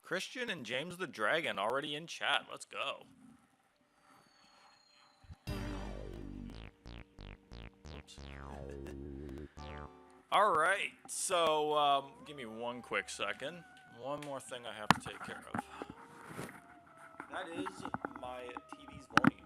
Christian and James the Dragon already in chat. Let's go. Alright, so give me one quick second. One more thing I have to take care of. That is my TV's volume.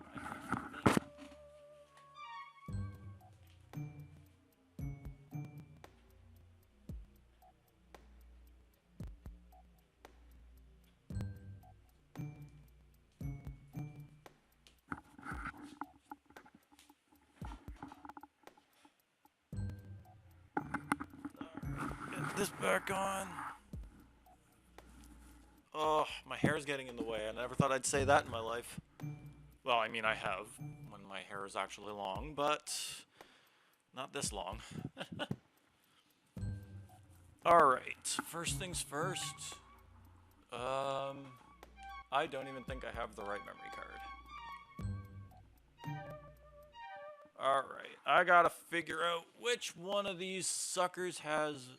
Get this back on. Oh, my hair's getting in the way. I never thought I'd say that in my life. Well, I mean, I have, when my hair is actually long, but not this long. Alright, first things first. I don't even think I have the right memory card. Alright, I gotta figure out which one of these suckers has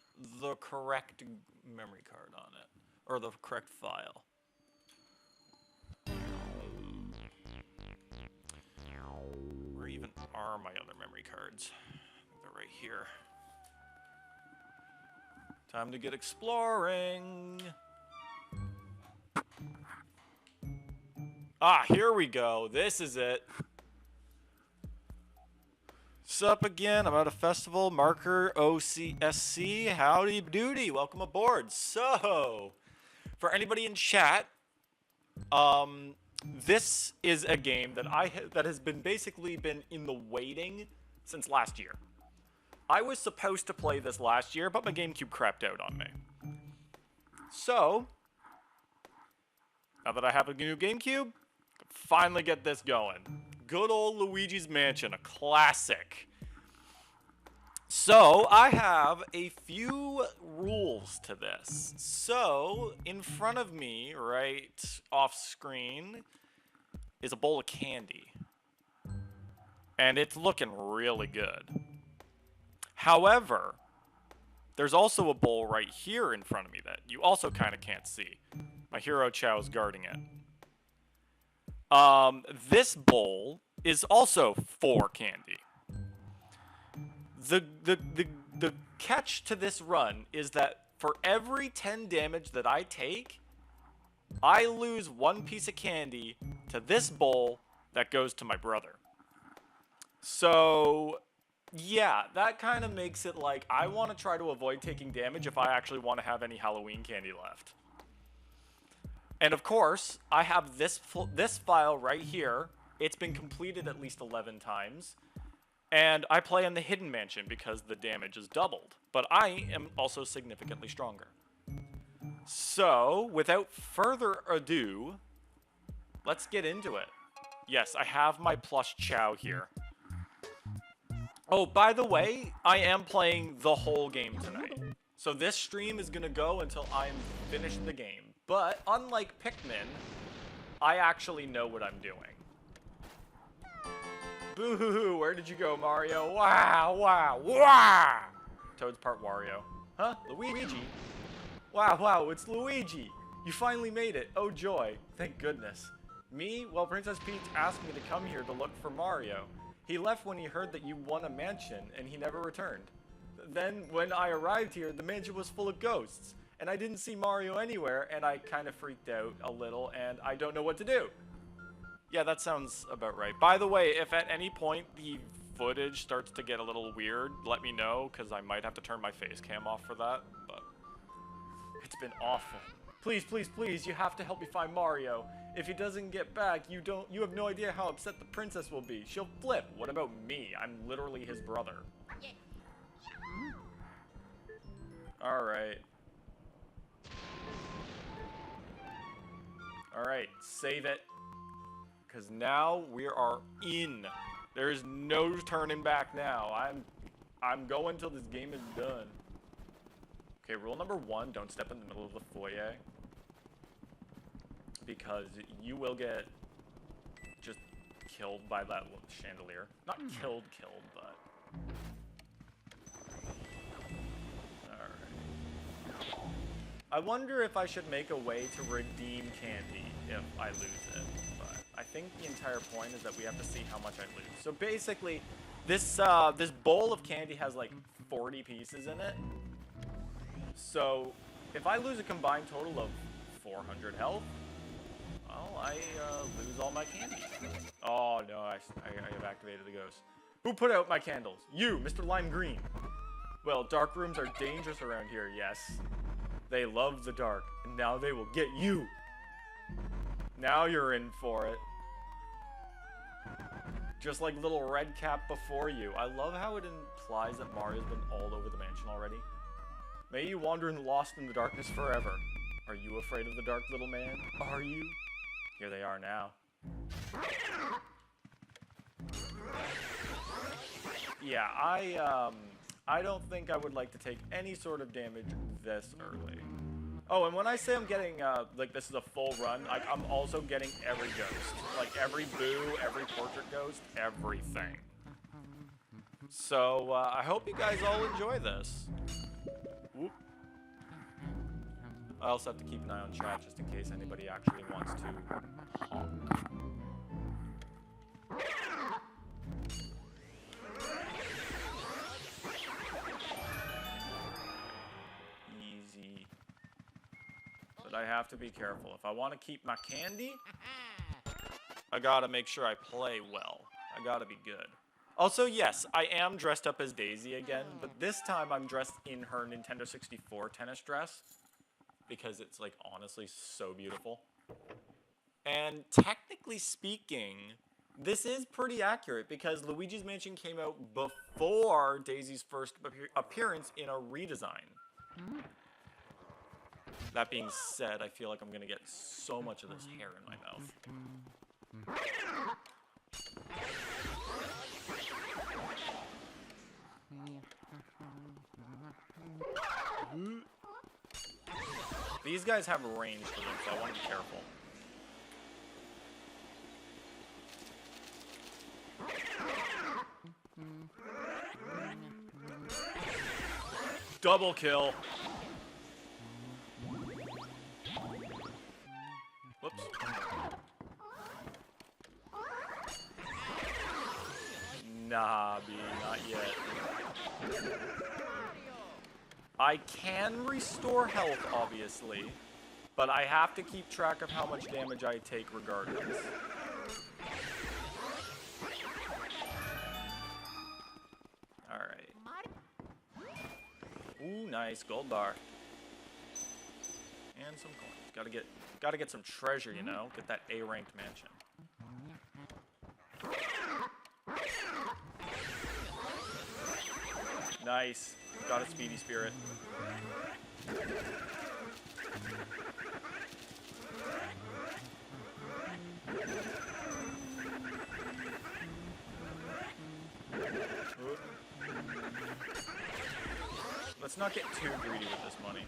the correct memory card on it. Or the correct file. Where even are my other memory cards? I think they're right here. Time to get exploring. Ah, here we go. This is it. Sup again? I'm at a festival. Marker OCSC. Howdy doody. Welcome aboard. So, for anybody in chat, this is a game that that has been basically been in the waiting since last year. I was supposed to play this last year, but my GameCube crapped out on me. So, now that I have a new GameCube, finally get this going. Good old Luigi's Mansion, a classic. So, I have a few rules to this. So, in front of me, right off screen, is a bowl of candy. And it's looking really good. However, there's also a bowl right here in front of me that you also kind of can't see. My hero Chow is guarding it. This bowl is also for candy. The catch to this run is that for every 10 damage that I take, I lose one piece of candy to this bowl that goes to my brother. So, yeah, that kind of makes it like I want to try to avoid taking damage if I actually want to have any Halloween candy left. And of course, I have this file right here. It's been completed at least 11 times. And I play in the Hidden Mansion because the damage is doubled. But I am also significantly stronger. So, without further ado, let's get into it. Yes, I have my plush Chow here. Oh, by the way, I am playing the whole game tonight. So this stream is going to go until I'm finished the game. But, unlike Pikmin, I actually know what I'm doing. Boo-hoo-hoo, where did you go, Mario? Wow, wow, wow! Toad's part Wario. Huh? Luigi? Wow, wow, it's Luigi! You finally made it. Oh, joy. Thank goodness. Me? Well, Princess Peach asked me to come here to look for Mario. He left when he heard that you won a mansion, and he never returned. Then, when I arrived here, the mansion was full of ghosts, and I didn't see Mario anywhere, and I kind of freaked out a little, and I don't know what to do. Yeah, that sounds about right. By the way, if at any point the footage starts to get a little weird, let me know, because I might have to turn my face cam off for that, but it's been awful. Please, please, please, you have to help me find Mario. If he doesn't get back, you have no idea how upset the princess will be. She'll flip. What about me? I'm literally his brother. Alright. Alright, save it. Because now we are in. There's no turning back now. I'm going till this game is done. Okay, rule number 1, don't step in the middle of the foyer. Because you will get just killed by that chandelier. Not killed, but... Alright. I wonder if I should make a way to redeem candy if I lose it. But I think the entire point is that we have to see how much I lose. So basically, this this bowl of candy has like 40 pieces in it. So if I lose a combined total of 400 health, well, I lose all my candy. Oh no, I have activated the ghost. Who put out my candles? You, Mr. Lime Green. Well, dark rooms are dangerous around here, yes. They love the dark, and now they will get you. Now you're in for it. Just like little red cap before you. I love how it implies that Mario's been all over the mansion already. May you wander lost in the darkness forever. Are you afraid of the dark, little man? Are you? Here they are now. Yeah, I don't think I would like to take any sort of damage this early. Oh, and when I say I'm getting, like, this is a full run, like, I'm also getting every ghost. Like, every boo, every portrait ghost, everything. So, I hope you guys all enjoy this. Whoop. I also have to keep an eye on chat just in case anybody actually wants to honk. Easy. But I have to be careful. If I want to keep my candy, I gotta make sure I play well. I gotta be good. Also, yes, I am dressed up as Daisy again, but this time I'm dressed in her Nintendo 64 tennis dress because it's, like, honestly so beautiful. And technically speaking, this is pretty accurate because Luigi's Mansion came out before Daisy's first appearance in a redesign. That being said, I feel like I'm gonna get so much of this hair in my mouth. These guys have range to them, so I want to be careful. Double kill. Whoops. Nah, B, not yet. I can restore health, obviously, but I have to keep track of how much damage I take regardless. Alright. Ooh, nice. Gold bar. And some coins. Gotta get some treasure, you know? Get that A-ranked mansion. Nice. Got a speedy spirit. Ooh. Let's not get too greedy with this money.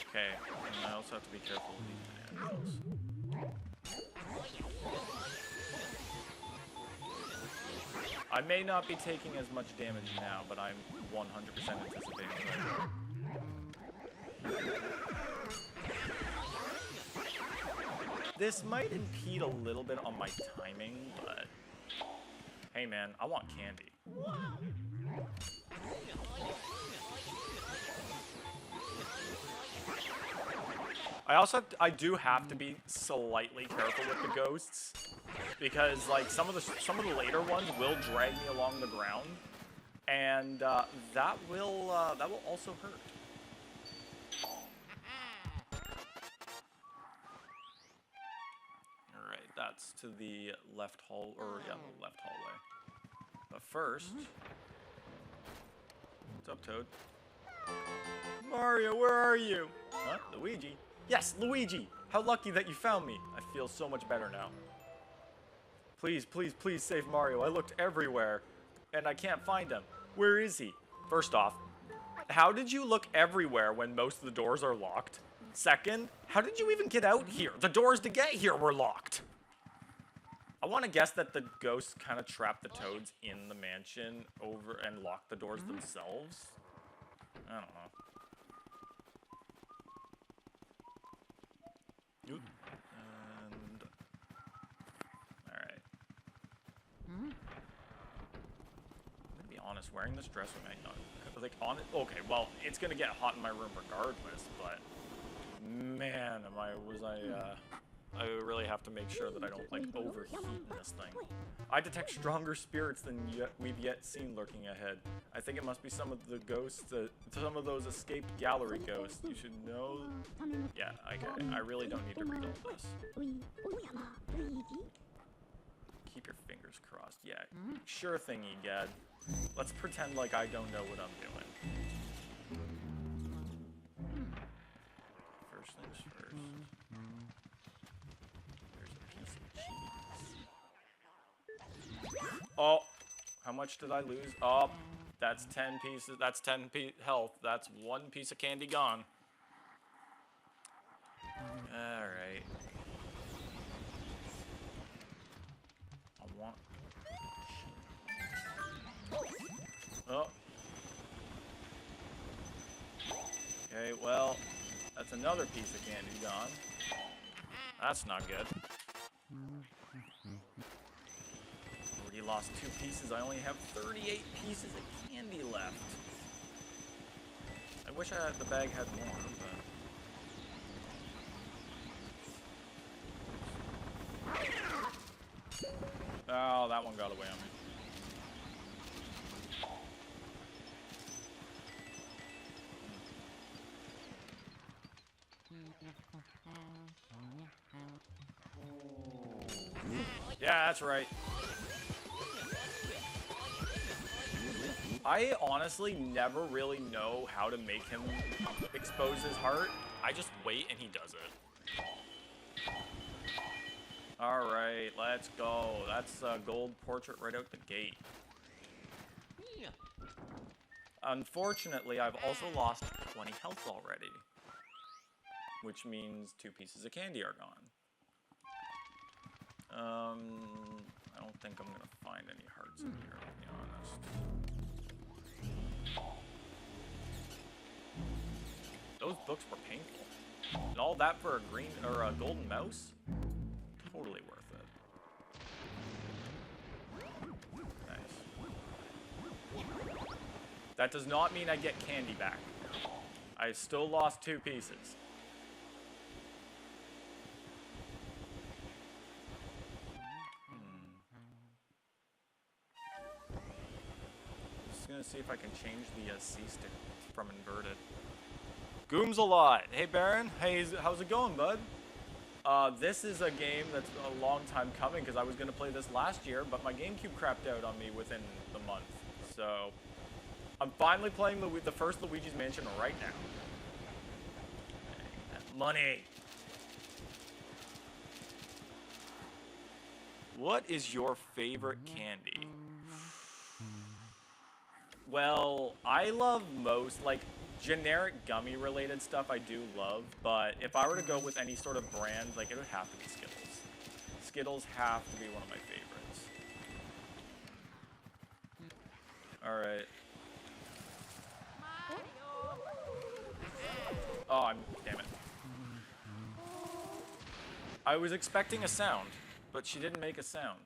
Okay, and I also have to be careful with these animals. I may not be taking as much damage now, but I'm 100% anticipating that. This might impede a little bit on my timing, but hey man, I want candy. I do have to be slightly careful with the ghosts because like some of the later ones will drag me along the ground, and that will also hurt. All right, that's to the left hall, or yeah, the left hallway. But first, what's up, Toad? Mario, where are you? Huh? Luigi? Yes, Luigi! How lucky that you found me. I feel so much better now. Please, please, please save Mario. I looked everywhere, and I can't find him. Where is he? First off, how did you look everywhere when most of the doors are locked? Second, how did you even get out here? The doors to get here were locked. I want to guess that the ghosts kind of trap the toads in the mansion over and lock the doors themselves. I don't know. Oop. And all right. I'm gonna be honest. Wearing this dress might not like on it. Okay, well, it's gonna get hot in my room regardless. But man, I really have to make sure that I don't like overheat in this thing. I detect stronger spirits than we've yet seen lurking ahead. I think it must be some of the ghosts, some of those escaped gallery ghosts. You should know. Yeah, okay. I really don't need to read all this. Keep your fingers crossed. Yeah, sure thing, Egad. Let's pretend like I don't know what I'm doing. First things first. Oh, how much did I lose? Oh, that's 10 pieces. That's 10 health. That's 1 piece of candy gone. All right. I want. Oh. Okay, well, that's another piece of candy gone. That's not good. Already lost 2 pieces. I only have 38 pieces of candy left. I wish the bag had more, but... Oh, that one got away on me. Yeah, that's right. I honestly never really know how to make him expose his heart. I just wait and he does it. Alright, let's go. That's a gold portrait right out the gate. Unfortunately, I've also lost 20 health already. Which means 2 pieces of candy are gone. I don't think I'm gonna find any hearts in here, to be honest. Those books were painful. And all that for a green or a golden mouse? Totally worth it. Nice. That does not mean I get candy back. I still lost 2 pieces. Just gonna see if I can change the C-stick from inverted. Gooms a lot. Hey Baron, hey, how's it going, bud? This is a game that's a long time coming because I was gonna play this last year, but my GameCube crapped out on me within the month. So I'm finally playing the first Luigi's Mansion right now. That money. What is your favorite candy? Well, I love most, like, generic gummy related stuff I do love, but if I were to go with any sort of brand, like, it would have to be Skittles. Skittles have to be one of my favorites. Alright. Oh, damn it. I was expecting a sound, but she didn't make a sound.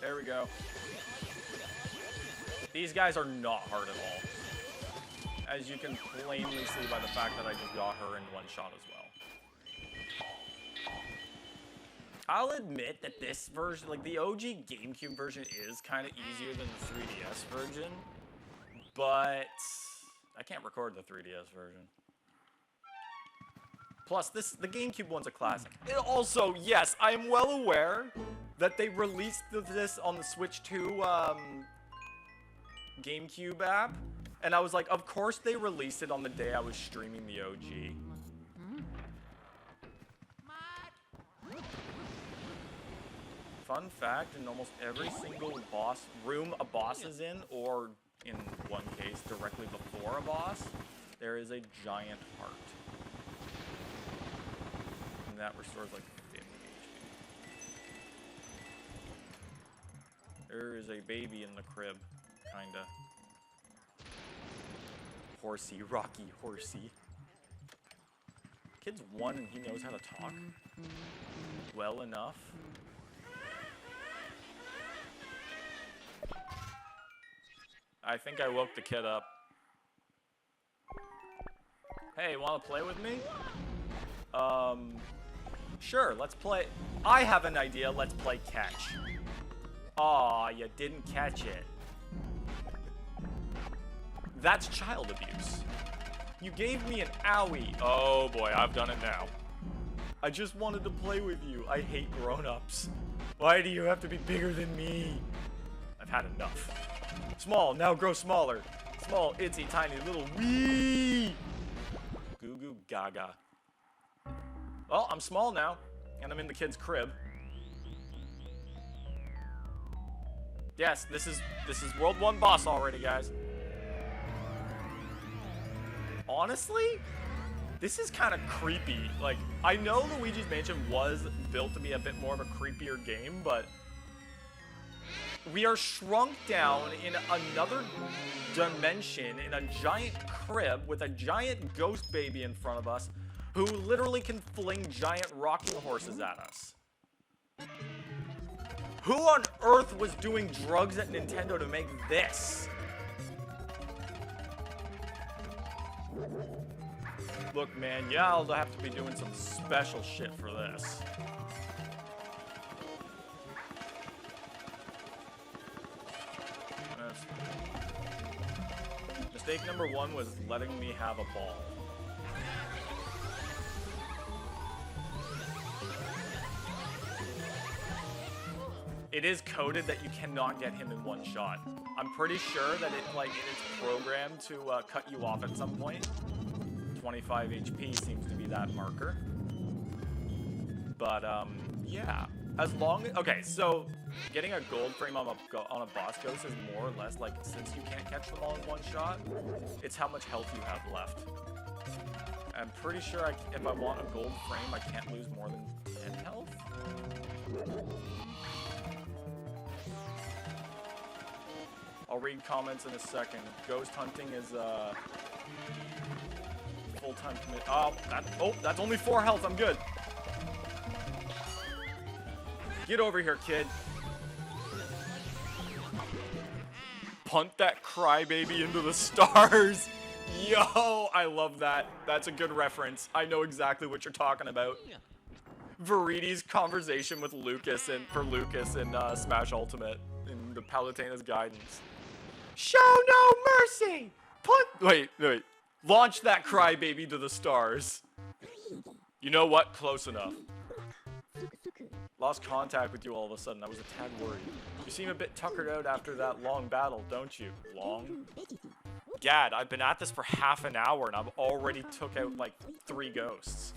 There we go. These guys are not hard at all. As you can plainly see by the fact that I just got her in one shot as well. I'll admit that this version, like the OG GameCube version, is kind of easier than the 3DS version. But I can't record the 3DS version. Plus, the GameCube one's a classic. And also, yes, I am well aware that they released this on the Switch 2 GameCube app. And I was like, of course they released it on the day I was streaming the OG. Fun fact, in almost every single room a boss is in, or in one case, directly before a boss, there is a giant heart. And that restores like 50 HP. There is a baby in the crib, kinda. Horsey, Rocky Horsey. Kid's 1 and he knows how to talk well enough. I think I woke the kid up. Hey, wanna play with me? Sure, let's play. I have an idea, let's play catch. Aw, you didn't catch it. That's child abuse. You gave me an owie. Oh boy, I've done it now. I just wanted to play with you. I hate grown-ups. Why do you have to be bigger than me? I've had enough. Small, now grow smaller. Small, itsy, tiny, little wee. Goo goo gaga. Well, I'm small now, and I'm in the kid's crib. Yes, this is World 1 boss already, guys. Honestly, this is kind of creepy. Like, I know Luigi's Mansion was built to be a bit more of a creepier game, but we are shrunk down in another dimension in a giant crib with a giant ghost baby in front of us who literally can fling giant rocking horses at us. Who on earth was doing drugs at Nintendo to make this? Look, man, yeah, I'll have to be doing some special shit for this. Mistake number 1 was letting me have a ball. It is coded that you cannot get him in one shot. I'm pretty sure that it's programmed to cut you off at some point. 25 HP seems to be that marker. But yeah, as long as, okay, so getting a gold frame on a boss ghost is more or less like, since you can't catch them all in one shot, it's how much health you have left. I'm pretty sure if I want a gold frame, I can't lose more than 10 health. I'll read comments in a second. Ghost hunting is full-time commit. Oh, that's only 4 health. I'm good. Get over here, kid. Punt that crybaby into the stars. Yo, I love that. That's a good reference. I know exactly what you're talking about. Veridi's conversation with Lucas and Smash Ultimate in the Palutena's guidance. Show no mercy. Wait. Launch that crybaby to the stars. You know what? Close enough. Lost contact with you all of a sudden. I was a tad worried. You seem a bit tuckered out after that long battle, don't you? Long? Gad, I've been at this for half an hour and I've already took out like 3 ghosts.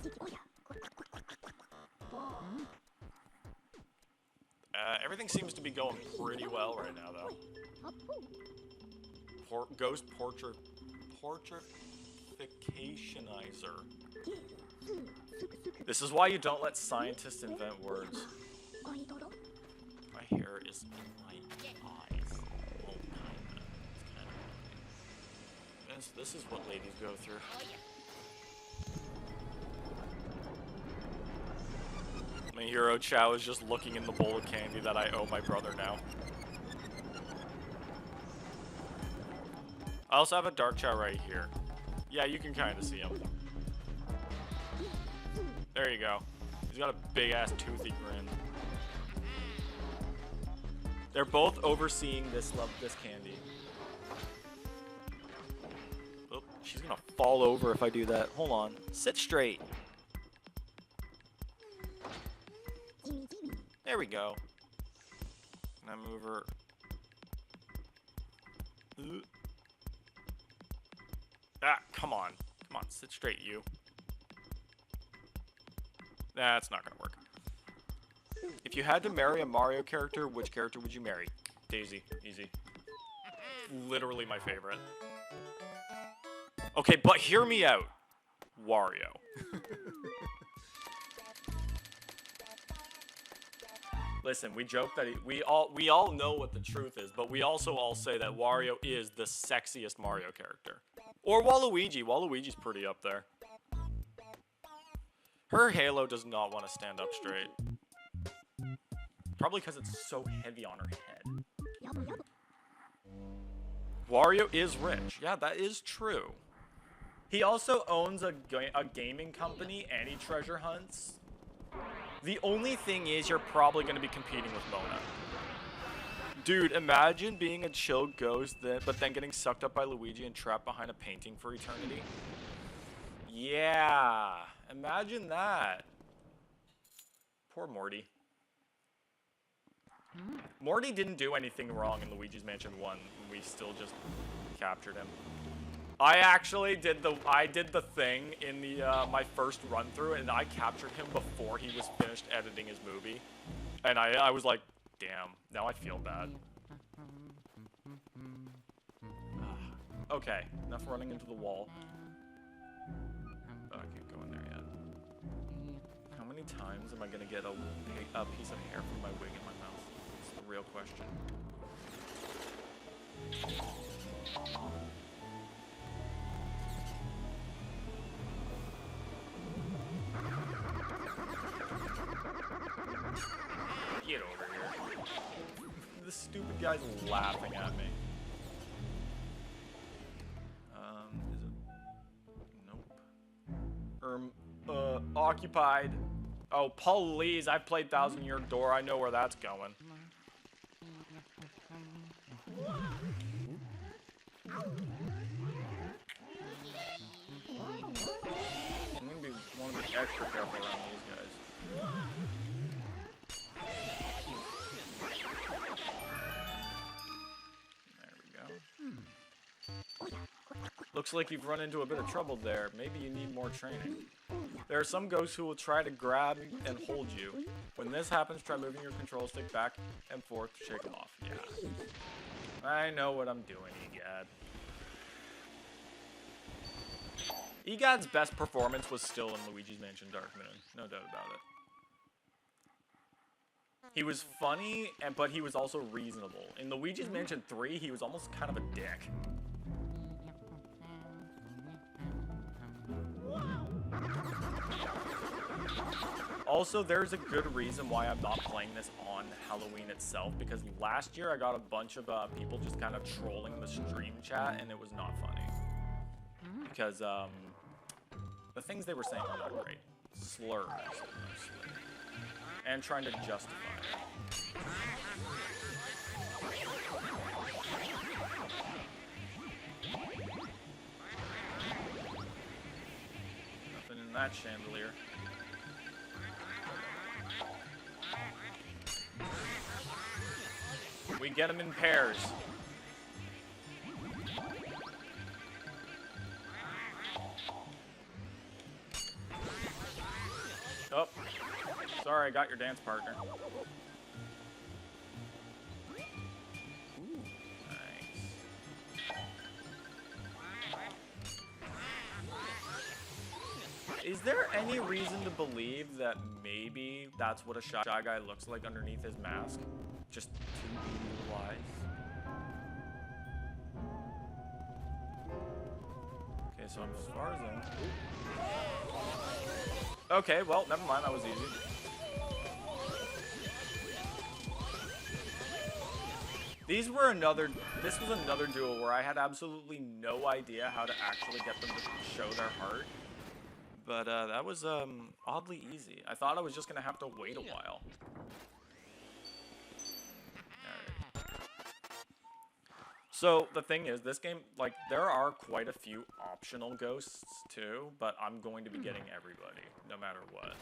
Everything seems to be going pretty well right now, though. Ghost portrificationizer. This is why you don't let scientists invent words. My hair is in my eyes. Well, kinda. This is what ladies go through. My hero Chow is just looking in the bowl of candy that I owe my brother now. I also have a dark Chow right here. Yeah, you can kind of see him. There you go. He's got a big-ass toothy grin. They're both overseeing this candy. Oh, she's gonna fall over if I do that. Hold on. Sit straight. There we go. And I move her. Ah, come on. Come on, sit straight, you. That's not gonna work. If you had to marry a Mario character, which character would you marry? Daisy. Easy. literally my favorite. Okay, but hear me out. Wario. Listen, we joke that we all know what the truth is, but we also all say that Wario is the sexiest Mario character. Or Waluigi. Waluigi's pretty up there. Her halo does not want to stand up straight. Probably because it's so heavy on her head. Wario is rich. Yeah, that is true. He also owns a gaming company and he treasure hunts. The only thing is you're probably going to be competing with Mona. Dude, imagine being a chill ghost, but then getting sucked up by Luigi and trapped behind a painting for eternity. Yeah, imagine that. Poor Morty. Morty didn't do anything wrong in Luigi's Mansion 1. We still just captured him. I actually did the thing in the my first run through, and I captured him before he was finished editing his movie, and I was like, damn, now I feel bad. Okay, enough running into the wall. Oh, I can't go in there yet. How many times am I gonna get a piece of hair from my wig in my mouth? It's the real question. Get over here. This stupid guy's laughing at me. Is it? Nope. Occupied. Oh, please. I've played Thousand Year Door. I know where that's going. I'm gonna want to be extra careful around these guys. Looks like you've run into a bit of trouble there. Maybe you need more training. There are some ghosts who will try to grab and hold you. When this happens, try moving your control stick back and forth to shake them off. Yeah. I know what I'm doing, Egad. Egad's best performance was still in Luigi's Mansion Dark Moon. No doubt about it. He was funny, but he was also reasonable. In Luigi's Mansion 3, he was almost kind of a dick. Also, there's a good reason why I'm not playing this on Halloween itself, because last year I got a bunch of people just kind of trolling the stream chat, and it was not funny. Because the things they were saying were not great. Slurs, mostly. And trying to justify it. Nothing in that chandelier. We get them in pairs. Oh, sorry, I got your dance partner. Ooh, nice. Is there any reason to believe that maybe that's what a shy guy looks like underneath his mask? Just to be lies? Okay, so as far as I'm... Okay, well, never mind, that was easy. This was another duel where I had absolutely no idea how to actually get them to show their heart. But that was oddly easy. I thought I was just gonna have to wait a while. Alright. So the thing is, this game, like, there are quite a few optional ghosts too, but I'm going to be getting everybody, no matter what.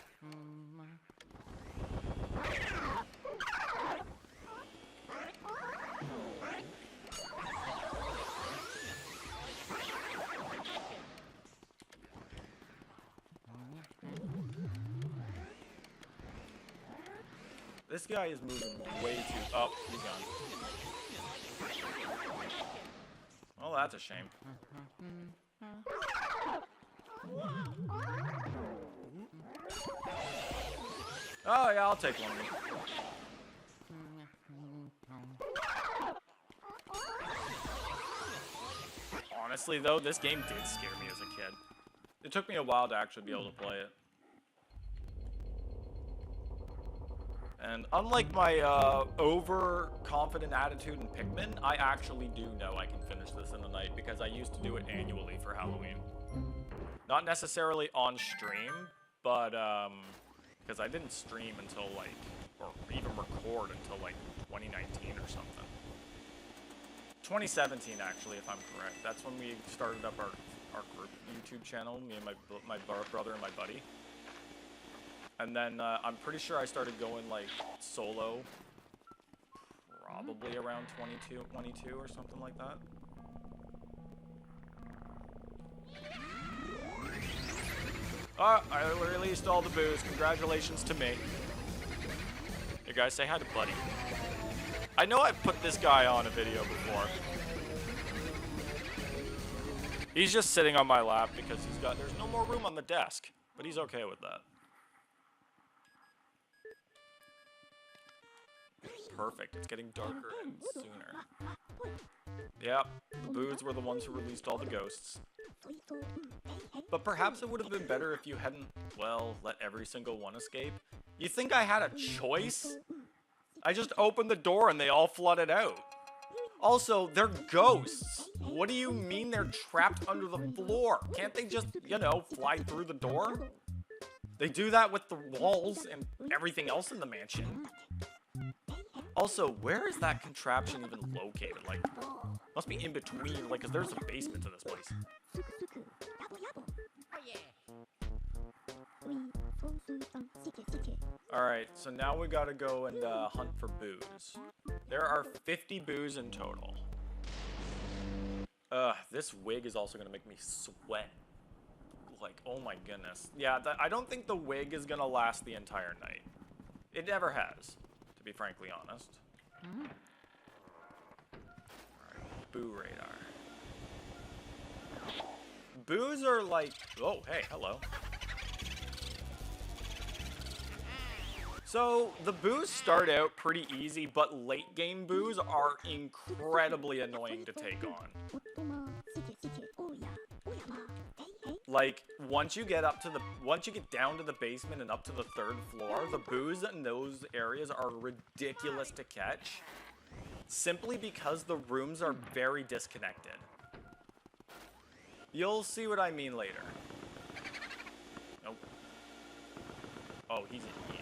This guy is moving way too... Oh, he's gone. Well, that's a shame. Oh, yeah, I'll take one of these. Honestly, though, this game did scare me as a kid. It took me a while to actually be able to play it. And unlike my overconfident attitude in Pikmin, I actually do know I can finish this in a night because I used to do it annually for Halloween. Not necessarily on stream, but because I didn't stream until like, or even record until like 2019 or something. 2017 actually, if I'm correct. That's when we started up our group YouTube channel, me and my brother and my buddy. And then I'm pretty sure I started going like solo probably around 22 or something like that. I released all the booze. Congratulations to me. Hey guys, say hi to Buddy. I know I've put this guy on a video before. He's just sitting on my lap because there's no more room on the desk, but he's okay with that. Perfect. It's getting darker and sooner. Yep, the boos were the ones who released all the ghosts. But perhaps it would have been better if you hadn't, well, let every single one escape. You think I had a choice? I just opened the door and they all flooded out. Also, they're ghosts. What do you mean they're trapped under the floor? Can't they just, you know, fly through the door? They do that with the walls and everything else in the mansion. Also, where is that contraption even located? Like, must be in between, like, 'cause there's a basement to this place. Alright, so now we gotta go and hunt for boos. There are 50 boos in total. This wig is also gonna make me sweat. Like, oh my goodness. Yeah, I don't think the wig is gonna last the entire night. It never has, to be frankly honest. Alright, boo radar. Boos are like, oh, hey, hello. So, the boos start out pretty easy, but late game boos are incredibly annoying to take on. Like, once you get down to the basement and up to the 3rd floor, the boos in those areas are ridiculous to catch, simply because the rooms are very disconnected. You'll see what I mean later. Nope. Oh, he's in here.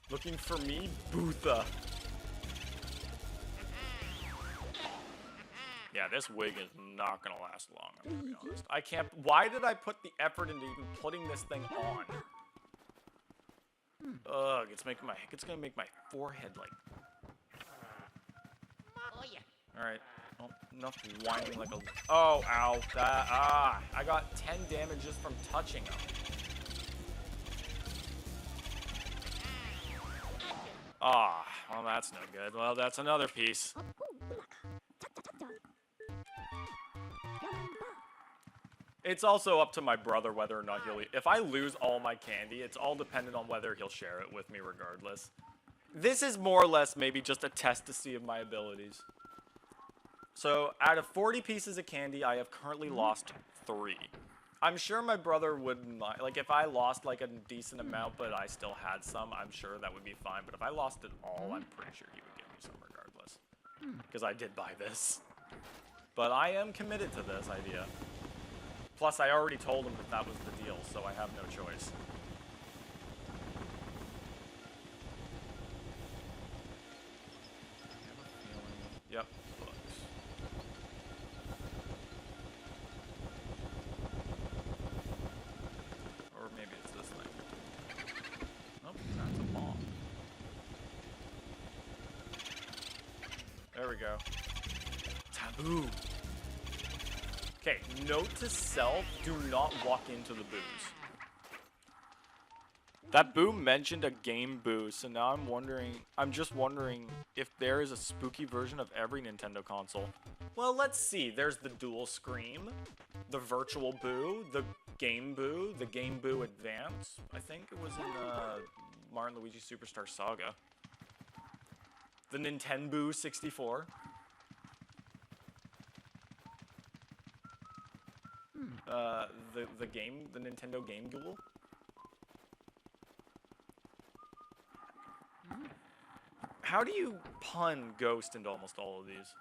Looking for me, Bootha. Yeah, this wig is not gonna last long, I'm gonna be honest. I can't. Why did I put the effort into even putting this thing on? Ugh, it's gonna make my forehead like. Alright. Oh, enough whining like a. Oh, ow. I got 10 damage just from touching him. Ah, well, that's no good. Well, that's another piece. It's also up to my brother whether or not he'll eat. If I lose all my candy, it's all dependent on whether he'll share it with me regardless. This is more or less maybe just a test to see of my abilities. So, out of 40 pieces of candy, I have currently lost 3. I'm sure my brother wouldn't, like, if I lost, like, a decent amount, but I still had some, I'm sure that would be fine. But if I lost it all, I'm pretty sure he would give me some regardless. Because I did buy this. But I am committed to this idea. Plus, I already told him that that was the deal, so I have no choice. Yep. Or maybe it's this thing. Nope, that's a bomb. There we go. Taboo. Okay, note to self, do not walk into the booze. That boo mentioned a game boo, so now I'm just wondering if there is a spooky version of every Nintendo console. Well, let's see. There's the dual scream, the virtual boo, the game boo, the game boo advance. I think it was in Mario & Luigi Superstar Saga. The Nintendo 64. The Nintendo Game Duel. How do you pun Ghost into almost all of these?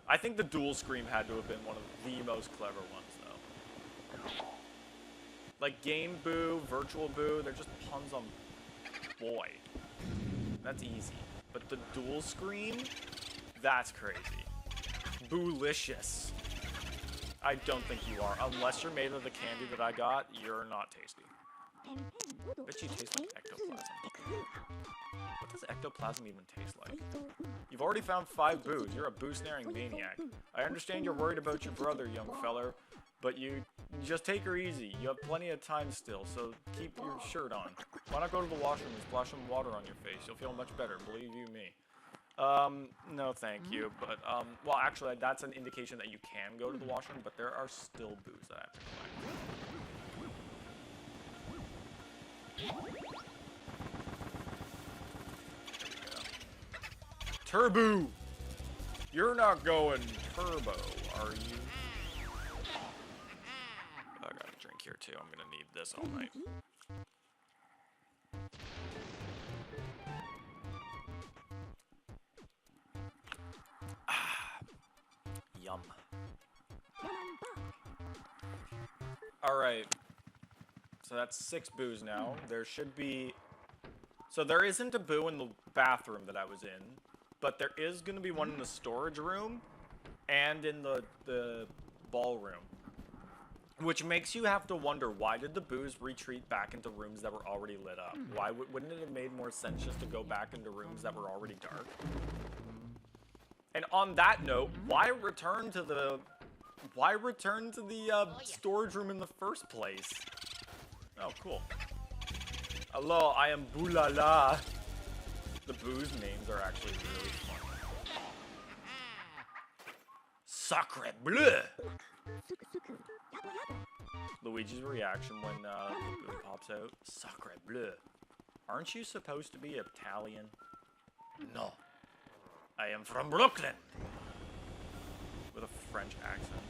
I think the dual scream had to have been one of the most clever ones, though. Like Game Boo, Virtual Boo, they're just puns on boy. That's easy. But the dual scream? That's crazy. Boolicious. I don't think you are. Unless you're made of the candy that I got, you're not tasty. Bet you taste like ectoplasm. What does ectoplasm even taste like? You've already found 5 boos. You're a boo-snaring maniac. I understand you're worried about your brother, young feller, but you just take her easy. You have plenty of time still, so keep your shirt on. Why not go to the washroom and splash some water on your face? You'll feel much better, believe you me. No thank you, but, well, actually, that's an indication that you can go to the washroom, but there are still boos that I have to collect. Turbo! You're not going turbo, are you? I got a drink here too. I'm gonna need this all night. Yum. Alright. So that's 6 boos now. There should be... So there isn't a boo in the bathroom that I was in, but there is going to be one in the storage room and in the ballroom. Which makes you have to wonder, why did the boos retreat back into rooms that were already lit up? Why wouldn't it have made more sense just to go back into rooms that were already dark? And on that note, why return to the storage room in the first place? Oh, cool. Hello, I am Boolala. The boos names are actually really fun. Sacre bleu! Luigi's reaction when the boo pops out. Sacre bleu. Aren't you supposed to be Italian? No. I am from Brooklyn. With a French accent.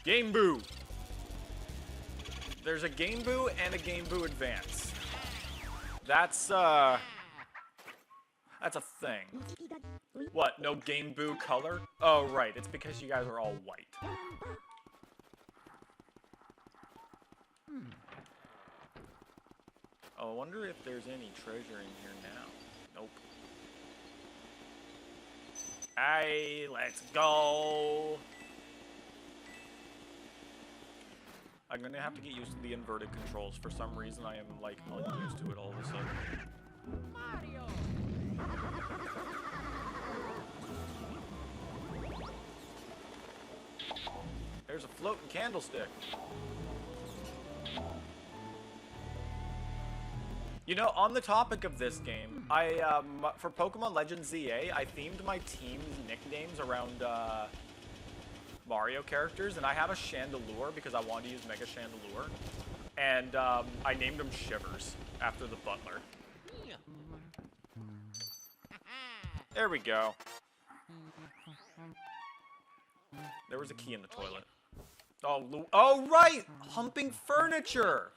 Game Boo! There's a Game Boo and a Game Boo Advance. That's a thing. What, no Game Boo color? Oh, right, it's because you guys are all white. Oh, I wonder if there's any treasure in here now. Nope. Hey, let's go! I'm gonna have to get used to the inverted controls. For some reason, I am, like, unused to it all of a sudden. Mario! There's a floating candlestick. You know, on the topic of this game, for Pokemon Legends ZA, I themed my team's nicknames around, Mario characters, and I have a Chandelure because I wanted to use Mega Chandelure, and I named him Shivers after the butler. There we go. There was a key in the toilet. Oh right! Humping furniture!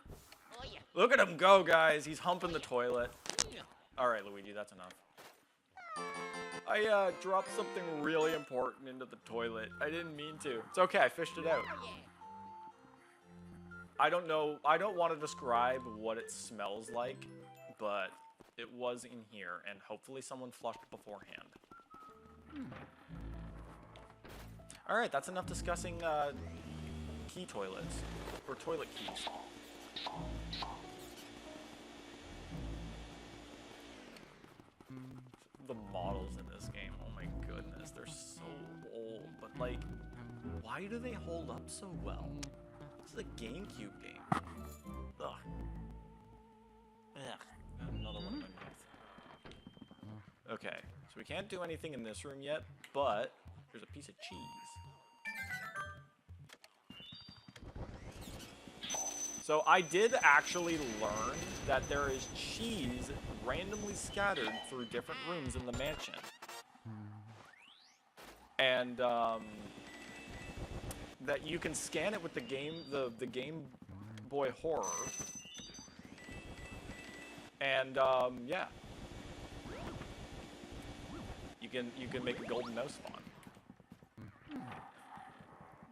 Look at him go, guys. He's humping the toilet. Alright, Luigi, that's enough. I dropped something really important into the toilet. I didn't mean to. It's okay, I fished it out. I don't know, I don't want to describe what it smells like, but it was in here, and hopefully someone flushed beforehand. Alright, that's enough discussing key toilets, or toilet keys. The models in this game, oh my goodness, they're so old, but Like, why do they hold up so well? This is a GameCube game. Ugh. Ugh. Another one in my mouth. Okay, so we can't do anything in this room yet, but there's a piece of cheese. So I did actually learn that there is cheese randomly scattered through different rooms in the mansion. And that you can scan it with the Game Boy Horror. And yeah. You can make a golden mouse spawn.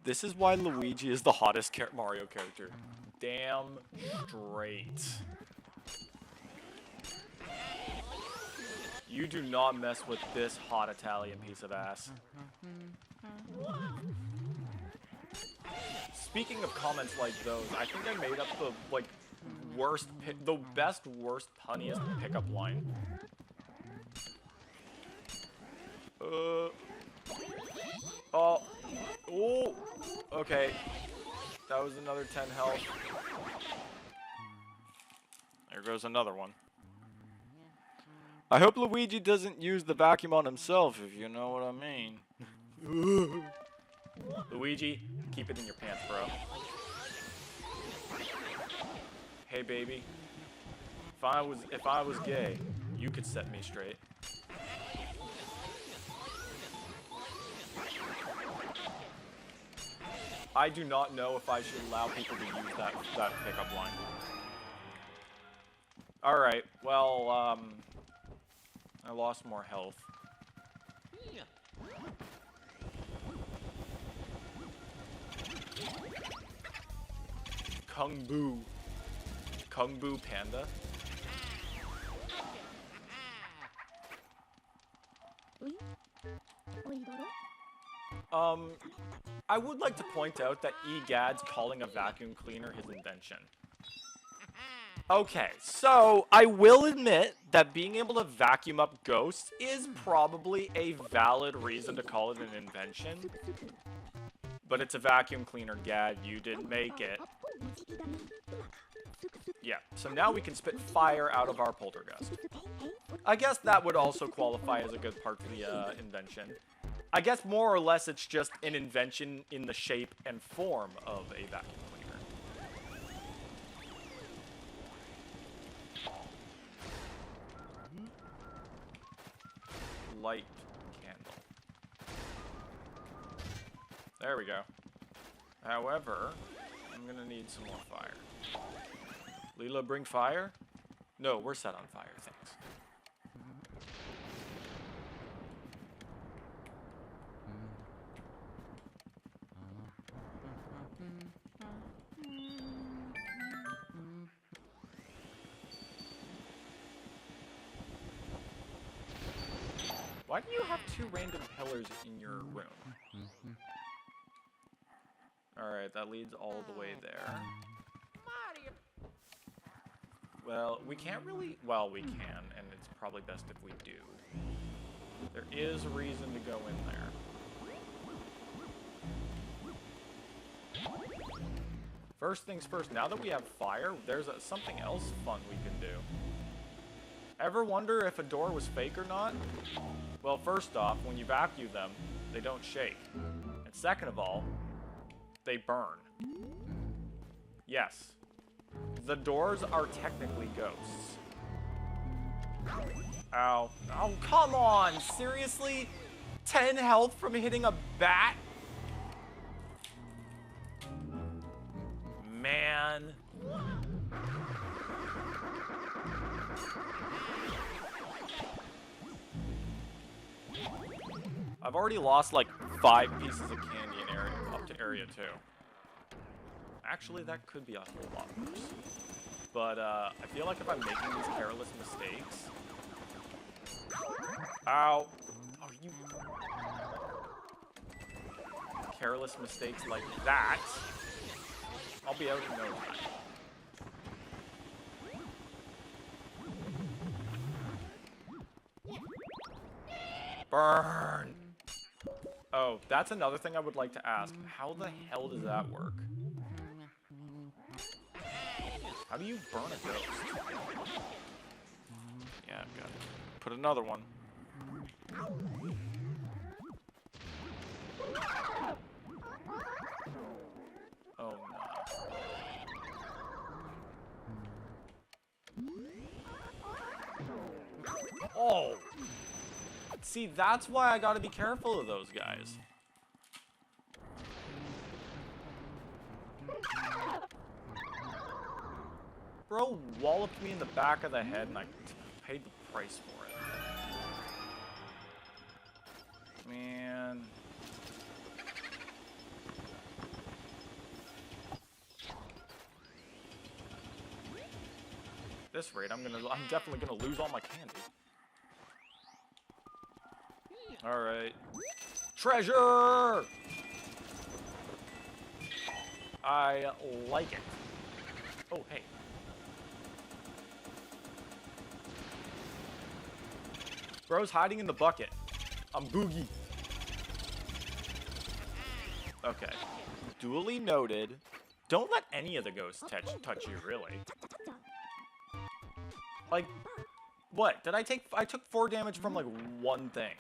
This is why Luigi is the hottest Mario character. Damn straight. You do not mess with this hot Italian piece of ass. Speaking of comments like those, I think I made up the best, worst, punniest pickup line. Oh. Okay. That was another 10 health. There goes another one. I hope Luigi doesn't use the vacuum on himself, if you know what I mean. Luigi, keep it in your pants, bro. Hey, baby. If I was gay, you could set me straight. I do not know if I should allow people to use that pickup line. Alright, well, I lost more health. Kung Boo Panda. I would like to point out that EGAD's calling a vacuum cleaner his invention. Okay, so I will admit that being able to vacuum up ghosts is probably a valid reason to call it an invention. But it's a vacuum cleaner, Gad. You didn't make it. Yeah, so now we can spit fire out of our poltergust. I guess that would also qualify as a good part of the invention. I guess more or less it's just an invention in the shape and form of a vacuum cleaner. Light candle. There we go. However, I'm gonna need some more fire. Leela, bring fire? No, we're set on fire, thanks. Why do you have two random pillars in your room? Alright, that leads all the way there. Well, we can't really... Well, we can, and it's probably best if we do. There is a reason to go in there. First things first, now that we have fire, there's something else fun we can do. Ever wonder if a door was fake or not? Well, first off, when you vacuum them, they don't shake. And second of all, they burn. Yes. The doors are technically ghosts. Ow. Oh, come on! Seriously? 10 health from hitting a bat? Man. I've already lost like 5 pieces of candy in area up to area 2. Actually, that could be a whole lot worse. But I feel like if I'm making these careless mistakes... Ow! Oh, you... Careless mistakes like that, I'll be out in no time. Burn! Oh, that's another thing I would like to ask. How the hell does that work? How do you burn a ghost? Yeah, I've got it. Put another one. Oh, no. Oh! See, that's why I gotta be careful of those guys. Bro walloped me in the back of the head and I paid the price for it. Man. At this rate, I'm definitely gonna lose all my candy. Alright. Treasure! I like it. Oh, hey. Bro's hiding in the bucket. I'm Boogie. Okay. Duly noted. Don't let any of the ghosts touch you, really. Like, what? Did I take... I took 4 damage from, like, one thing.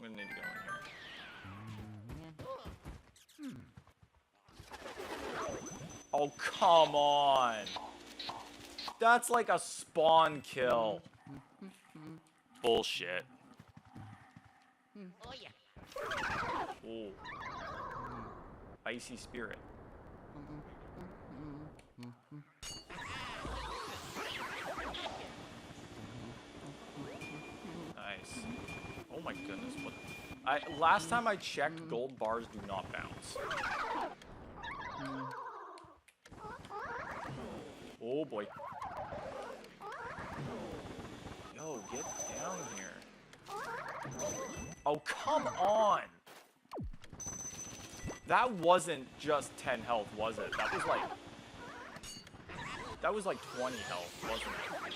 I'm gonna need to go in here. Oh, come on! That's like a spawn kill. Bullshit. Oh, yeah. Ooh. Icy spirit. Nice. Oh my goodness, what? Last time I checked, gold bars do not bounce. Oh boy. Yo, get down here. Oh, come on! That wasn't just 10 health, was it? That was like 20 health, wasn't it?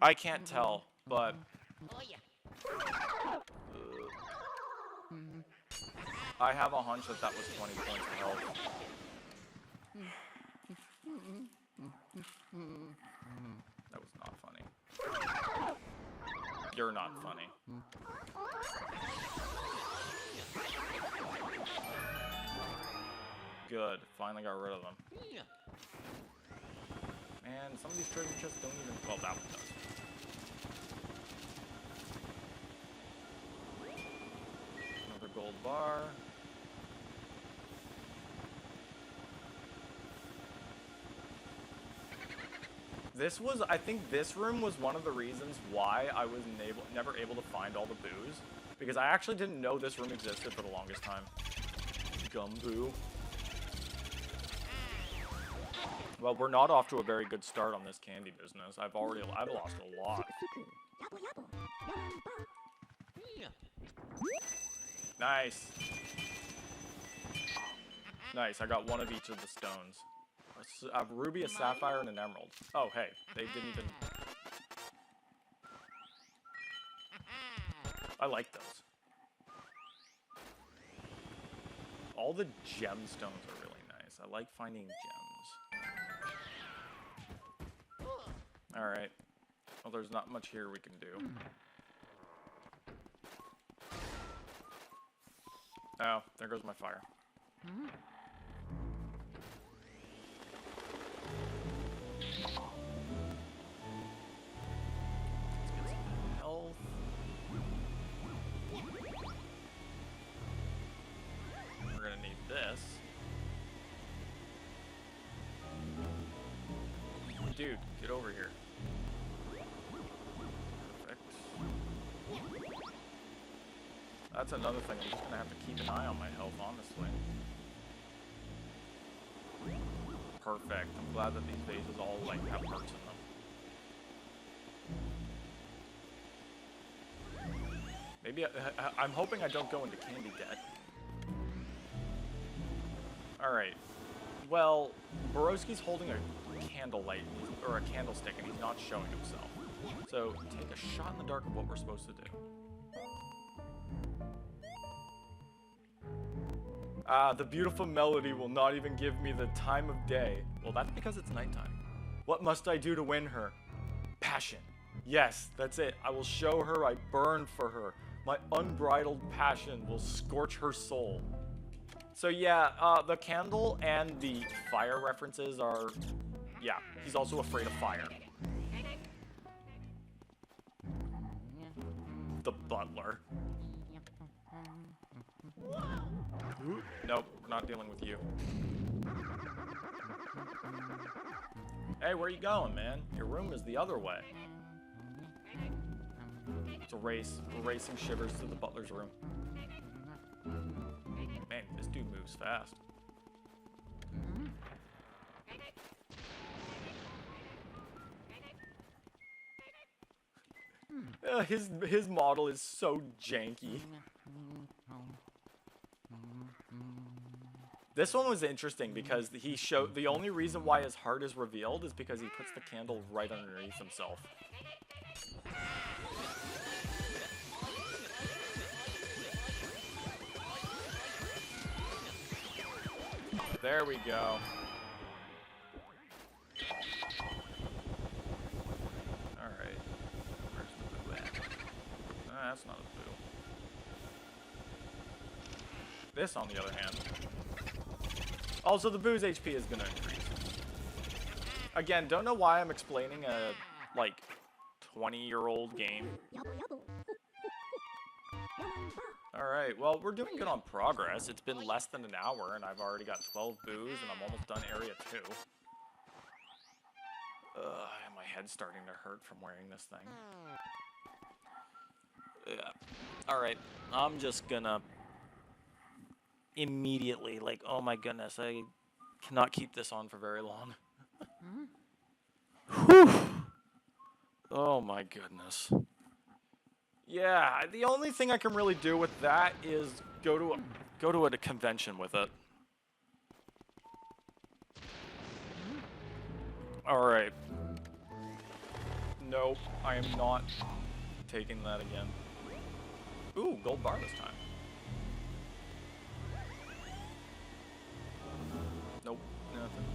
I can't tell, but... I have a hunch that was 20 points of health. That was not funny. You're not funny. Good. Finally got rid of them. Man, some of these treasure chests don't even... Well, that one does. Another gold bar. This was, I think this room was one of the reasons why I was never able to find all the boos. Because I actually didn't know this room existed for the longest time. Gumboo. Well, we're not off to a very good start on this candy business. I've lost a lot. Nice. Nice, I got one of each of the stones. A ruby, a sapphire, and an emerald. Oh, hey, they didn't even... I like those. All the gemstones are really nice. I like finding gems. Alright. Well, there's not much here we can do. Oh, there goes my fire. Health. We're gonna need this. Dude, get over here. Perfect. That's another thing. I'm just gonna have to keep an eye on my health, honestly. Perfect. I'm glad that these vases all like have hearts in them. Maybe I'm hoping I don't go into candy debt. All right. Well, Borowski's holding a candlelight or a candlestick, and he's not showing himself. So, take a shot in the dark of what we're supposed to do. The beautiful Melody will not even give me the time of day. Well, that's because it's nighttime. What must I do to win her? Passion. Yes, that's it. I will show her I burn for her. My unbridled passion will scorch her soul. So yeah, the candle and the fire references are... Yeah, he's also afraid of fire. The butler. Nope, we're not dealing with you. Hey, where you going, man? Your room is the other way. It's a race. We're racing Shivers to the butler's room. Man, this dude moves fast. His model is so janky. This one was interesting because he showed the only reason why his heart is revealed is because he puts the candle right underneath himself. There we go. Alright. Where's the boo at? That's not a boo. This, on the other hand. Also, the boo's HP is gonna increase. Again, don't know why I'm explaining a, like, 20-year-old game. Alright, well, we're doing good on progress. It's been less than an hour, and I've already got 12 boos, and I'm almost done Area 2. And my head's starting to hurt from wearing this thing. Yeah. Alright, I'm just gonna... immediately, like, oh my goodness, I cannot keep this on for very long. Whew. Oh my goodness. Yeah, the only thing I can really do with that is go to a convention with it. Alright. Nope, I am not taking that again. Ooh, gold bar this time. Nope, nothing.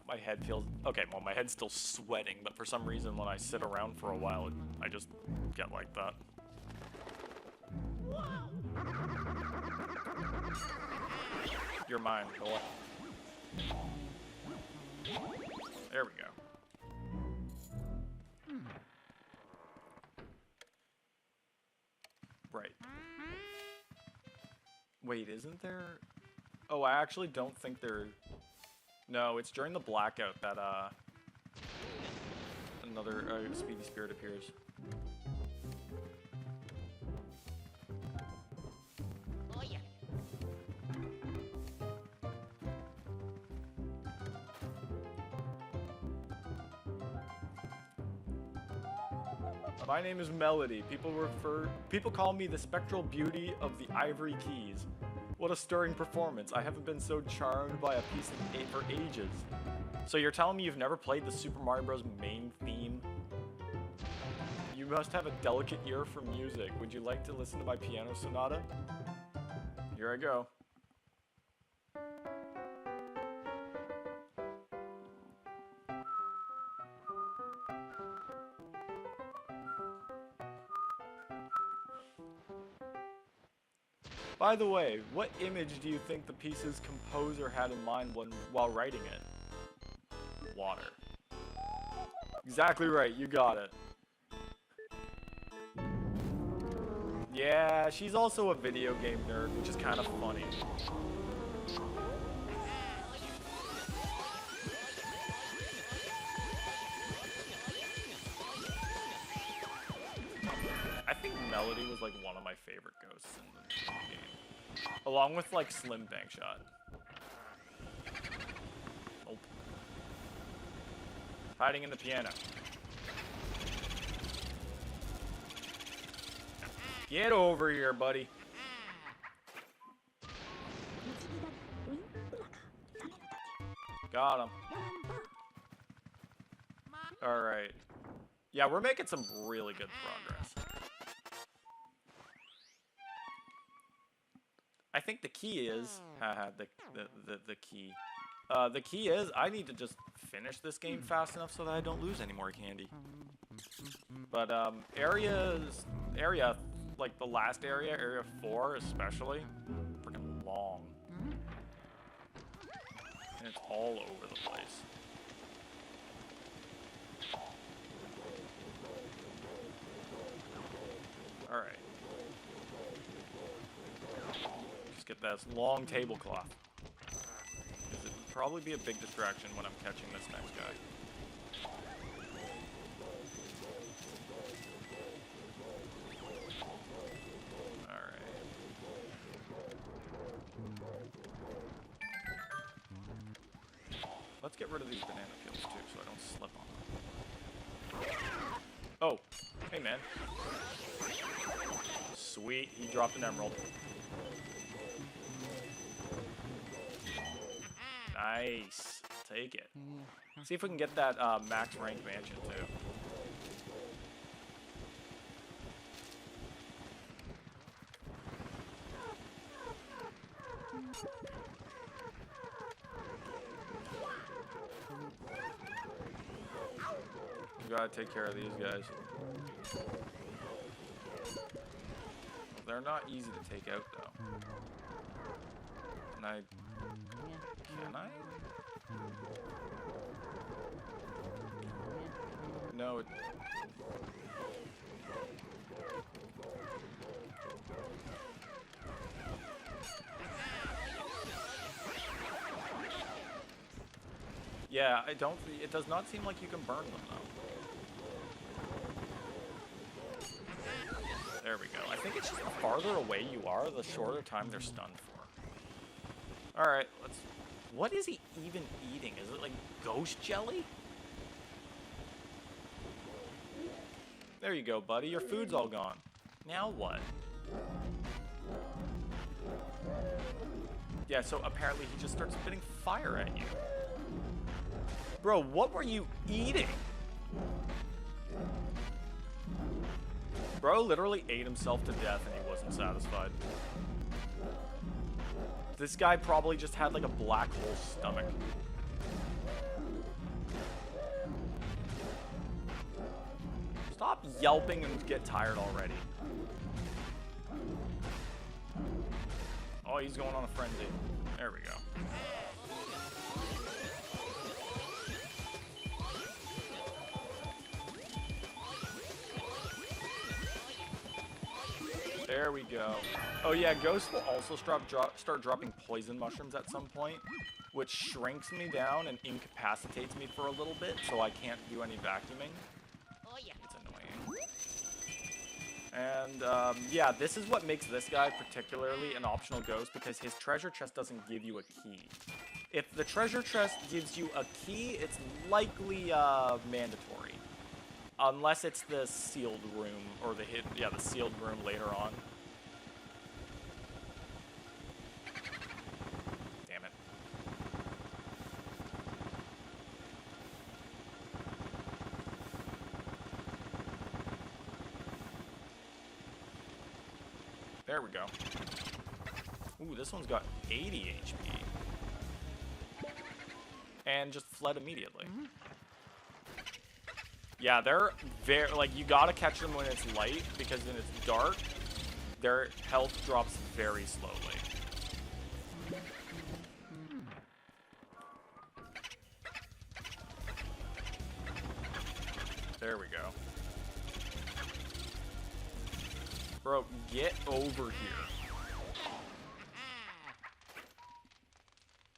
My head feels... Okay, well, my head's still sweating, but for some reason, when I sit around for a while, I just get like that. You're mine, boy. There we go. Right. Wait, isn't there... Oh, I actually don't think there... No, it's during the blackout that, another Speedy Spirit appears. Oh, yeah. My name is Melody. People call me the spectral beauty of the Ivory Keys. What a stirring performance. I haven't been so charmed by a piece of for ages. So you're telling me you've never played the Super Mario Bros. Main theme? You must have a delicate ear for music. Would you like to listen to my piano sonata? Here I go. By the way, what image do you think the piece's composer had in mind while writing it? Water. Exactly right, you got it. Yeah, she's also a video game nerd, which is kind of funny. I think Melody was like one of my favorite ghosts in the game. Along with like Slim Bankshot. Nope. Hiding in the piano. Get over here, buddy. Got him. Alright. Yeah, we're making some really good progress. I think the key is... Haha, the key. The key is I need to just finish this game fast enough so that I don't lose any more candy. But, area, like the last area, area 4 especially, freaking long. And it's all over the place. Alright. Just get this long tablecloth. Because it would probably be a big distraction when I'm catching this next guy. Let's get rid of these banana peels too, so I don't slip on them. Oh, hey man. Sweet, he dropped an emerald. Nice, take it. See if we can get that max rank mansion too. We gotta take care of these guys. They're not easy to take out though. Can I? No, it... Yeah, it does not seem like you can burn them though. There we go. I think it's just the farther away you are, the shorter time they're stunned for. Alright, let's... What is he even eating? Is it like ghost jelly? There you go, buddy. Your food's all gone. Now what? Yeah, so apparently he just starts spitting fire at you. Bro, what were you eating? Bro literally ate himself to death and he wasn't satisfied. This guy probably just had like a black hole stomach. Stop yelping and get tired already. Oh, he's going on a frenzy. There we go. There we go. Oh yeah, Ghost will also start dropping poison mushrooms at some point, which shrinks me down and incapacitates me for a little bit, so I can't do any vacuuming. Oh yeah. It's annoying. And yeah, this is what makes this guy particularly an optional ghost, because his treasure chest doesn't give you a key. If the treasure chest gives you a key, it's likely mandatory. Unless it's the sealed room, or the sealed room later on. Damn it. There we go. Ooh, this one's got 80 HP. And just fled immediately. Yeah, they're very, like, you gotta catch them when it's light, because when it's dark, their health drops very slowly. There we go. Bro, get over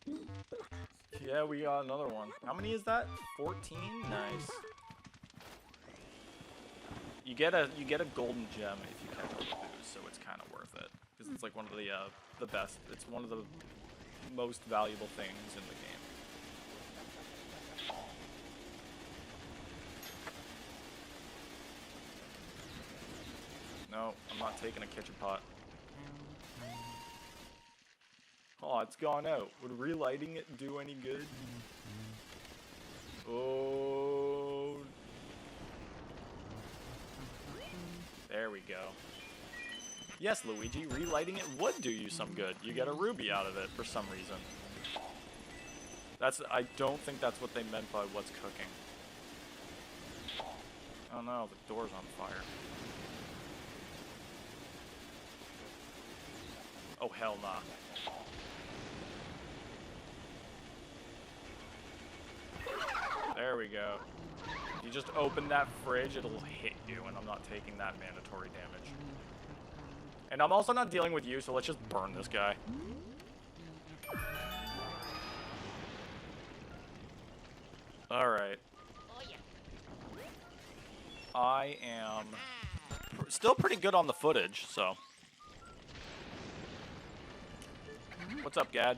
here. Yeah, we got another one. How many is that? 14? Nice. You get a golden gem if you catch all the booze, so it's kind of worth it, because it's like one of the best. It's one of the most valuable things in the game. No, I'm not taking a kitchen pot. Oh, it's gone out. Would relighting it do any good? Oh, There we go. Yes, Luigi, relighting it would do you some good. You get a ruby out of it for some reason. I don't think that's what they meant by what's cooking. Oh no, the door's on fire. Oh hell nah. There we go. If you just open that fridge, it'll hit you, and I'm not taking that mandatory damage. And I'm also not dealing with you, so let's just burn this guy. Alright. I am still pretty good on the footage, so. What's up, Gad?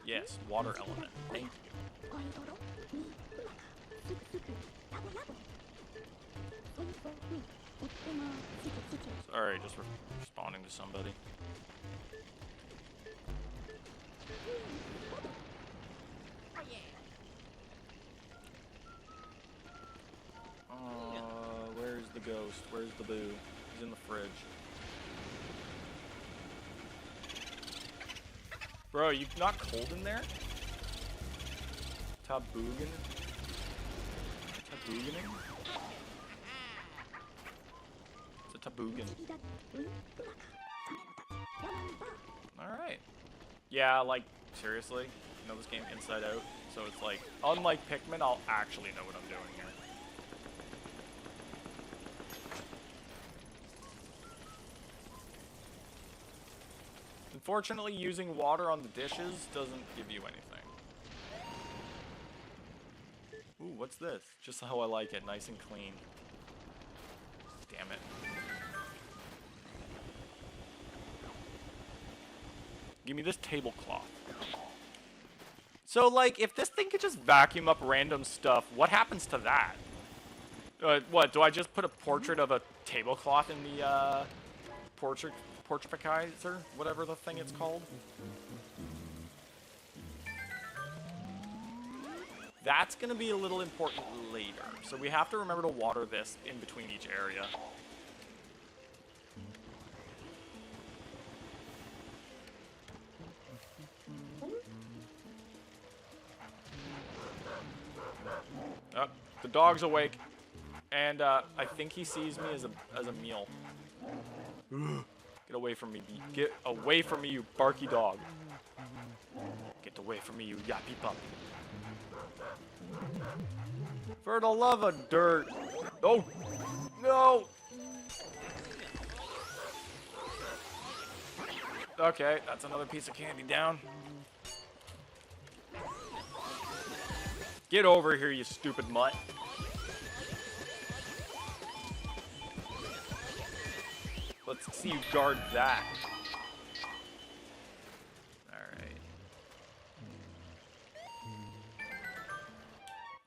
Yes, water element. Thank you. Sorry, just responding to somebody. Where's the ghost? Where's the boo? He's in the fridge. Bro, you not cold in there? Taboogan? Tabooganing? It's a taboogan. Alright. Yeah, like, seriously? You know this game inside out? So it's like, unlike Pikmin, I'll actually know what I'm doing here. Unfortunately, using water on the dishes doesn't give you anything. Ooh, what's this? Just how I like it, nice and clean. Damn it. Give me this tablecloth. So, like, if this thing could just vacuum up random stuff, what happens to that? What, do I just put a portrait of a tablecloth in the, portrificator, whatever the thing it's called? That's gonna be a little important later, so we have to remember to water this in between each area. Oh, the dog's awake, and I think he sees me as a meal. Get away from me. Get away from me, you barky dog. Get away from me, you yappy pup. For the love of dirt. Oh, no. Okay, that's another piece of candy down. Get over here, you stupid mutt. Let's see you guard that. Alright.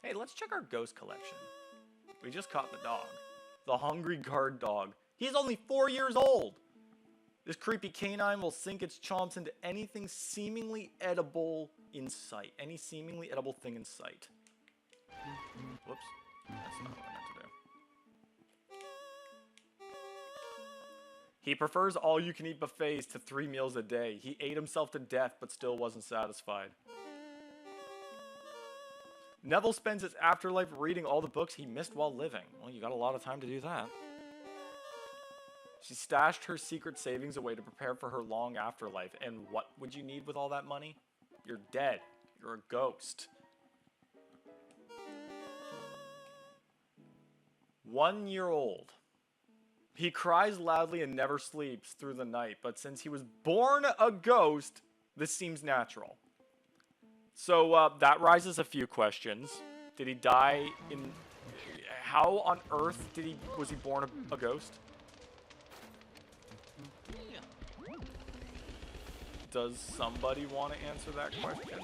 Hey, let's check our ghost collection. We just caught the dog. The hungry guard dog. He's only 4 years old! This creepy canine will sink its chomps into anything seemingly edible in sight. Any seemingly edible thing in sight. Whoops. That's not what I meant to do. He prefers all-you-can-eat buffets to 3 meals a day. He ate himself to death, but still wasn't satisfied. Neville spends his afterlife reading all the books he missed while living. Well, you got a lot of time to do that. She stashed her secret savings away to prepare for her long afterlife. And what would you need with all that money? You're dead. You're a ghost. 1 year old. He cries loudly and never sleeps through the night, but since he was born a ghost, this seems natural. So that raises a few questions. Did he die in... How on earth was he born a ghost? Does somebody want to answer that question?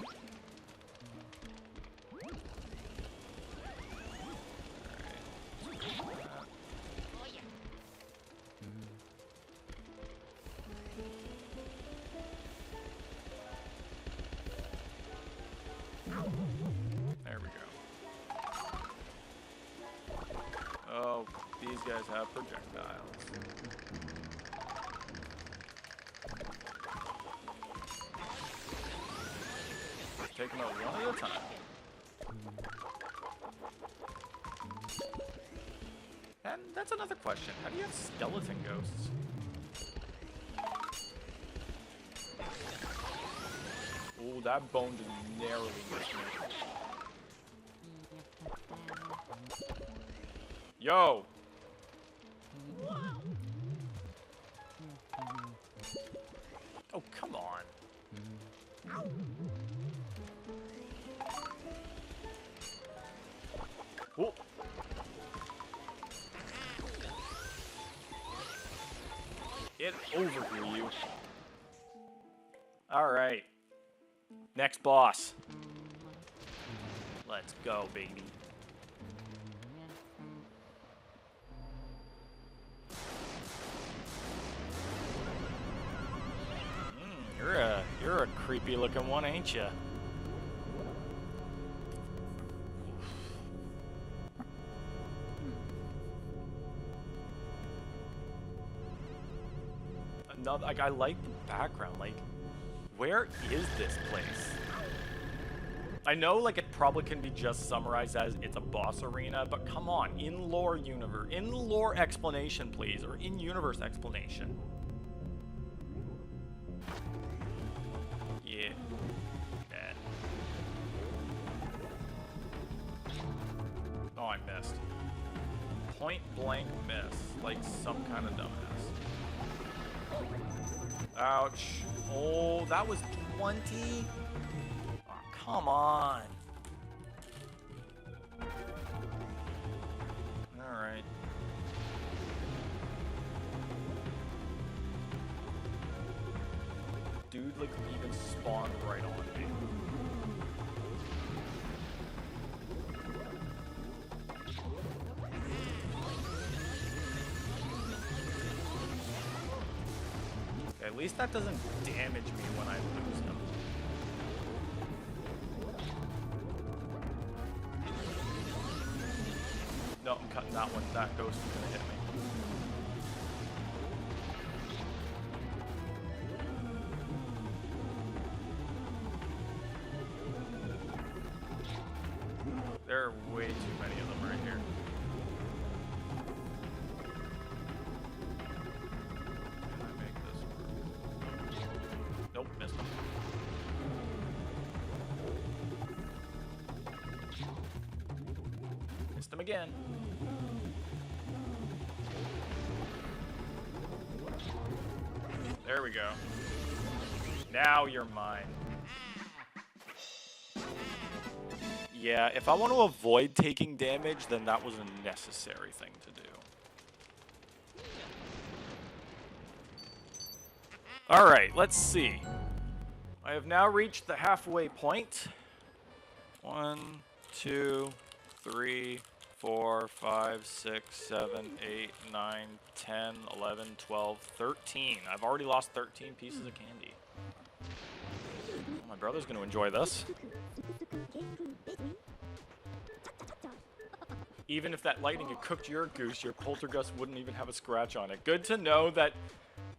There we go. Oh guys have projectiles. Take them out one at a time. And that's another question. How do you have skeleton ghosts? Ooh, that bone just narrowly missed me. Yo! Oh, come on. Whoa. It overgrew you. Alright. Next boss. Let's go, baby. You're a creepy looking one, ain't ya? Another, like, I like the background. Like, where is this place? I know, like, it probably can be just summarized as it's a boss arena, but come on, in lore universe, in lore explanation, please, or in universe explanation. Yeah. Bad. Oh, I missed. Point blank miss, like some kind of dumbass. Ouch. Oh, that was 20? Oh, come on. Alright. Dude, like, even spawned right on me. At least that doesn't damage me when I lose him. No, I'm cutting that one. That ghost is gonna hit me. There are way too many of them right here. Nope, missed him. Missed him again. There we go. Now you're mine. Yeah, if I want to avoid taking damage, then that was a necessary thing to do. Alright, let's see. I have now reached the halfway point. 1, 2, 3, 4, 5, 6, 7, 8, 9, 10, 11, 12, 13. I've already lost 13 pieces of candy. My brother's going to enjoy this. Even if that lightning had cooked your goose, your poltergust wouldn't even have a scratch on it. Good to know that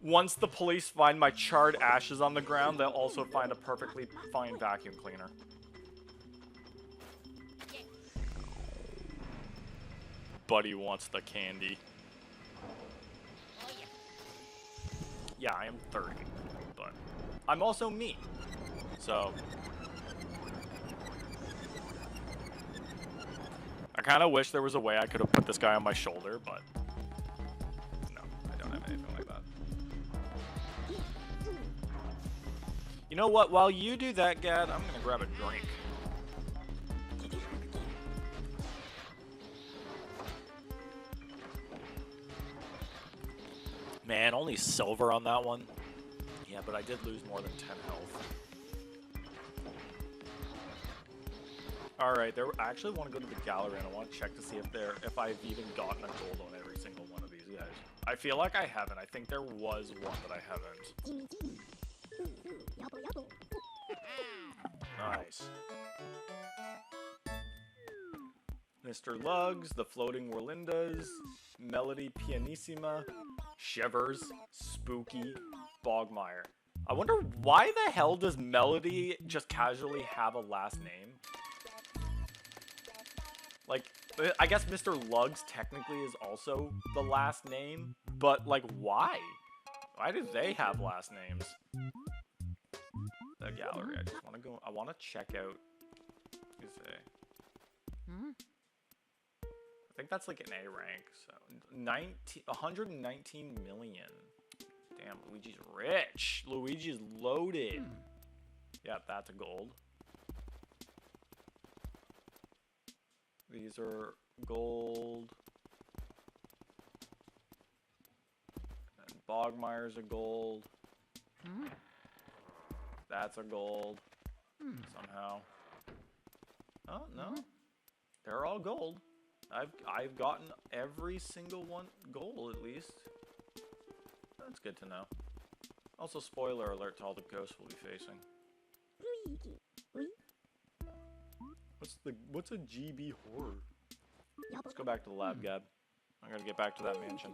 once the police find my charred ashes on the ground, they'll also find a perfectly fine vacuum cleaner. Buddy wants the candy. Yeah, I am 30, but I'm also me. So I kind of wish there was a way I could have put this guy on my shoulder, but no, I don't have anything like that. You know what? While you do that, Gad, I'm gonna grab a drink. Man, only silver on that one. Yeah, but I did lose more than 10 health. Alright, I actually want to go to the gallery and I want to check to see if I've even gotten a gold on every single one of these guys. I feel like I haven't. I think there was one that I haven't. Nice. Mr. Lugs, the Floating Warlindas, Melody Pianissima, Shivers, Spooky, Bogmire. I wonder why the hell does Melody just casually have a last name? Like, I guess Mr. Lugs technically is also the last name, but like, why? Why do they have last names? The gallery. I just want to go. I want to check out. I think that's like an A rank. So 119 million. Damn, Luigi's rich. Luigi's loaded. Yeah, that's a gold. These are gold. And Bogmire's a gold. That's a gold. Somehow. Oh, no. They're all gold. I've gotten every single one gold, at least. That's good to know. Also, spoiler alert to all the ghosts we'll be facing. What's a GB horror? Let's go back to the lab, Gab. I gotta get back to that mansion.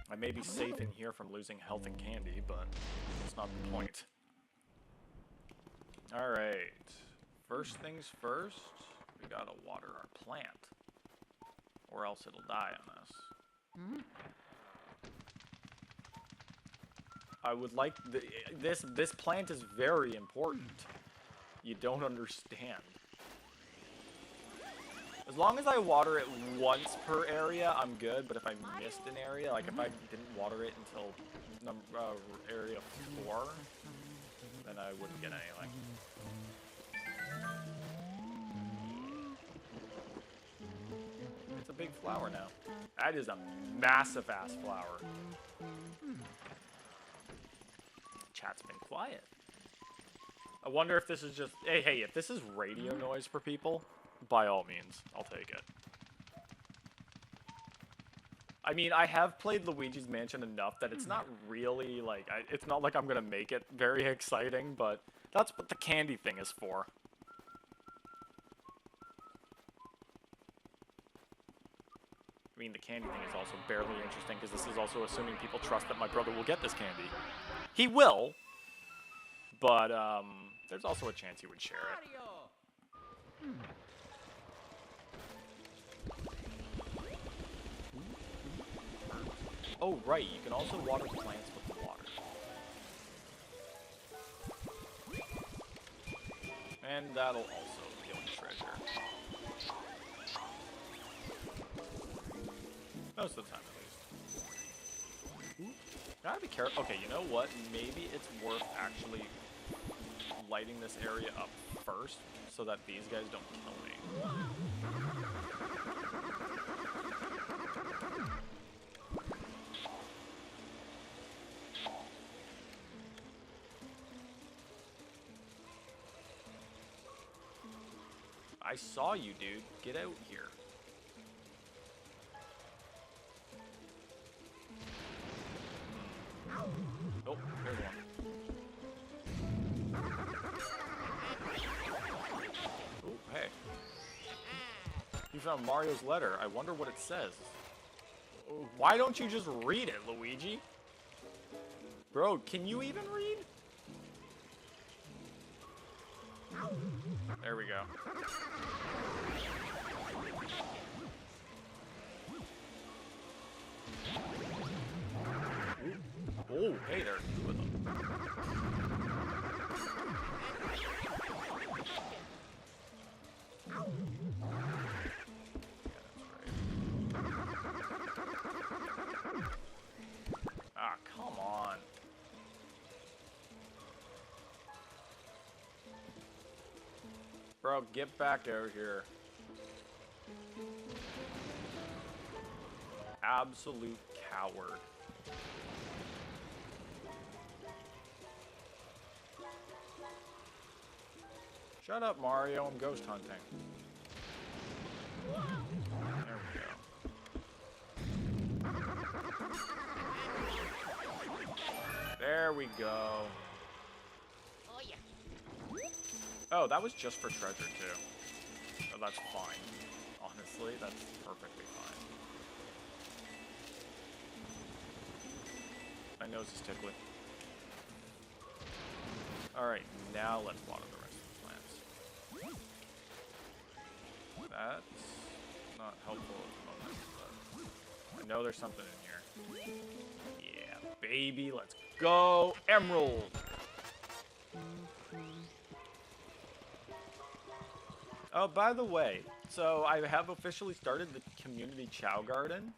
I may be safe in here from losing health and candy, but that's not the point. Alright. First things first, we gotta water our plant. Or else it'll die on us. I would like... This plant is very important. You don't understand. As long as I water it once per area, I'm good. But if I missed an area, like if I didn't water it until area 4, then I wouldn't get anything. It's a big flower now. That is a massive ass flower. Chat's been quiet. I wonder if this is just... Hey, if this is radio noise for people, by all means, I'll take it. I mean, I have played Luigi's Mansion enough that it's not really, like... it's not like I'm gonna make it very exciting, but that's what the candy thing is for. I mean, the candy thing is also barely interesting, because this is also assuming people trust that my brother will get this candy. He will, but, there's also a chance he would share it. Oh, right, you can also water plants with the water. And that'll also give me treasure. Most of the time, at least. Gotta be careful. Okay, you know what? Maybe it's worth actually lighting this area up first so that these guys don't kill me. I saw you, dude. Get out here. Oh, there's one. Oh, hey. You found Mario's letter. I wonder what it says. Why don't you just read it, Luigi? Bro, can you even read? There we go. Oh, hey, there are two of them. Yeah, that's right. Ah, come on. Bro, get back out here. Absolute coward. Shut up, Mario. I'm ghost hunting. There we go. There we go. Oh, yeah. Oh, that was just for treasure, too. Oh, that's fine. honestly, that's perfectly fine. My nose is tickling. Alright, now let's water the rest of the plants. That's not helpful at the moment, but I know there's something in here. Yeah, baby, let's go! Emerald! Oh, by the way, so I have officially started the community Chow Garden.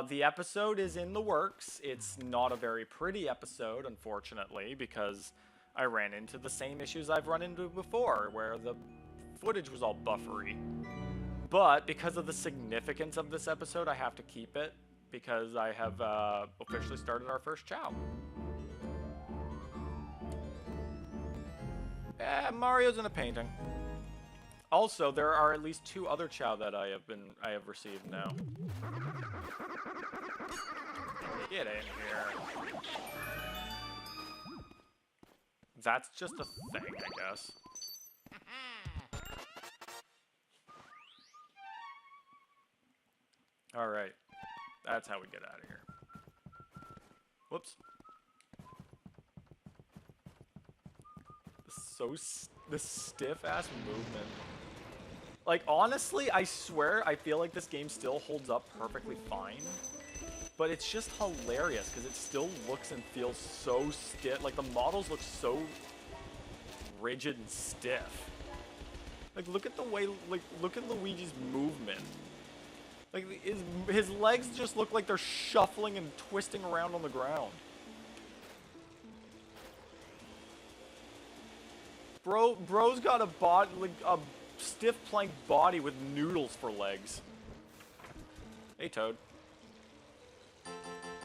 The episode is in the works. It's not a very pretty episode, unfortunately, because I ran into the same issues I've run into before, where the footage was all buffery. But because of the significance of this episode, I have to keep it, because I have officially started our first Chow. Mario's in a painting. Also, there are at least 2 other Chow that I have received now. Get in here. That's just a thing, I guess. Alright. That's how we get out of here. Whoops. This stiff-ass movement. Like, honestly, I swear, I feel like this game still holds up perfectly fine. But it's just hilarious, because it still looks and feels so stiff. Like, the models look so rigid and stiff. Like, look at the way, like, look at Luigi's movement. Like, his legs just look like they're shuffling and twisting around on the ground. Bro's got a body, like, a stiff plank body with noodles for legs. Hey, Toad.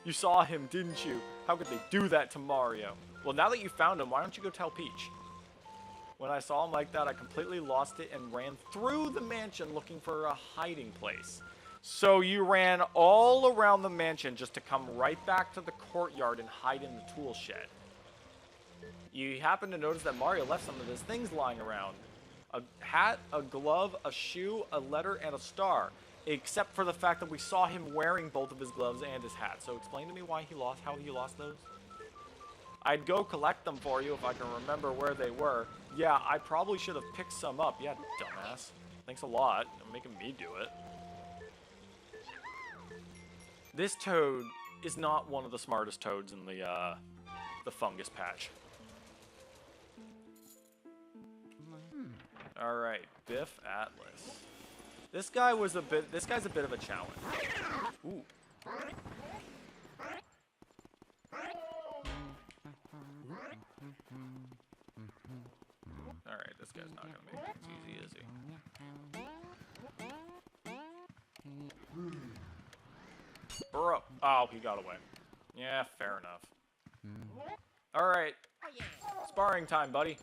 You saw him, didn't you? How could they do that to Mario? Well, now that you found him, why don't you go tell Peach? When I saw him like that, I completely lost it and ran through the mansion looking for a hiding place. So you ran all around the mansion just to come right back to the courtyard and hide in the tool shed. You happen to notice that Mario left some of his things lying around. A hat, a glove, a shoe, a letter, and a star. Except for the fact that we saw him wearing both of his gloves and his hat. So explain to me how he lost those. I'd go collect them for you if I can remember where they were. Yeah, I probably should have picked some up. Yeah, dumbass. Thanks a lot. You're making me do it. This Toad is not one of the smartest Toads in the fungus patch. All right, Biff Atlas. This guy's a bit of a challenge. Ooh. All right, this guy's not gonna make it easy, is he? Bro. Oh, he got away. Yeah, fair enough. All right. Sparring time, buddy.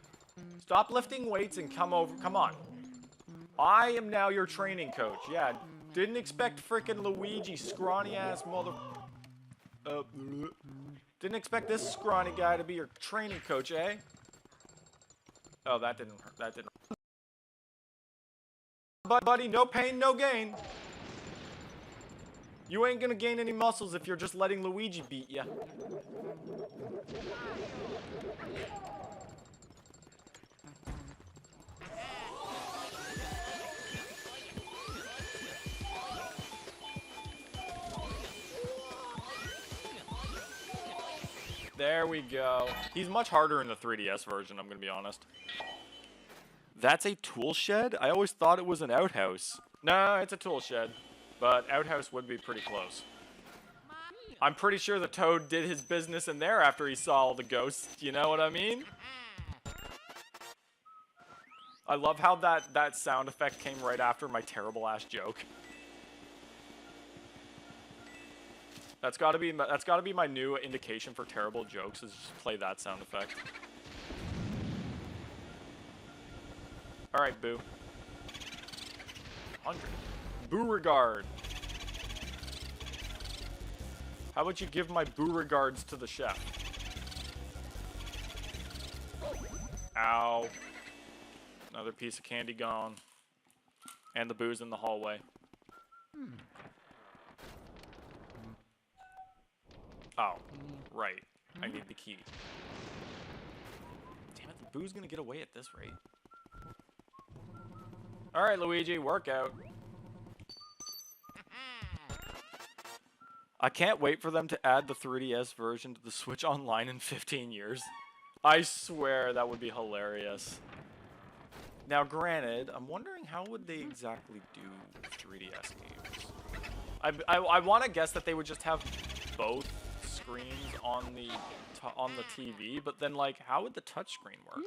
Stop lifting weights and come on. I am now your training coach. Yeah, didn't expect frickin' Luigi, scrawny-ass mother... didn't expect this scrawny guy to be your training coach, eh? Oh, that didn't hurt. That didn't hurt. But, buddy, no pain, no gain. You ain't gonna gain any muscles if you're just letting Luigi beat ya. There we go. He's much harder in the 3DS version, I'm gonna be honest. That's a tool shed? I always thought it was an outhouse. No, it's a tool shed. But outhouse would be pretty close. I'm pretty sure the Toad did his business in there after he saw all the ghosts. You know what I mean? I love how that sound effect came right after my terrible ass joke. That's gotta be my new indication for terrible jokes, is just play that sound effect. Alright, Boo. 100. Beauregard. How about you give my Beauregards to the chef? Ow. Another piece of candy gone. And the booze in the hallway. Oh, right. I need the key. Damn it, the boo's gonna get away at this rate. Alright, Luigi, workout. I can't wait for them to add the 3DS version to the Switch Online in 15 years. I swear that would be hilarious. Now, granted, I'm wondering how would they exactly do 3DS games? I want to guess that they would just have both screens on the TV, but then, like, how would the touchscreen work?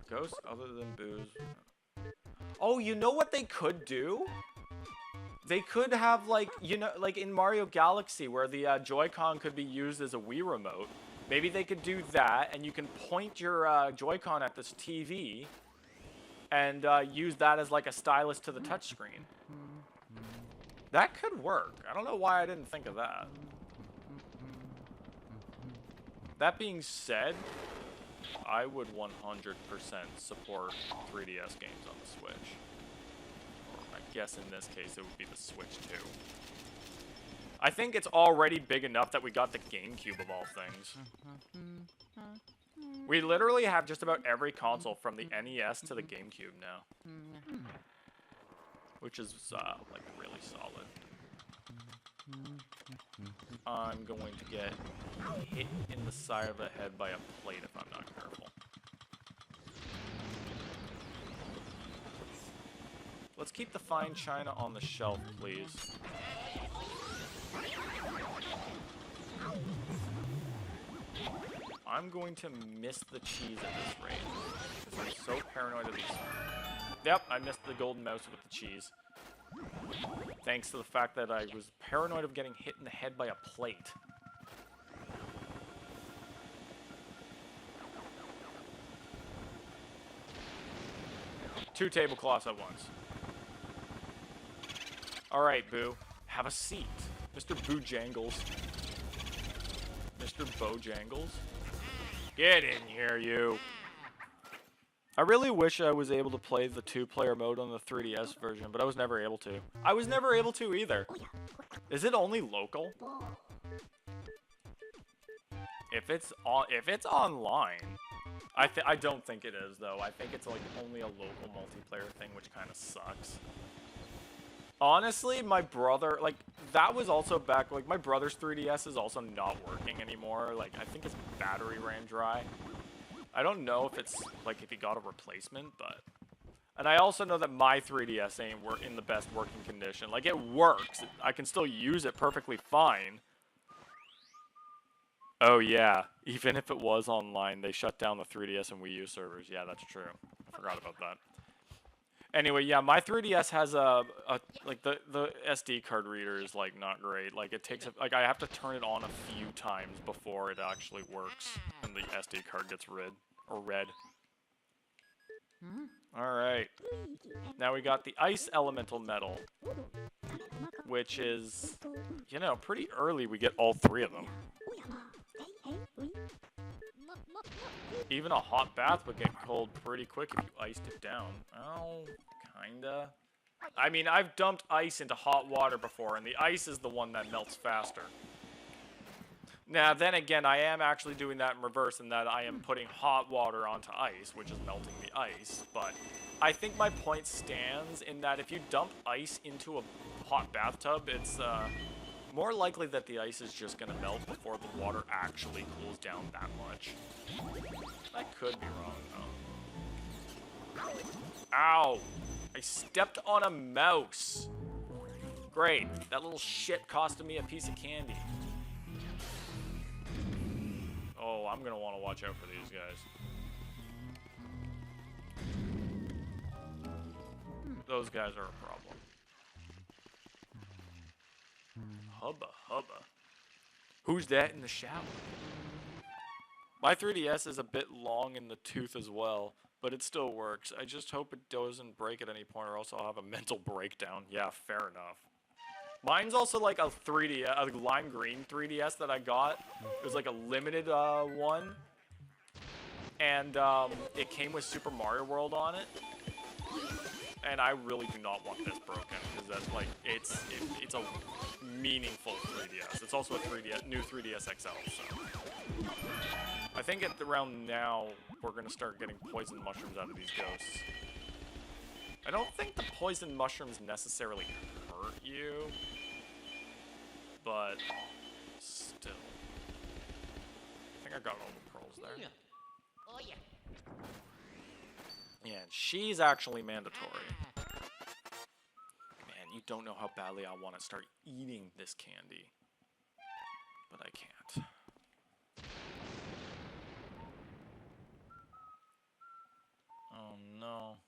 Ghosts other than booze. Oh, you know what they could do? They could have, like, you know, like in Mario Galaxy, where the Joy-Con could be used as a Wii remote. Maybe they could do that, and you can point your Joy-Con at this TV, and use that as, like, a stylus to the touchscreen. That could work. I don't know why I didn't think of that. That being said, I would 100% support 3DS games on the Switch. I guess in this case it would be the Switch 2. I think it's already big enough that we got the GameCube of all things. We literally have just about every console from the NES to the GameCube now. Which is, like, really solid. I'm going to get hit in the side of the head by a plate if I'm not careful. Let's keep the fine china on the shelf, please. I'm going to miss the cheese at this rate, because I'm so paranoid of these. Yep, I missed the golden mouse with the cheese. Thanks to the fact that I was paranoid of getting hit in the head by a plate. Two tablecloths at once. Alright, Boo. Have a seat. Mr. Bojangles. Mr. Bojangles. Get in here, you. I really wish I was able to play the 2-player mode on the 3DS version, but I was never able to. I was never able to either. Is it only local? If it's online, I don't think it is though. I think it's like only a local multiplayer thing, which kind of sucks. Honestly, my brother, like, that was also back, like, my brother's 3DS is also not working anymore. Like, I think his battery ran dry. I don't know if it's, like, if he got a replacement, but... And I also know that my 3DS ain't in the best working condition. Like, it works. I can still use it perfectly fine. Oh, yeah. Even if it was online, they shut down the 3DS and Wii U servers. Yeah, that's true. I forgot about that. Anyway, yeah, my 3DS has like, the SD card reader is, like, not great. Like, it takes, like, I have to turn it on a few times before it actually works and the SD card gets read. Alright. Now we got the Ice Elemental Metal, which is, you know, pretty early we get all three of them. Even a hot bath would get cold pretty quick if you iced it down. Oh, kinda. I mean, I've dumped ice into hot water before, and the ice is the one that melts faster. Now, then again, I am actually doing that in reverse, in that I am putting hot water onto ice, which is melting the ice. But I think my point stands in that if you dump ice into a hot bathtub, it's more likely that the ice is just going to melt before the water actually cools down that much. I could be wrong, though. Ow! I stepped on a mouse! Great. That little shit costed me a piece of candy. Oh, I'm going to want to watch out for these guys. Those guys are a problem. Hubba hubba. Who's that in the shower? My 3DS is a bit long in the tooth as well, but it still works. I just hope it doesn't break at any point, or else I'll have a mental breakdown. Yeah, fair enough. Mine's also like a 3DS, a lime green 3DS that I got. It was like a limited one, and it came with Super Mario World on it. And I really do not want this broken, because that's like, it's a meaningful 3DS. It's also a new 3DS XL, so. I think at around now, we're gonna start getting poison mushrooms out of these ghosts. I don't think the poison mushrooms necessarily hurt you, but still. I think I got all the pearls there. Oh yeah. Yeah, and she's actually mandatory. Man, you don't know how badly I want to start eating this candy. But I can't. Oh no.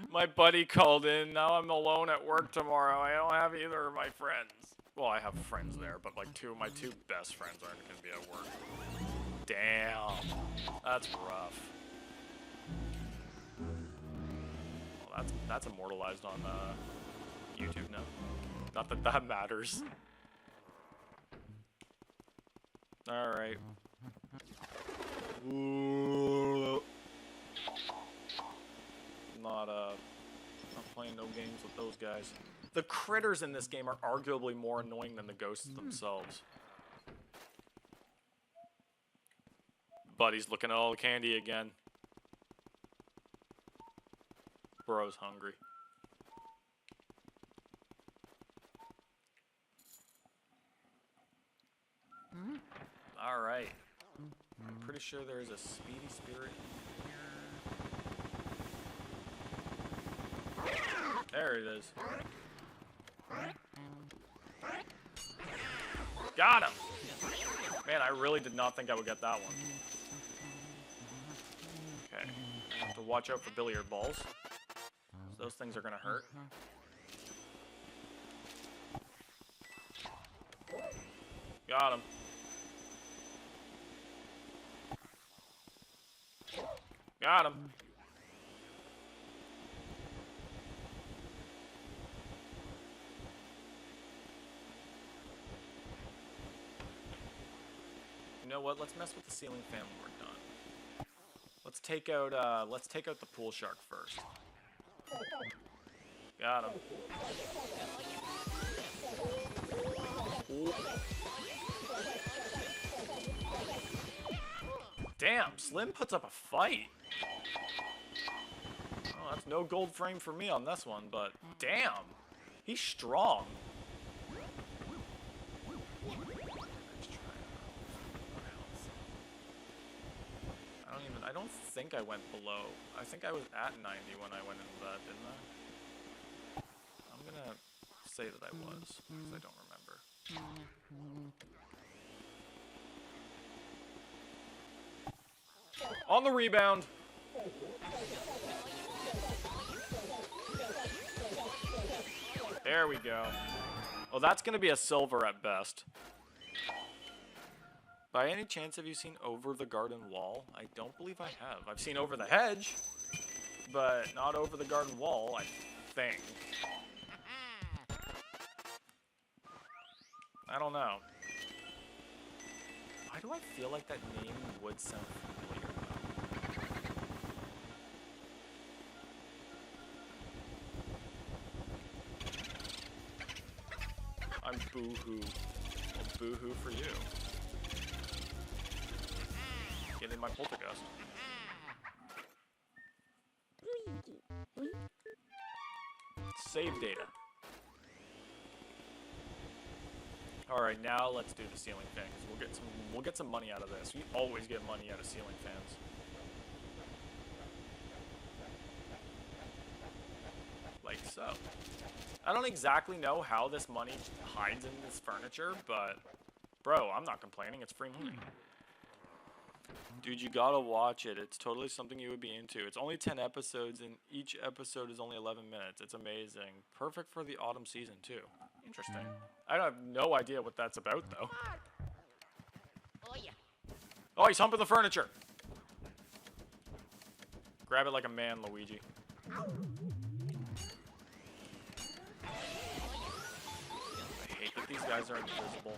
My buddy called in. Now I'm alone at work tomorrow. I don't have either of my friends. Well, I have friends there, but like my two best friends aren't going to be at work. Damn. That's rough. Well, that's immortalized on YouTube now. Not that that matters. All right. Ooh. Not playing no games with those guys. The critters in this game are arguably more annoying than the ghosts themselves. Buddy's looking at all the candy again. Bro's hungry. All right. I'm pretty sure there's a speedy spirit here. There it is. Got him! Man, I really did not think I would get that one. Okay. I have to watch out for billiard balls. Those things are gonna hurt. Got him. Got him. You know what? Let's mess with the ceiling fan when we're done. Let's take out the pool shark first. Got him. Ooh. Damn, Slim puts up a fight. Oh, that's no gold frame for me on this one, but damn, he's strong. I don't think I went below. I think I was at 90 when I went into that, didn't I? I'm gonna say that I was, because I don't remember. On the rebound! There we go. Well, that's gonna be a silver at best. By any chance, have you seen Over the Garden Wall? I don't believe I have. I've seen Over the Hedge, but not Over the Garden Wall, I think. I don't know. Why do I feel like that name would sound familiar, though? I'm boo-hoo. Well, boo-hoo for you. Get in my poltergust. Save data. All right, now let's do the ceiling fan, because we'll get some money out of this. We always get money out of ceiling fans. Like so. I don't exactly know how this money hides in this furniture, but bro, I'm not complaining. It's free money. Dude, you gotta watch it. It's totally something you would be into. It's only 10 episodes, and each episode is only 11 minutes. It's amazing. Perfect for the autumn season, too. Interesting. I have no idea what that's about, though. Oh yeah. Oh, he's humping the furniture. Grab it like a man, Luigi. I hate that these guys are invisible.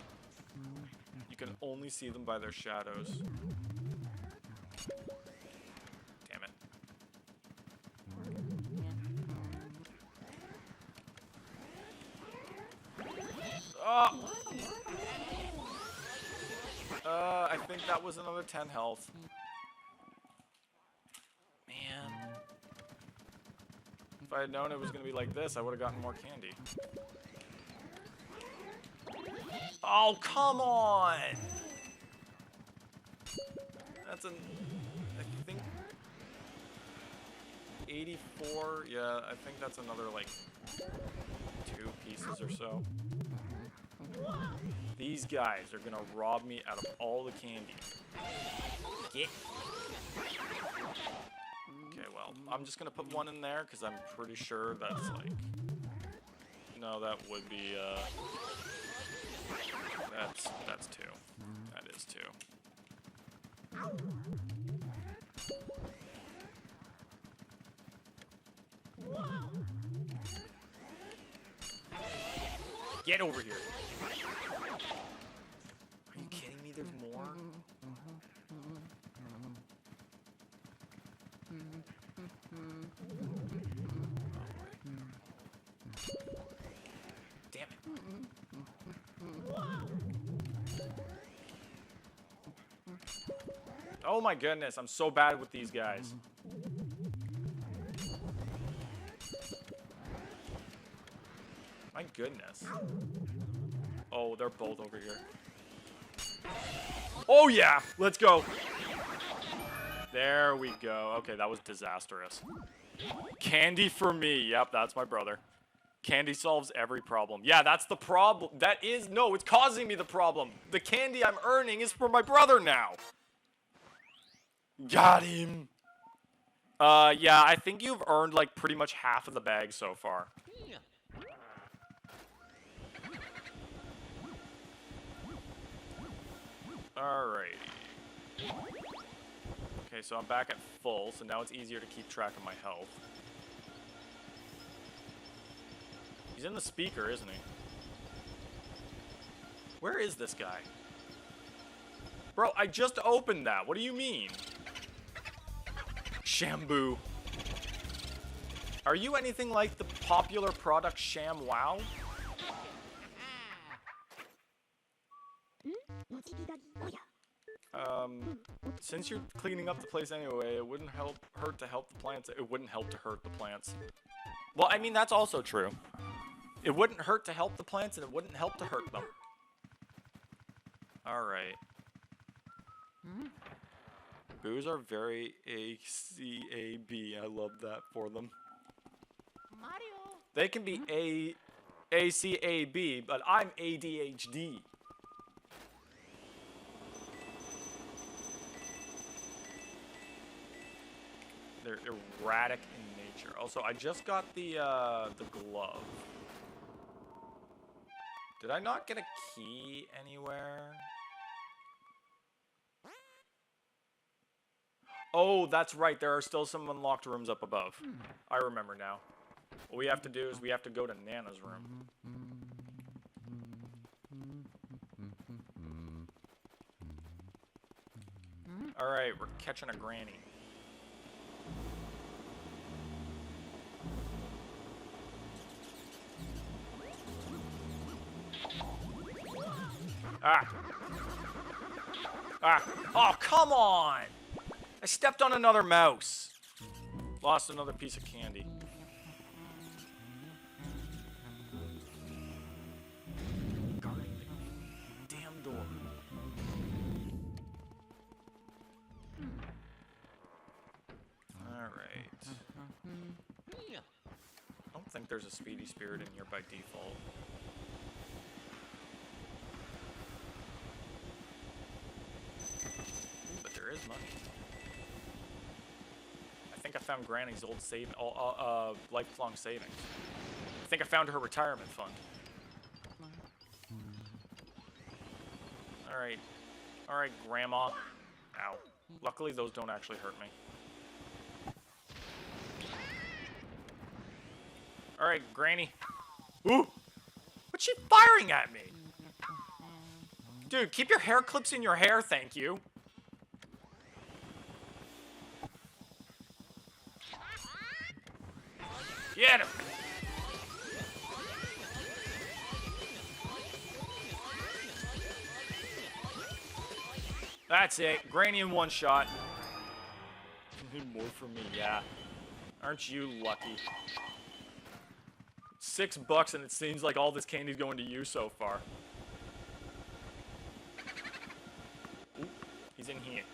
You can only see them by their shadows. think that was another 10 health. Man. If I had known it was going to be like this, I would have gotten more candy. Oh, come on! That's I think 84, yeah, I think that's another like 2 pieces or so. These guys are gonna rob me out of all the candy. Get. Okay, well, I'm just gonna put one in there because I'm pretty sure that's like, no, that would be that's 2. That is 2. Get over here. Are you kidding me? There's more? Damn it. Oh my goodness, I'm so bad with these guys. My goodness. Oh, they're both over here. Oh yeah, let's go. There we go. Okay, that was disastrous. Candy for me. Yep, that's my brother. Candy solves every problem. Yeah, that's the problem. That is, no, it's causing me the problem. The candy I'm earning is for my brother now. Got him. Yeah, I think you've earned like pretty much half of the bag so far. Alrighty. Okay, so I'm back at full, so now it's easier to keep track of my health. He's in the speaker, isn't he? Where is this guy? Bro, I just opened that. What do you mean? Shambu. Are you anything like the popular product ShamWow? Since you're cleaning up the place anyway, it wouldn't hurt to help the plants. It wouldn't help to hurt the plants. Well, I mean, that's also true. It wouldn't hurt to help the plants, and it wouldn't help to hurt them. Alright. Boos are very ACAB. I love that for them. Mario. They can be ACAB, but I'm ADHD. They're erratic in nature. Also, I just got the glove. Did I not get a key anywhere? Oh, that's right. There are still some unlocked rooms up above. I remember now. What we have to do is we have to go to Nana's room. Alright, we're catching a granny. Ah! Ah! Oh, come on! I stepped on another mouse. Lost another piece of candy. Guarding the damn door. Alright. I don't think there's a speedy spirit in here by default. But there is money. I think I found Granny's old lifelong savings. I think I found her retirement fund. Alright. Alright, Grandma. Ow. Luckily, those don't actually hurt me. Alright, Granny. Ooh! What's she firing at me? Dude, keep your hair clips in your hair, thank you. Get him! That's it. Granny in one shot. More from me, yeah. Aren't you lucky? $6 and it seems like all this candy's going to you so far. Ooh, he's in here.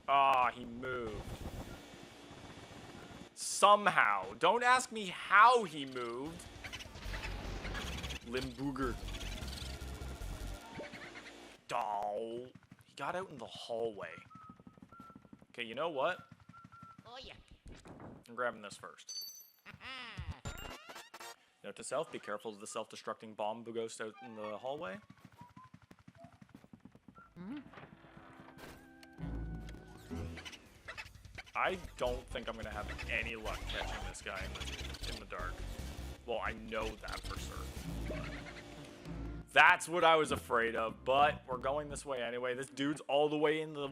Ah, he moved. Somehow. Don't ask me how he moved. Limbooger. Oh, he got out in the hallway. Okay, you know what? Oh yeah. I'm grabbing this first. Note to self, be careful of the self-destructing bomb ghost out in the hallway. I don't think I'm gonna have any luck catching this guy in the dark. Well, I know that for certain. That's what I was afraid of, but we're going this way anyway. This dude's all the way in the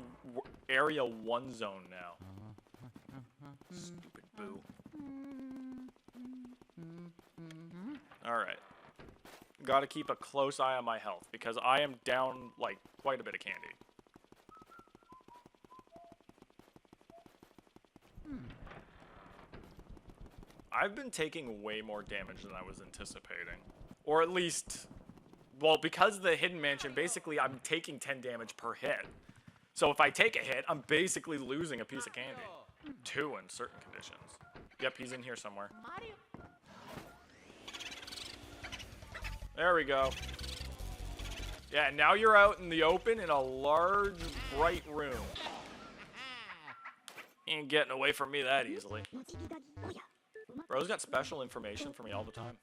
area 1 zone now. Stupid boo. Alright. Gotta keep a close eye on my health, because I am down, like, quite a bit of candy. I've been taking way more damage than I was anticipating. Or at least, well, because of the hidden mansion, basically I'm taking 10 damage per hit. So if I take a hit, I'm basically losing a piece of candy. 2 in certain conditions. Yep, he's in here somewhere. Mario. There we go. Yeah, now you're out in the open in a large, bright room. Ain't getting away from me that easily. Bro's got special information for me all the time.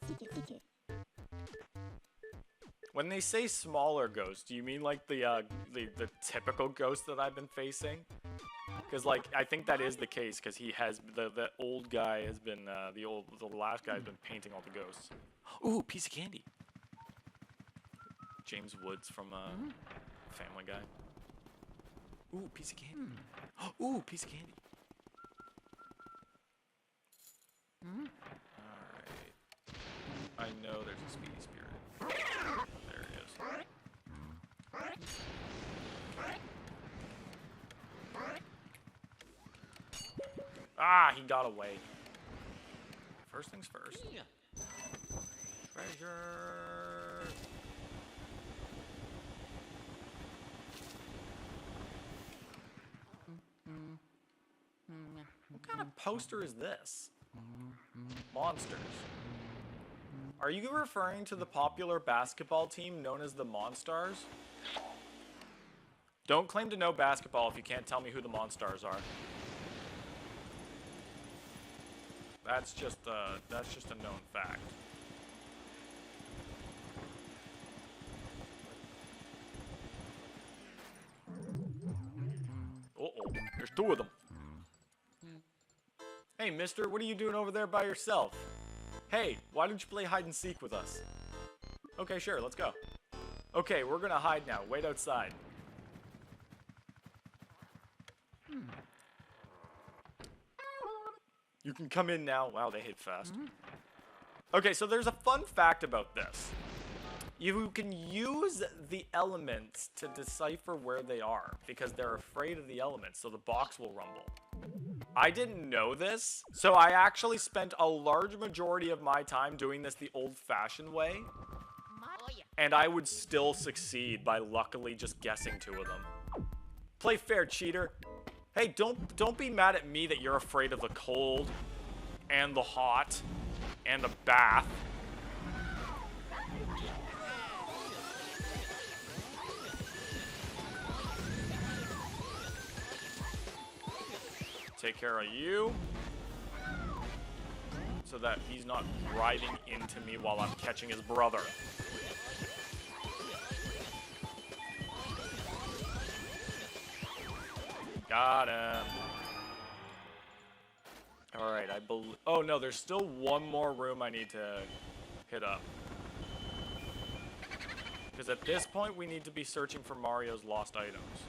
When they say smaller ghosts, do you mean like the typical ghost that I've been facing? Because like I think that is the case, because he has the old guy has been the last guy has been painting all the ghosts. Ooh, piece of candy. James Woods from Family Guy. Ooh, piece of candy. Ooh, piece of candy. Alright. I know there's a speedy spirit. There it is. Ah, he got away. First things first. Treasure. What kind of poster is this? Monsters. Are you referring to the popular basketball team known as the Monstars? Don't claim to know basketball if you can't tell me who the Monstars are. That's just a known fact. Uh-oh, there's 2 of them. Hey, mister, what are you doing over there by yourself? Hey, why don't you play hide and seek with us? Okay, sure, let's go. Okay, we're gonna hide now. Wait outside. You can come in now. Wow, they hit fast. Okay, so there's a fun fact about this. You can use the elements to decipher where they are, because they're afraid of the elements, so the box will rumble. I didn't know this, so I actually spent a large majority of my time doing this the old-fashioned way, and I would still succeed by luckily just guessing 2 of them. Play fair, cheater. Hey, don't be mad at me that you're afraid of the cold, and the hot, and the bath. Take care of you, so that he's not riding into me while I'm catching his brother. Got him. Alright, I believe... Oh, no, there's still one more room I need to hit up. Because at this point, we need to be searching for Mario's lost items.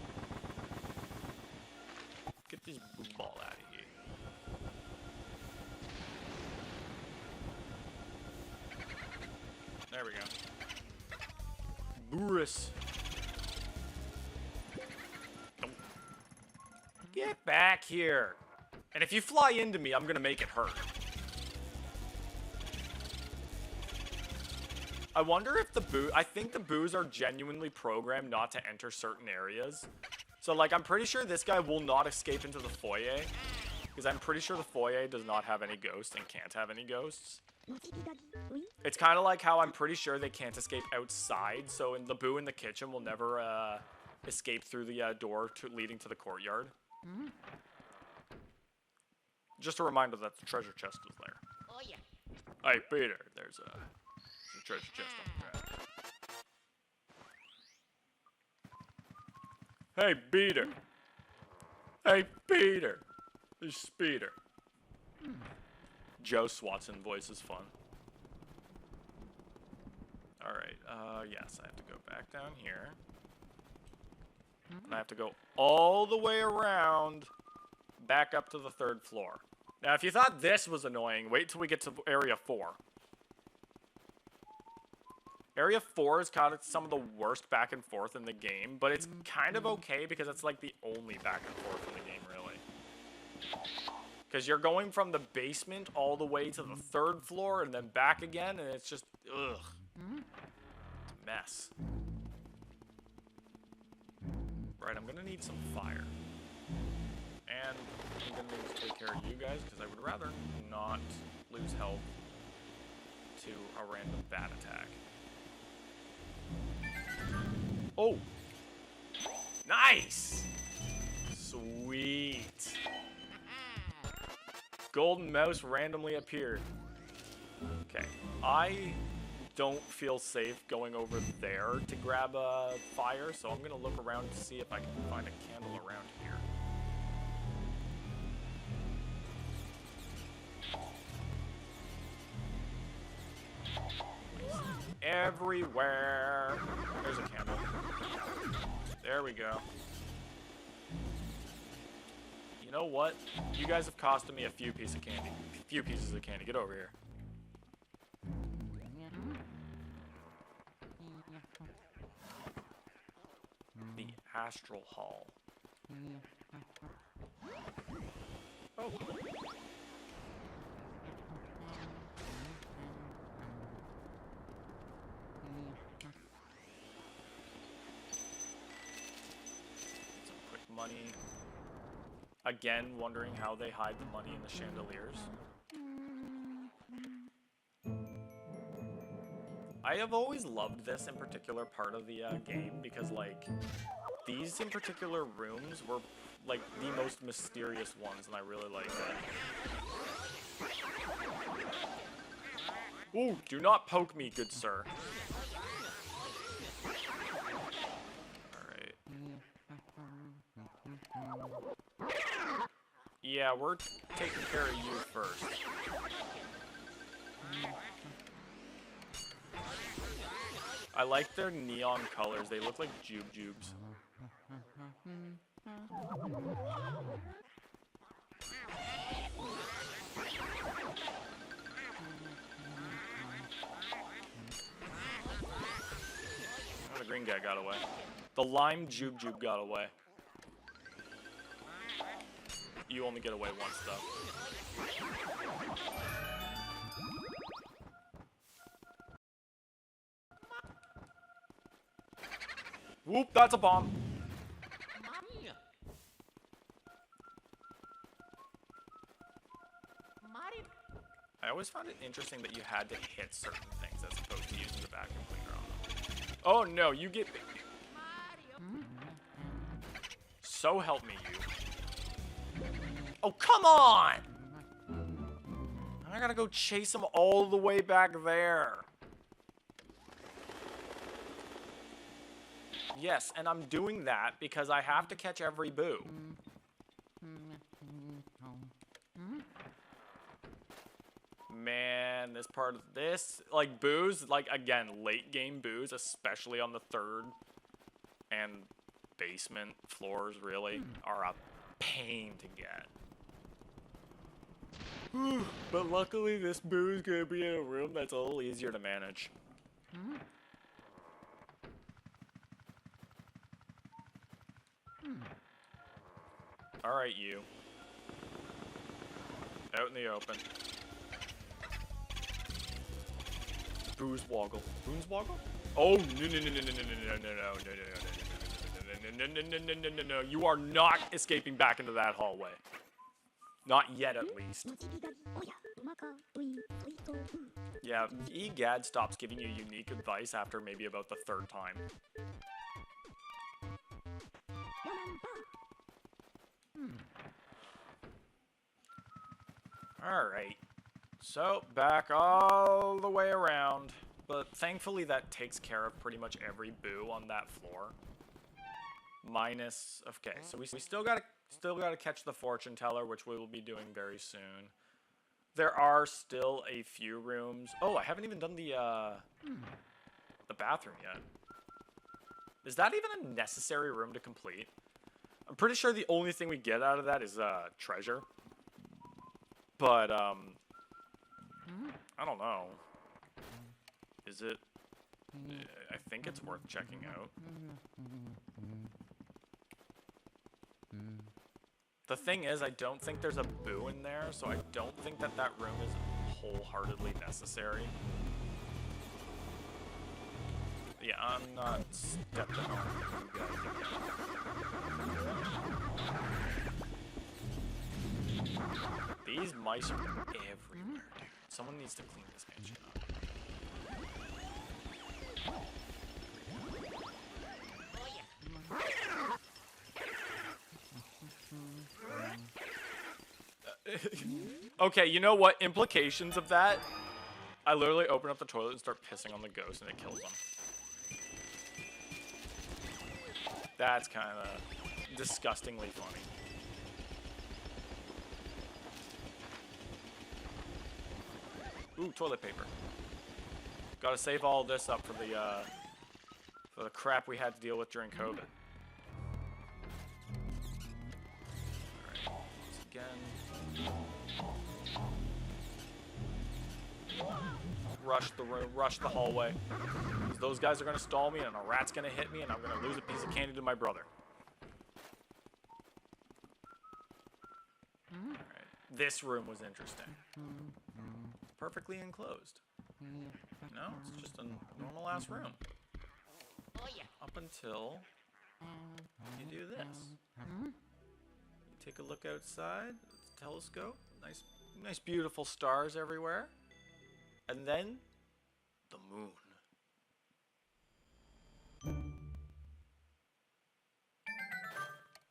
Get this boo ball out of here. There we go. Boris. Get back here. And if you fly into me, I'm gonna make it hurt. I wonder if the boo... I think the boos are genuinely programmed not to enter certain areas. So, like, I'm pretty sure this guy will not escape into the foyer. Because I'm pretty sure the foyer does not have any ghosts and can't have any ghosts. It's kind of like how I'm pretty sure they can't escape outside. So, in the boo in the kitchen will never escape through the door leading to the courtyard. Just a reminder that the treasure chest is there. Oh yeah. Hey, Peter, there's a treasure chest up there. Hey, Peter. Hey, Peter. There's Peter. Joe Swatson voice is fun. Alright, yes, I have to go back down here. And I have to go all the way around, back up to the 3rd floor. Now, if you thought this was annoying, wait till we get to Area 4. Area 4 is kind of some of the worst back and forth in the game, but it's kind of okay because it's like the only back and forth in the game, really. Because you're going from the basement all the way to the 3rd floor and then back again, and it's just, ugh. It's a mess. Right, I'm gonna need some fire. And I'm gonna need to take care of you guys, because I would rather not lose health to a random bat attack. Oh! Nice! Sweet! Golden mouse randomly appeared. Okay, I don't feel safe going over there to grab a fire, so I'm gonna look around to see if I can find a candle around here. Everywhere. There's a candle. There we go. You know what? You guys have costed me a few pieces of candy. Get over here. The Astral Hall. Oh. Some quick money. Again, wondering how they hide the money in the chandeliers. I have always loved this in particular part of the game because, like, these in particular rooms were, like, the most mysterious ones, and I really like that. Ooh, do not poke me, good sir. Alright. Yeah, we're taking care of you first. I like their neon colors. They look like jubes. Oh, the green guy got away. The lime jube got away. You only get away once, though. Whoop, that's a bomb. I always found it interesting that you had to hit certain things as opposed to using the vacuum cleaner on them. Oh no, you get... So help me, you. Oh, come on! I gotta go chase him all the way back there. Yes, and I'm doing that because I have to catch every boo. Man, this part of this, like, boos, like, again, late game boos, especially on the 3rd and basement floors, really, are a pain to get. But luckily, this boo is gonna be in a room that's a little easier to manage. Alright, you. Out in the open. Boozwoggle. Boonswoggle? Oh, no. You are not escaping back into that hallway. Not yet, at least. Yeah, egad stops giving you unique advice after maybe about the third time. Alright. So, back all the way around. But thankfully that takes care of pretty much every boo on that floor. Minus... Okay, so we still gotta catch the fortune teller, which we will be doing very soon. There are still a few rooms. Oh, I haven't even done the bathroom yet. Is that even a necessary room to complete? I'm pretty sure the only thing we get out of that is treasure. But I don't know. Is it? I think it's worth checking out. The thing is, I don't think there's a boo in there, so I don't think that room is wholeheartedly necessary. Yeah, I'm not stepping on you guys again. These mice are everywhere, dude. Someone needs to clean this engine up. Okay, you know what? Implications of that? I literally open up the toilet and start pissing on the ghost and it kills them. That's kind of disgustingly funny. Ooh, toilet paper. Gotta save all this up for the crap we had to deal with during COVID. Alright, once again. Rush the hallway. Those guys are gonna stall me and a rat's gonna hit me and I'm gonna lose a piece of candy to my brother. Alright, this room was interesting. Perfectly enclosed. No, it's just a normal ass room. Up until you do this. You take a look outside, telescope, nice beautiful stars everywhere. And then the moon.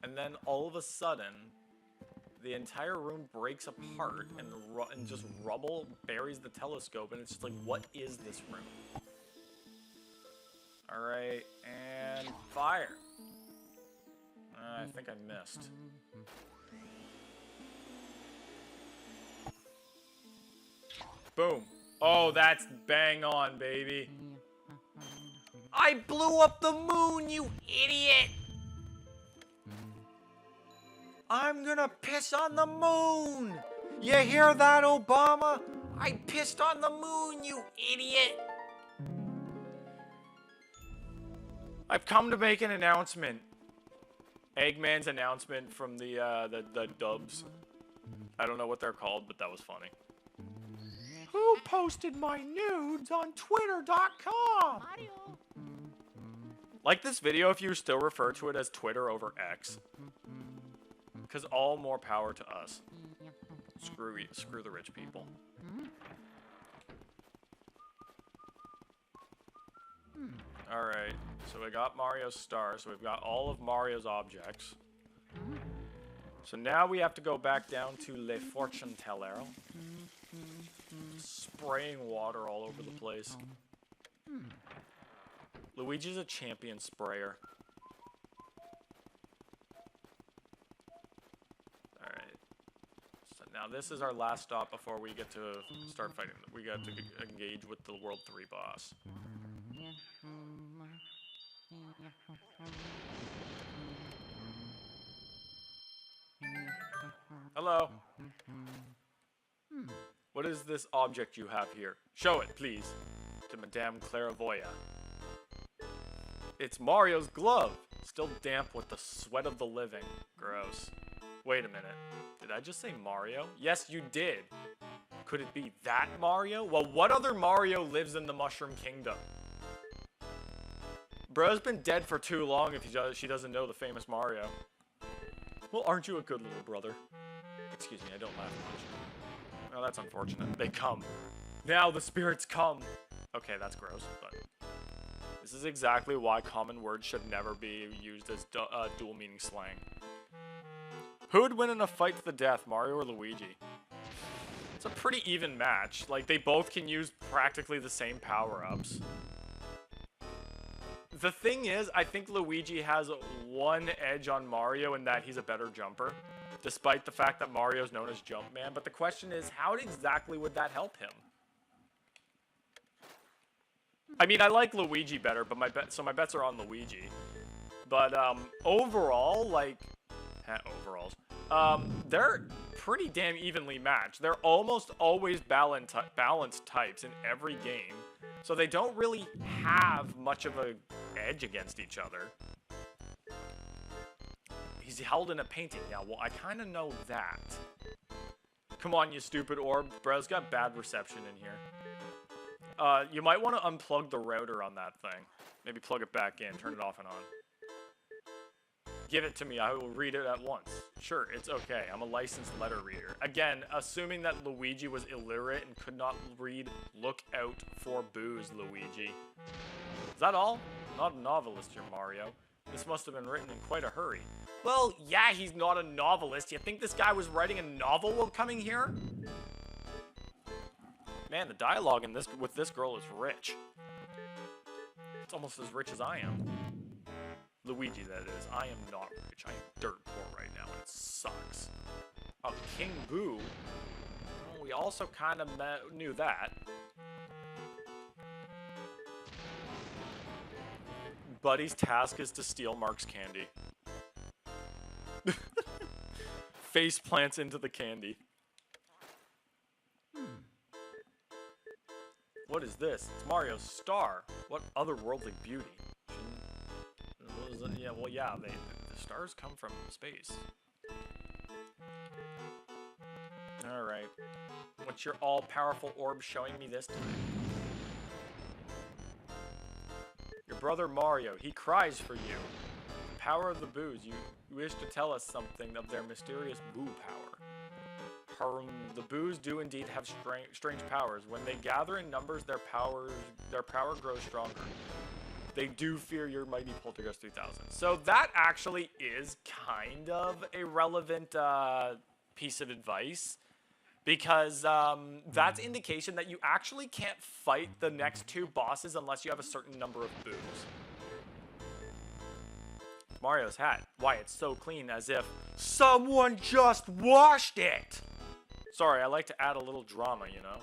And then all of a sudden, the entire room breaks apart and just rubble buries the telescope, and it's just like, what is this room? Alright, and fire. I think I missed. Boom. Oh, that's bang on, baby. I blew up the moon, you idiot! I'm gonna piss on the moon! You hear that, Obama? I pissed on the moon, you idiot! I've come to make an announcement. Eggman's announcement from the dubs. I don't know what they're called, but that was funny. Who posted my nudes on Twitter.com? Mario. Like this video if you still refer to it as Twitter over X. Because all more power to us. Screw the rich people. Alright, so we got Mario's star, so we've got all of Mario's objects. So now we have to go back down to Le Fortune Teller. Spraying water all over the place. Luigi's a champion sprayer. Alright. So now this is our last stop before we get to start fighting. We got to engage with the World 3 boss. Hello. What is this object you have here? Show it, please. To Madame Clairvoya. It's Mario's glove. Still damp with the sweat of the living. Gross. Wait a minute. Did I just say Mario? Yes, you did. Could it be that Mario? Well, what other Mario lives in the Mushroom Kingdom? Bro's been dead for too long if she doesn't know the famous Mario. Well, aren't you a good little brother? Excuse me, I don't laugh much. Oh, that's unfortunate. They come. Now the spirits come. Okay, that's gross, but... This is exactly why common words should never be used as dual meaning slang. Who would win in a fight to the death, Mario or Luigi? It's a pretty even match. Like, they both can use practically the same power-ups. The thing is, I think Luigi has one edge on Mario in that he's a better jumper, despite the fact that Mario's known as Jumpman. But the question is, how exactly would that help him? I mean, I like Luigi better, but my bets are on Luigi. But overall, like, overalls, they're pretty damn evenly matched. They're almost always balanced types in every game, so they don't really have much of a edge against each other. He's held in a painting. Yeah, well, I kind of know that. Come on, you stupid orb. Bro's got bad reception in here. You might want to unplug the router on that thing. Maybe plug it back in, turn it off and on. Give it to me, I will read it at once. Sure, it's okay, I'm a licensed letter reader. Again, assuming that Luigi was illiterate and could not read, look out for booze, Luigi. Is that all? Not a novelist here, Mario. This must have been written in quite a hurry. Well, yeah, he's not a novelist. You think this guy was writing a novel while coming here? Man, the dialogue in with this girl is rich. It's almost as rich as I am. Luigi, that is. I am not rich. I am dirt poor right now, and it sucks. Oh, King Boo. Well, we also kind of knew that. Buddy's task is to steal Mark's candy. Face plants into the candy. What is this? It's Mario's star. What otherworldly beauty? Yeah, well, yeah, the stars come from space. Alright. What's your all-powerful orb showing me this time? Your brother Mario, he cries for you. The power of the boos. You wish to tell us something of their mysterious boo power. The boos do indeed have strange powers. When they gather in numbers, their power grows stronger. They do fear your mighty Poltergeist 3000. So that actually is kind of a relevant piece of advice, because that's indication that you actually can't fight the next two bosses unless you have a certain number of boos. Mario's hat. Why, it's so clean, as if someone just washed it! Sorry, I like to add a little drama, you know?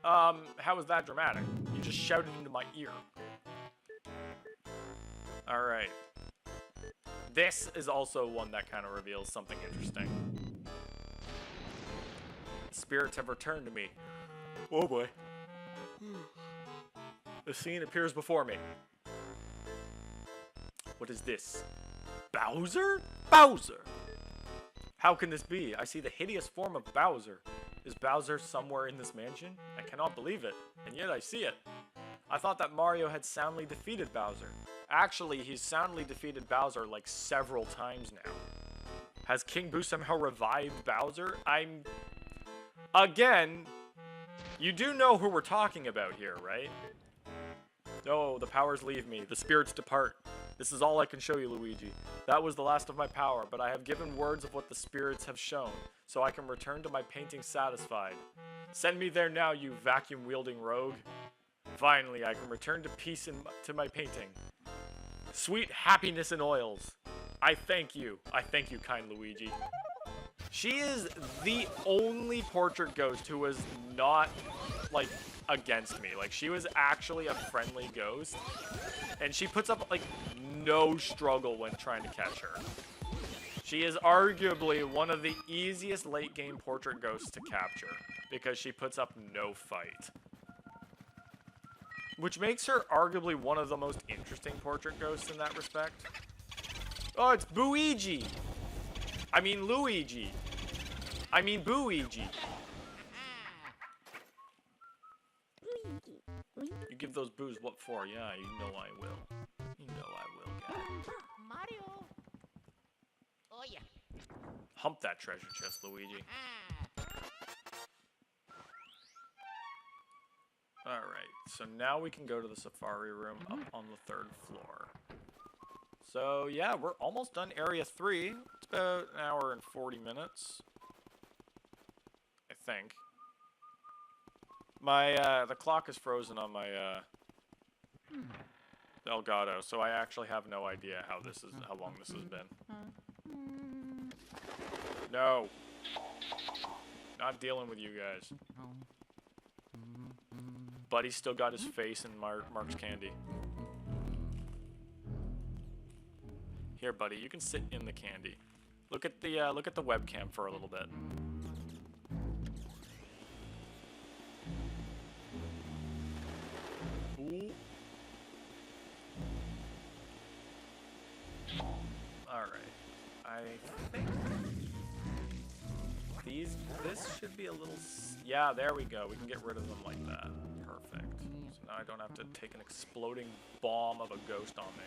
How was that dramatic? You just shouted into my ear. Alright. This is also one that kind of reveals something interesting. Spirits have returned to me. Oh boy. The scene appears before me. What is this? Bowser? Bowser! How can this be? I see the hideous form of Bowser. Is Bowser somewhere in this mansion? I cannot believe it, and yet I see it. I thought that Mario had soundly defeated Bowser. Actually, he's soundly defeated Bowser like several times now. Has King Boo somehow revived Bowser? Again, you do know who we're talking about here, right? No, the powers leave me. The spirits depart. This is all I can show you, Luigi. That was the last of my power, but I have given words of what the spirits have shown, so I can return to my painting satisfied. Send me there now, you vacuum-wielding rogue. Finally, I can return to peace to my painting. Sweet happiness in oils. I thank you. I thank you, kind Luigi. She is the only portrait ghost who was not, like, against me. Like, she was actually a friendly ghost, and she puts up, like, no struggle when trying to catch her. She is arguably one of the easiest late-game portrait ghosts to capture, because she puts up no fight. Which makes her arguably one of the most interesting portrait ghosts in that respect. Oh, it's Luigi! I mean Luigi. I mean Booigi. You give those boos what for? Yeah, you know I will. You know I will, guy. Mario. Oh yeah. Hump that treasure chest, Luigi. Alright, so now we can go to the safari room up on the 3rd floor. So yeah, we're almost done area 3. It's about an hour and 40 minutes. I think. My, the clock is frozen on my, Elgato, so I actually have no idea how long this has been. No! Not dealing with you guys. Buddy's still got his face in Mark's candy. Here, buddy, you can sit in the candy. Look at the webcam for a little bit. Ooh. All right. I think this should be a little. Yeah, there we go. We can get rid of them like that. Perfect. So now I don't have to take an exploding bomb of a ghost on me.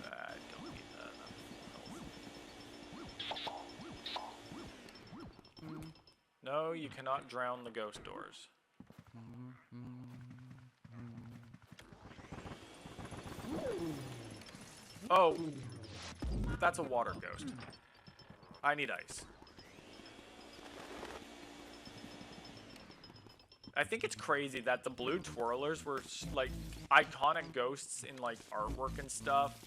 I don't need that. No, you cannot drown the ghost doors. Oh, that's a water ghost. I need ice. I think it's crazy that the blue twirlers were like iconic ghosts in like artwork and stuff,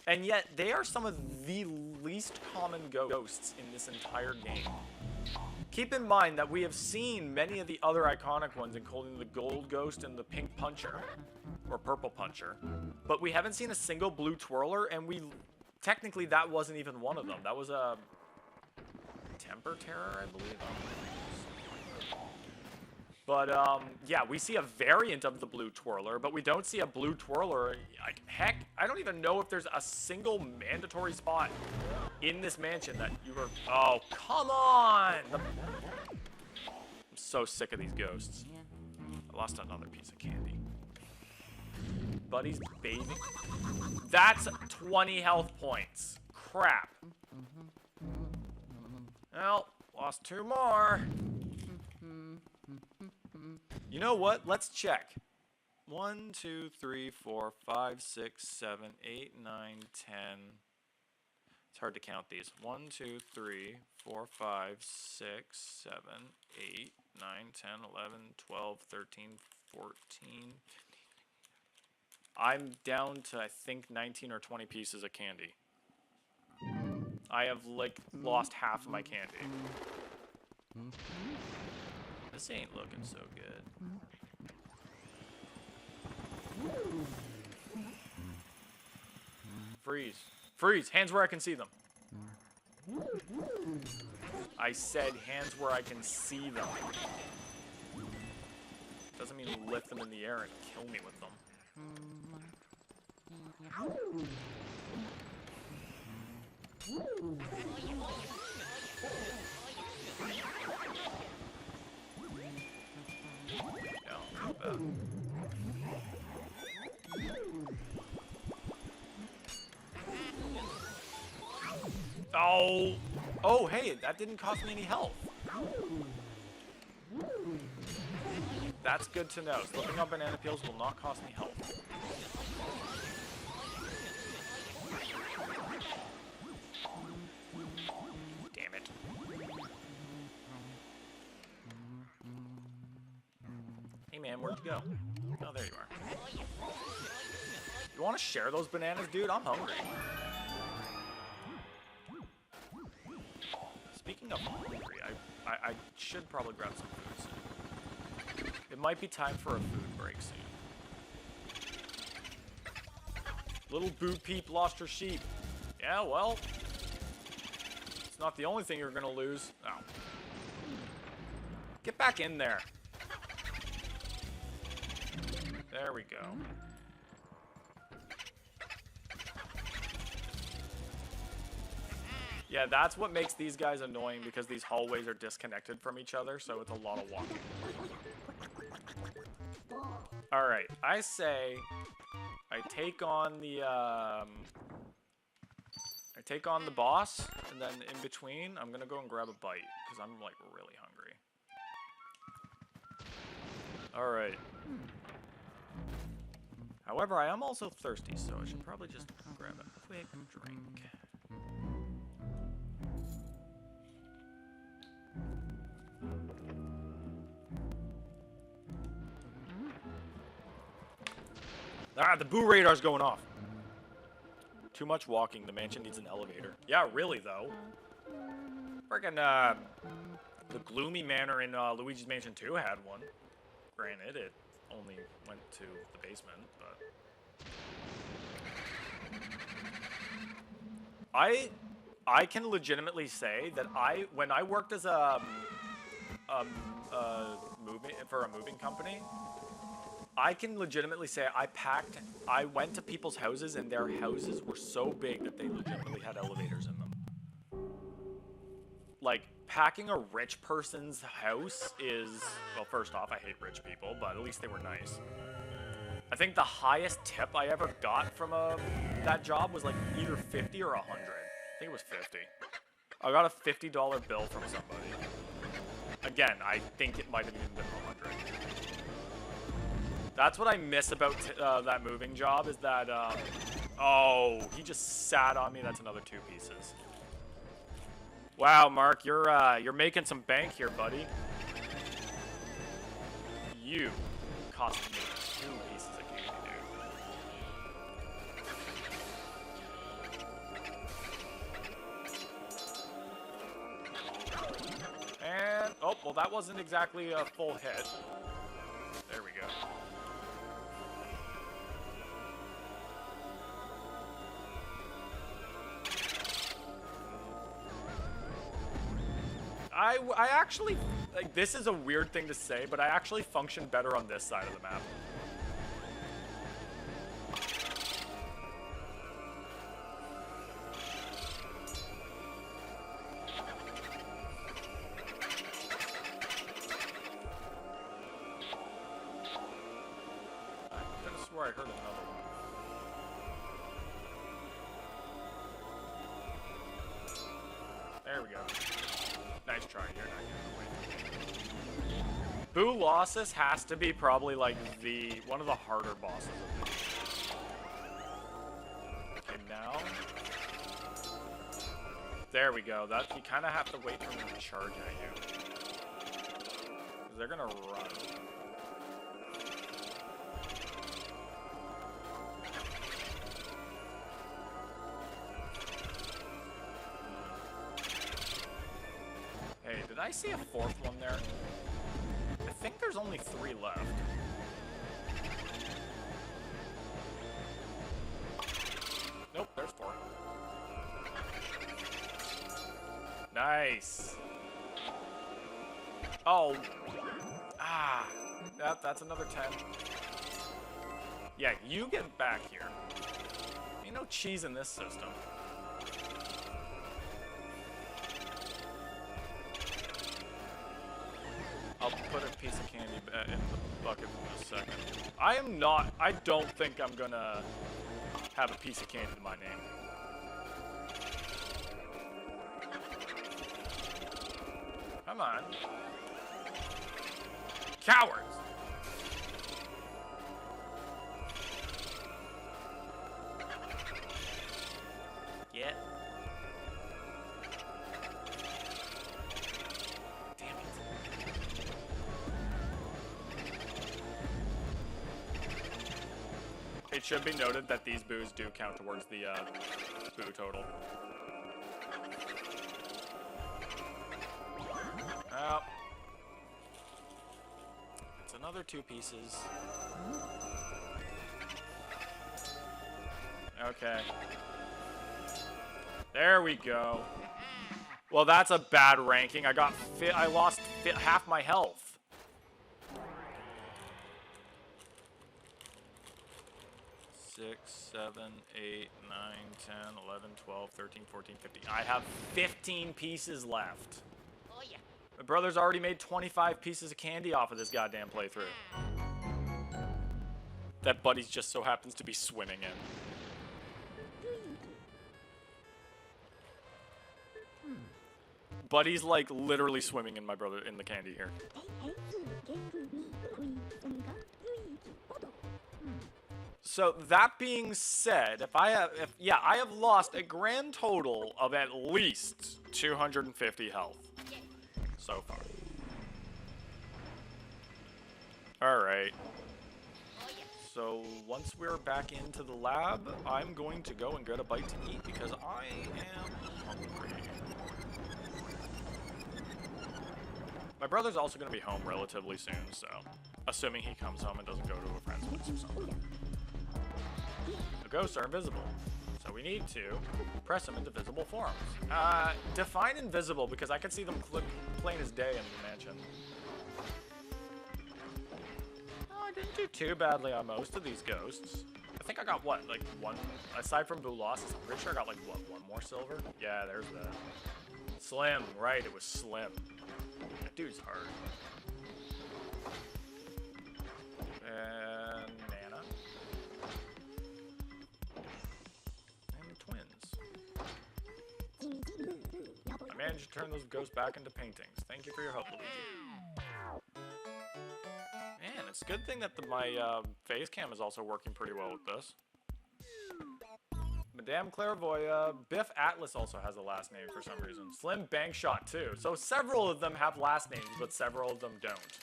and yet they are some of the least common ghosts in this entire game. Keep in mind that we have seen many of the other iconic ones, including the gold ghost and the pink puncher, or purple puncher, but we haven't seen a single blue twirler, and technically that wasn't even one of them. That was a temper terror, I believe. But yeah, we see a variant of the blue twirler, but we don't see a blue twirler. Like, heck, I don't even know if there's a single mandatory spot in this mansion that you were. Oh, come on! I'm so sick of these ghosts. I lost another piece of candy. Buddy's bathing. That's 20 health points. Crap. Well, lost 2 more. You know what? Let's check. 1, 2, 3, 4, 5, 6, 7, 8, 9, 10. It's hard to count these. 1, 2, 3, 4, 5, 6, 7, 8, 9, 10, 11, 12, 13, 14. I'm down to, I think, 19 or 20 pieces of candy. I have, like, lost half of my candy. This ain't looking so good. Freeze. Freeze! Hands where I can see them. I said hands where I can see them. Doesn't mean lift them in the air and kill me with them. Oh! Oh, hey, that didn't cost me any health. That's good to know. Slipping on banana peels will not cost me health. Damn it. Hey man, where'd you go? Oh, there you are. You want to share those bananas, dude? I'm hungry. Speaking of hungry, I should probably grab some food soon. It might be time for a food break soon. Little Boo Peep lost her sheep. Yeah, well, it's not the only thing you're gonna lose. Oh. Get back in there. There we go. Yeah, that's what makes these guys annoying because these hallways are disconnected from each other, so it's a lot of walking. Alright, I say I take on the boss, and then in between, I'm gonna go and grab a bite, because I'm, like, really hungry. Alright. However, I am also thirsty, so I should probably just grab a quick drink. Ah, the boo radar's going off. Too much walking. The mansion needs an elevator. Yeah, really, though. Friggin', the Gloomy Manor in Luigi's Mansion 2 had one. Granted, it only went to the basement, but... I can legitimately say that when I worked as a moving company, I can legitimately say I went to people's houses and their houses were so big that they legitimately had elevators in them. Like, packing a rich person's house is, well, first off, I hate rich people, but at least they were nice. I think the highest tip I ever got from that job was like either 50 or 100. I think it was 50. I got a $50 bill from somebody. Again, I think it might have even been 100. That's what I miss about that moving job is that, oh, he just sat on me. That's another 2 pieces. Wow, Mark, you're making some bank here, buddy. You cost me 2 pieces of candy, dude. And, oh, well, that wasn't exactly a full hit. There we go. I actually, like, this is a weird thing to say, but I actually function better on this side of the map. I could have swore I heard another one. There we go. Nice try, you're not getting away. Boo Losses has to be probably like one of the harder bosses of this. Okay, now. There we go. You kind of have to wait for them to charge at you. Because they're gonna run. Hey, did I see a 4th one there? I think there's only 3 left. Nope, there's 4. Nice. Oh. Ah. That's another 10. Yeah, you get back here. Ain't no cheese in this system. I'll put a piece of candy in the bucket in a second. I don't think I'm gonna have a piece of candy to my name. Come on. Cowards! Yeah. Damn it. It should be noted that these boos do count towards the boo total. Oh. It's another 2 pieces. Okay. There we go. Well, that's a bad ranking. I lost half my health. 6, 7, 8, 9, 10, 11, 12, 13, 14, 15. I have 15 pieces left. Oh yeah. My brother's already made 25 pieces of candy off of this goddamn playthrough. That Buddy's just so happens to be swimming in. Buddy's like literally swimming in my brother in the candy here. So that being said, I have lost a grand total of at least 250 health so far. All right. Oh yeah. So once we're back into the lab, I'm going to go and get a bite to eat because I am hungry. My brother's also going to be home relatively soon, so assuming he comes home and doesn't go to a friend's place or something. The ghosts are invisible, so we need to press them into visible forms. Define invisible because I can see them plain as day in the mansion. Oh, I didn't do too badly on most of these ghosts. I think I got what, like one, aside from Boulos, I'm pretty sure I got like what, one more silver? Yeah, there's that. Slim, right, it was Slim. That dude's hard. And Nana. And the twins. I managed to turn those ghosts back into paintings. Thank you for your help, Luigi. Man, it's a good thing that my face cam is also working pretty well with this. Madame Clairvoyant, Biff Atlas also has a last name for some reason. Slim Bangshot too. So several of them have last names, but several of them don't.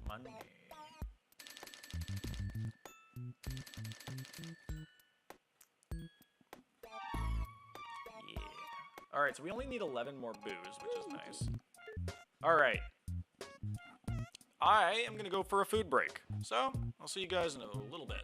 Money. Yeah. Alright, so we only need 11 more booze, which is nice. Alright. I am gonna go for a food break. So, I'll see you guys in a little bit.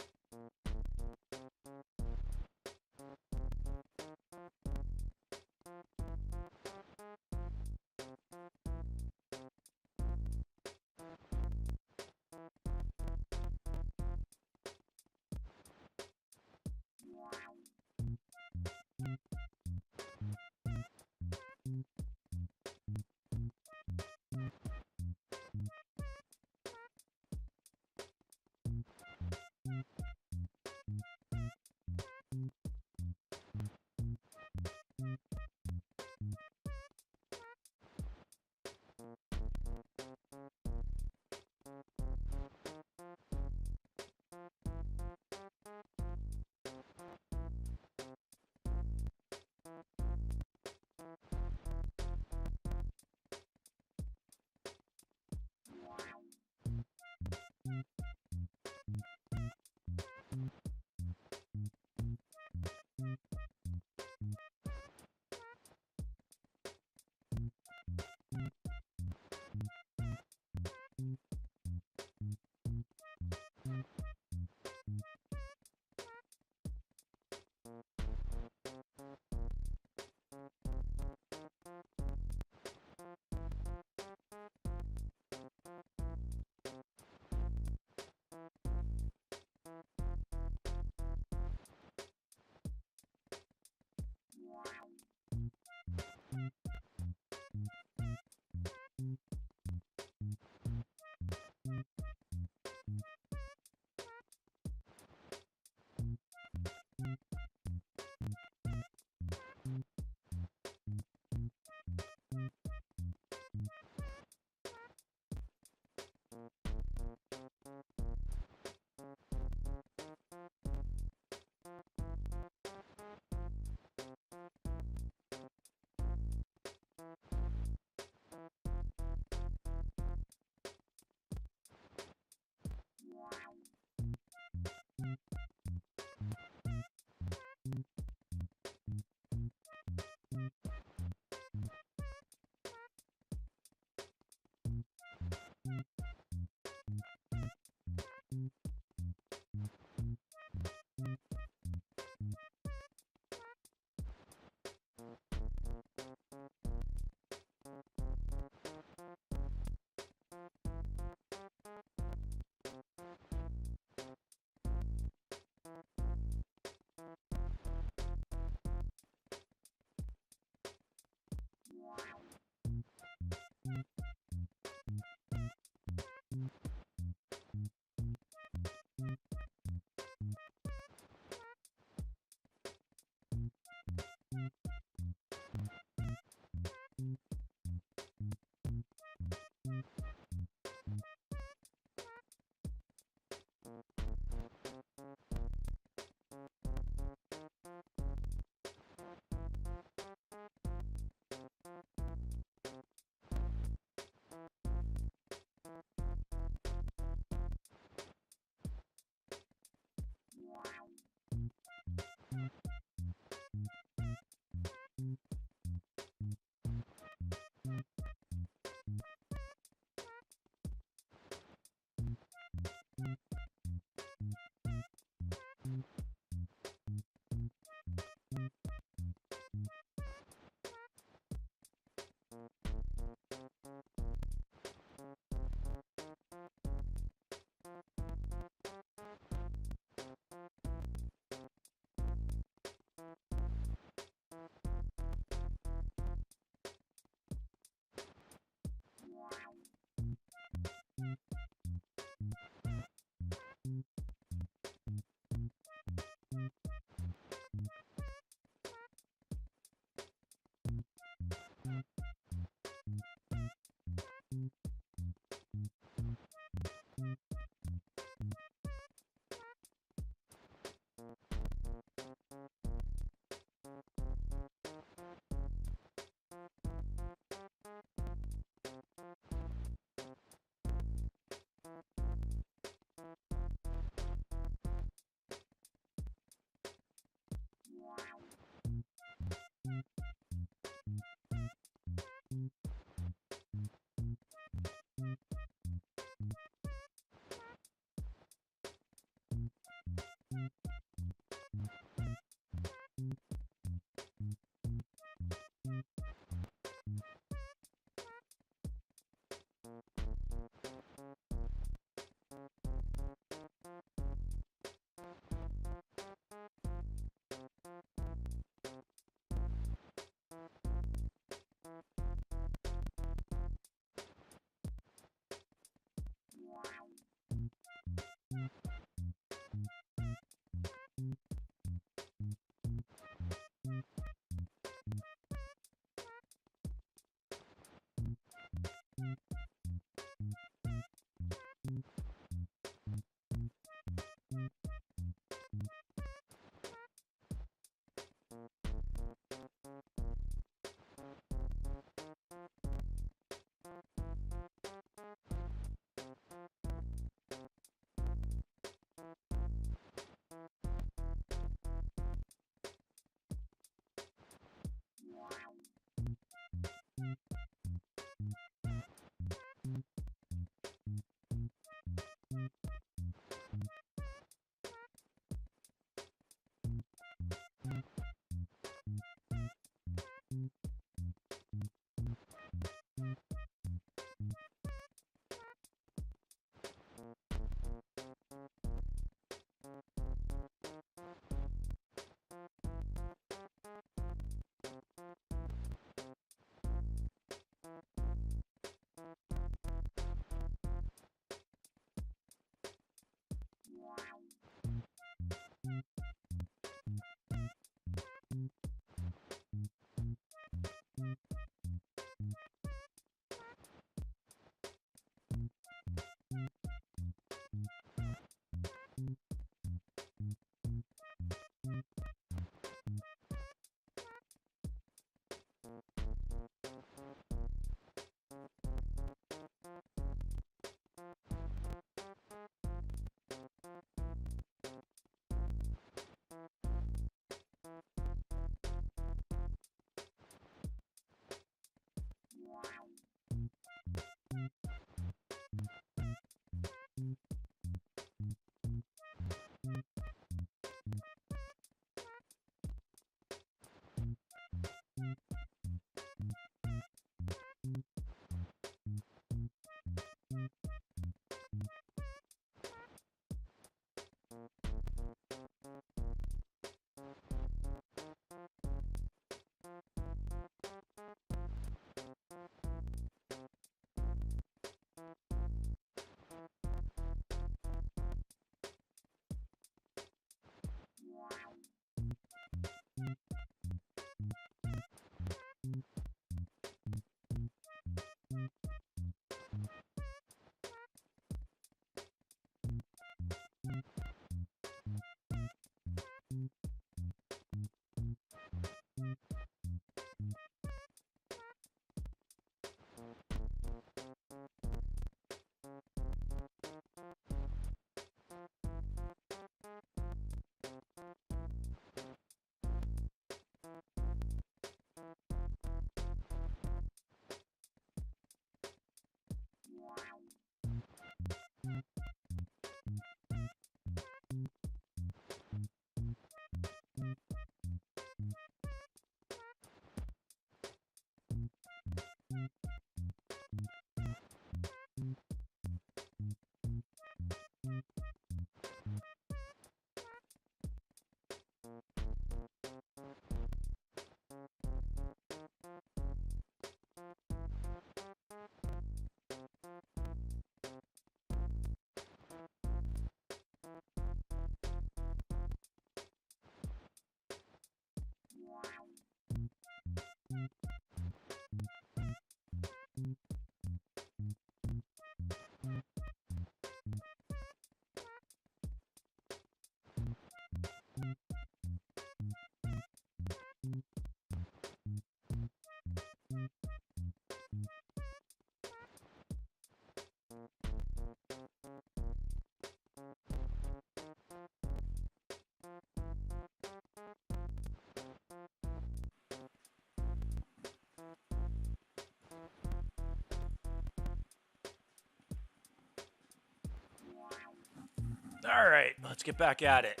Alright, let's get back at it.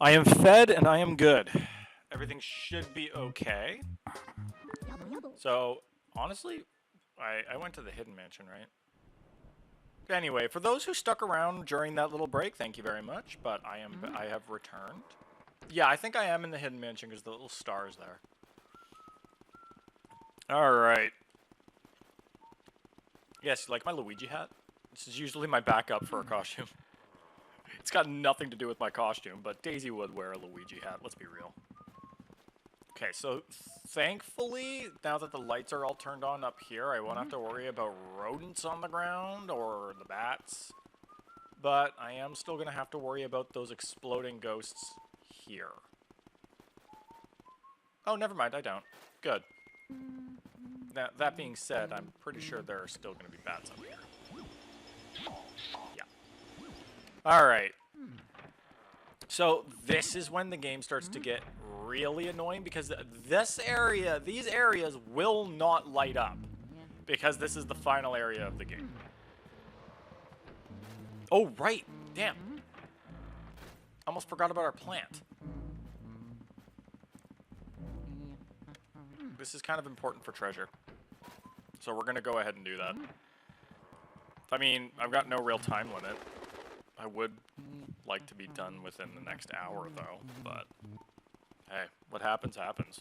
I am fed and I am good. Everything should be okay. So, honestly, I went to the hidden mansion, right? Anyway, for those who stuck around during that little break, thank you very much, but I have returned. Yeah, I think I am in the hidden mansion because the little star's there. Alright. Yes, you like my Luigi hat? This is usually my backup for a costume. It's got nothing to do with my costume, but Daisy would wear a Luigi hat, let's be real. Okay, so thankfully, now that the lights are all turned on up here, I won't have to worry about rodents on the ground or the bats. But I am still going to have to worry about those exploding ghosts here. Oh, never mind, I don't. Good. Now, that being said, I'm pretty sure there are still going to be bats up here. Yeah. Alright. So, this is when the game starts to get really annoying because these areas will not light up. Because this is the final area of the game. Oh, right! Damn! Almost forgot about our plant. This is kind of important for treasure. So we're gonna go ahead and do that. I mean, I've got no real time limit. I would like to be done within the next hour, though, but hey, what happens, happens.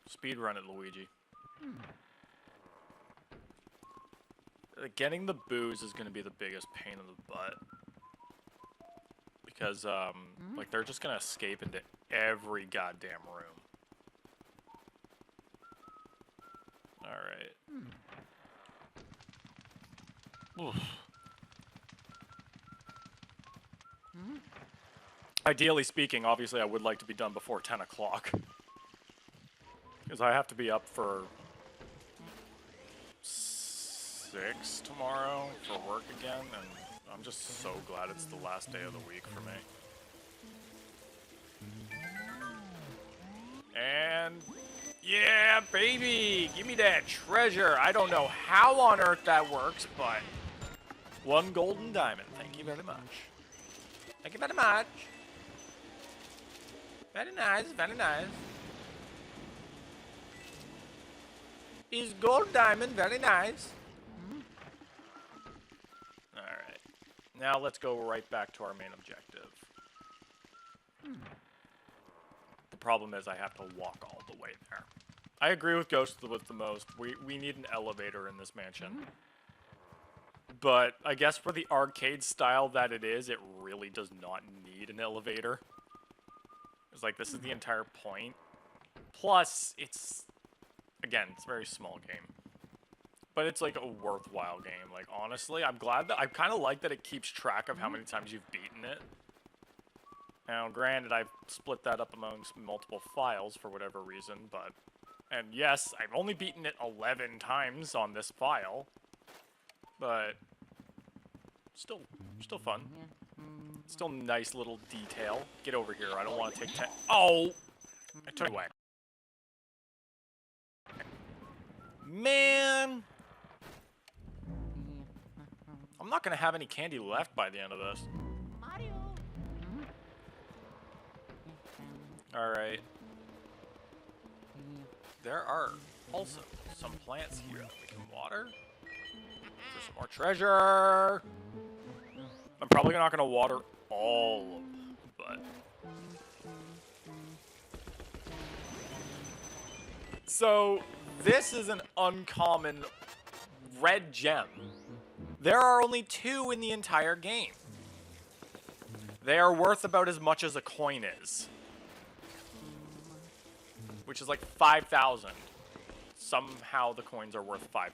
Speed run it, Luigi. Getting the booze is going to be the biggest pain in the butt. Because, like, they're just going to escape into every goddamn room. Alright. Oof. Ideally speaking, obviously I would like to be done before 10 o'clock. Because I have to be up for 6 tomorrow for work again, and I'm just so glad it's the last day of the week for me. And yeah, baby! Give me that treasure! I don't know how on earth that works, but 1 golden diamond. Thank you very much. Thank you very much. Very nice, very nice. Is gold diamond very nice? Alright. Now let's go right back to our main objective. The problem is I have to walk all the way there. I agree with Ghost with the most. We need an elevator in this mansion. But I guess for the arcade style that it is, it really does not need an elevator. It's like, this is the entire point. Plus, it's... Again, it's a very small game. But it's like a worthwhile game. Like, honestly, I'm glad that... I kind of like that it keeps track of how many times you've beaten it. Now, granted, I've split that up amongst multiple files for whatever reason, but... And yes, I've only beaten it 11 times on this file. But... Still fun. Still nice little detail. Get over here, I don't want to take 10... Oh! I took it away. Man! I'm not gonna have any candy left by the end of this. Mario. Alright. There are also some plants here that we can water. For some more treasure! I'm probably not gonna water all of them, but... So, this is an uncommon red gem. There are only 2 in the entire game. They are worth about as much as a coin is. Which is like 5,000. Somehow the coins are worth $5,000,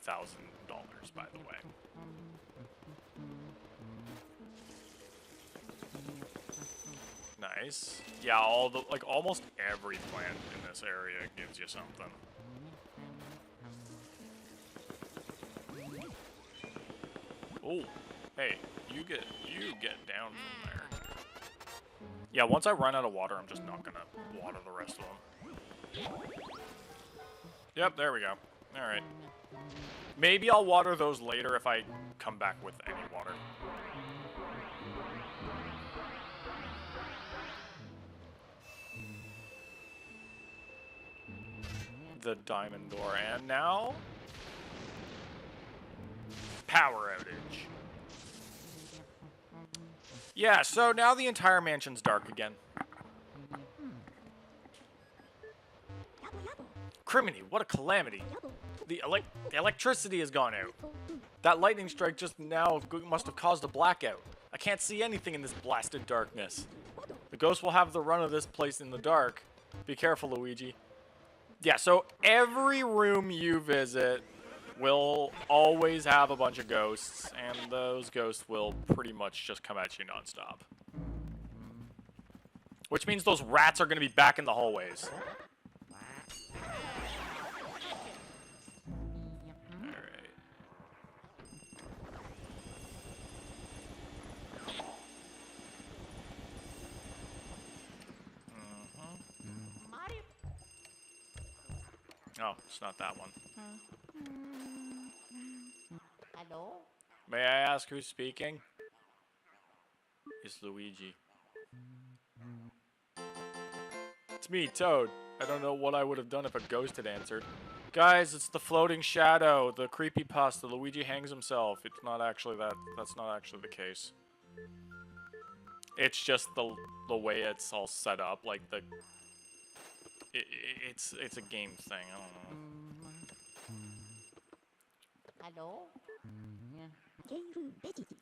by the way. Nice. Yeah, almost every plant in this area gives you something. Oh, hey, you get down from there. Yeah, once I run out of water, I'm just not gonna water the rest of them. Yep, there we go. All right. Maybe I'll water those later if I come back with any water. The diamond door, and now power outage. Yeah, so now the entire mansion's dark again. Criminy, what a calamity. The electricity has gone out. That lightning strike just now must have caused a blackout. I can't see anything in this blasted darkness. The ghost will have the run of this place in the dark. Be careful, Luigi. Yeah, so every room you visit will always have a bunch of ghosts, and those ghosts will pretty much just come at you nonstop. Which means those rats are going to be back in the hallways. Alright. Mario. Oh, it's not that one. Hello? May I ask who's speaking? It's Luigi. It's me, Toad. I don't know what I would have done if a ghost had answered. Guys, it's the floating shadow, the creepypasta. Luigi hangs himself. It's not actually that. That's not actually the case. It's just the way it's all set up, like the. It's a game thing. I don't know. Hello?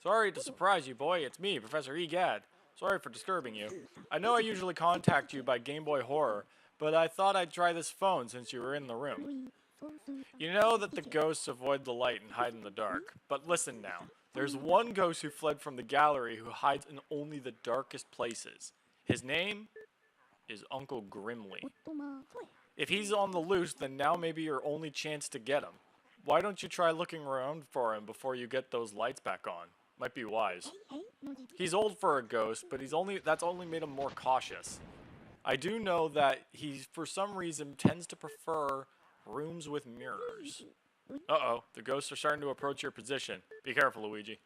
Sorry to surprise you, boy. It's me, Professor Egad. Sorry for disturbing you. I know I usually contact you by Game Boy Horror, but I thought I'd try this phone since you were in the room. You know that the ghosts avoid the light and hide in the dark. But listen now. There's one ghost who fled from the gallery who hides in only the darkest places. His name is Uncle Grimly. If he's on the loose, then now may be your only chance to get him. Why don't you try looking around for him before you get those lights back on? Might be wise. He's old for a ghost, but that's only made him more cautious. I do know that he, for some reason, tends to prefer rooms with mirrors. Uh-oh, the ghosts are starting to approach your position. Be careful, Luigi.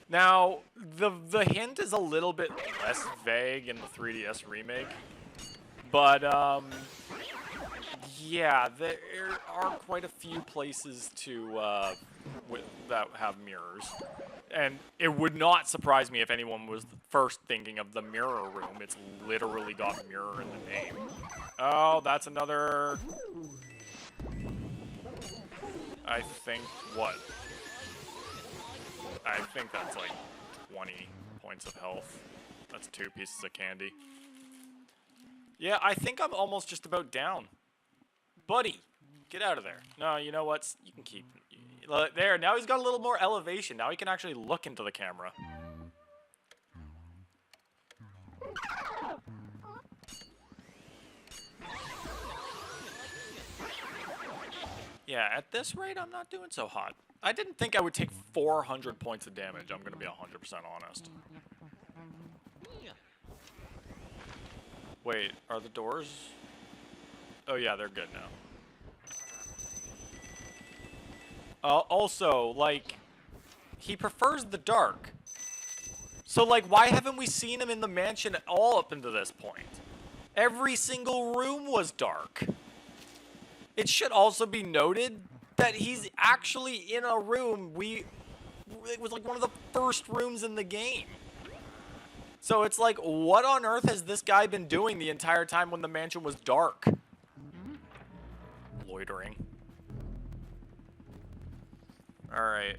Now, the hint is a little bit less vague in the 3DS remake, but yeah, there are quite a few places that have mirrors, and it would not surprise me if anyone was first thinking of the mirror room. It's literally got mirror in the name. Oh, that's another. I think what? I think that's like 20 points of health. That's 2 pieces of candy. Yeah, I think I'm almost just about down. Buddy, get out of there. No, you know what? You can keep... There, now he's got a little more elevation. Now he can actually look into the camera. Yeah, at this rate, I'm not doing so hot. I didn't think I would take 400 points of damage. I'm going to be 100% honest. Wait, are the doors... Oh yeah, they're good now. Also, like, he prefers the dark. So, like, why haven't we seen him in the mansion at all up until this point? Every single room was dark. It should also be noted that he's actually in a room it was like one of the first rooms in the game. So it's like, what on earth has this guy been doing the entire time when the mansion was dark? Loitering. Alright.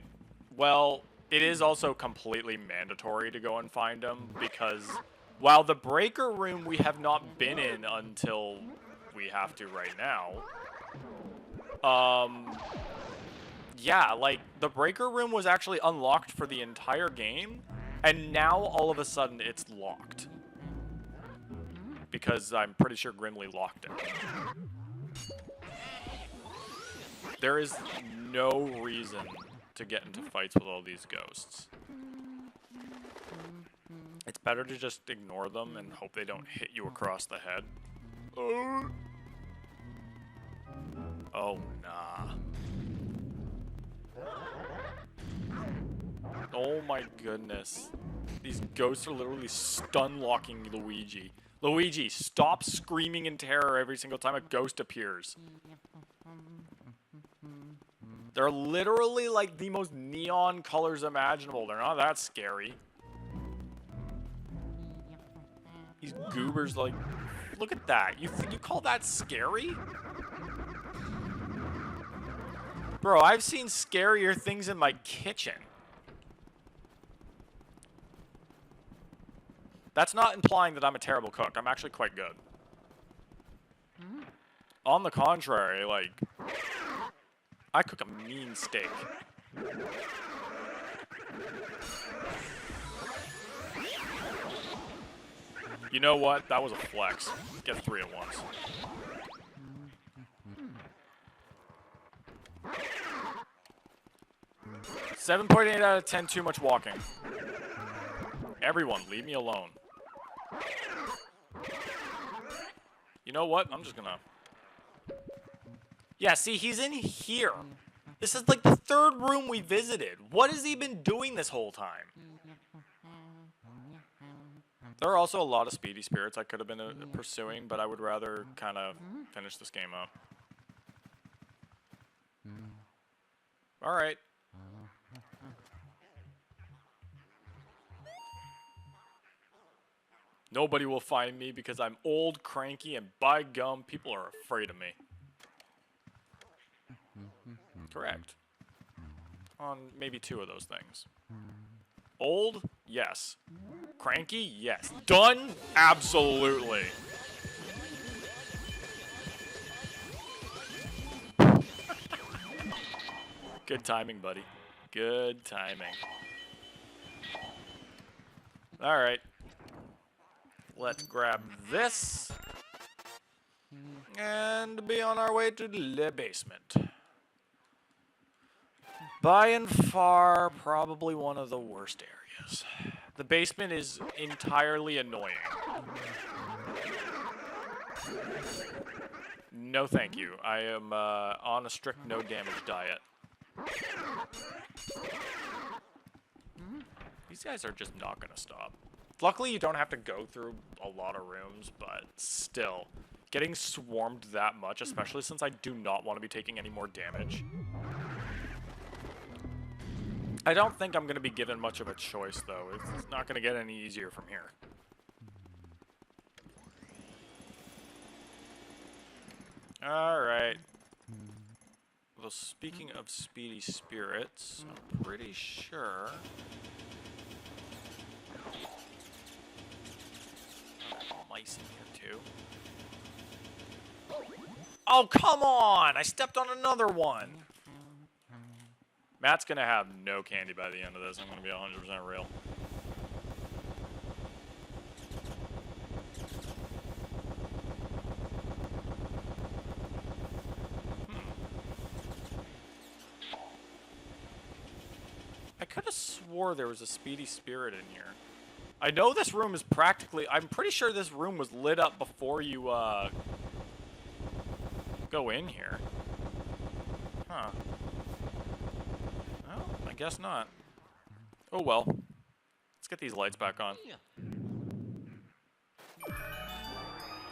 Well, it is also completely mandatory to go and find him, because while the breaker room we have not been in until we have to right now, yeah, like, the breaker room was actually unlocked for the entire game, and now all of a sudden it's locked. Because I'm pretty sure Grimly locked it. There is no reason to get into fights with all these ghosts. It's better to just ignore them and hope they don't hit you across the head. Oh, nah. Oh my goodness. These ghosts are literally stun-locking Luigi. Luigi, stop screaming in terror every single time a ghost appears. They're literally like the most neon colors imaginable. They're not that scary. These goobers, like, look at that. You call that scary? Bro, I've seen scarier things in my kitchen. That's not implying that I'm a terrible cook. I'm actually quite good. On the contrary, like, I cook a mean steak. You know what? That was a flex. Get 3 at once. $7.8 out of 10, too much walking. Everyone, leave me alone. You know what? I'm just gonna... Yeah, see, he's in here. This is like the 3rd room we visited. What has he been doing this whole time? There are also a lot of speedy spirits I could have been pursuing, but I would rather kind of finish this game up. Alright. Nobody will find me because I'm old, cranky, and by gum, people are afraid of me. Correct. On maybe 2 of those things. Old? Yes. Cranky? Yes. Done? Absolutely. Good timing, buddy. Good timing. Alright. Let's grab this. And be on our way to the basement. By and far, probably one of the worst areas. The basement is entirely annoying. No thank you. I am on a strict no damage diet. These guys are just not gonna stop. Luckily, you don't have to go through a lot of rooms, but still. Getting swarmed that much, especially since I do not want to be taking any more damage. I don't think I'm going to be given much of a choice, though. It's not going to get any easier from here. Alright. Well, speaking of speedy spirits, I'm pretty sure... mice in here, too. Oh, come on! I stepped on another one! Matt's gonna have no candy by the end of this. I'm gonna be 100% real. I could have swore there was a speedy spirit in here. I know this room is practically... I'm pretty sure this room was lit up before you, go in here. Huh. Well, I guess not. Oh well. Let's get these lights back on.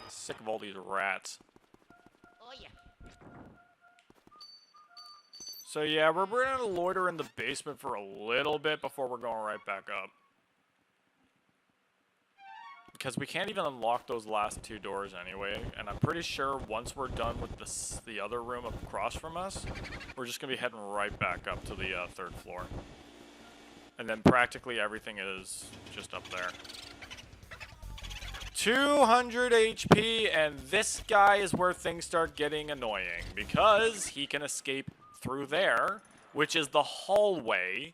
Sick of all these rats. Oh yeah. So yeah, we're gonna loiter in the basement for a little bit before we're going right back up. Because we can't even unlock those last 2 doors anyway, and I'm pretty sure once we're done with the other room across from us, we're just going to be heading right back up to the 3rd floor. And then practically everything is just up there. 200 HP, and this guy is where things start getting annoying, because he can escape through there, which is the hallway,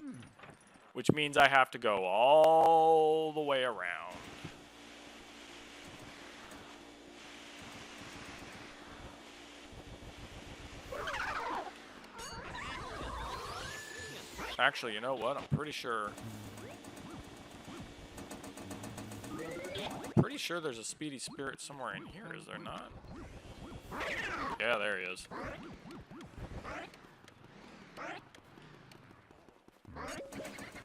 which means I have to go all the way around. Actually, you know what? I'm pretty sure there's a speedy spirit somewhere in here, is there not? Yeah, there he is.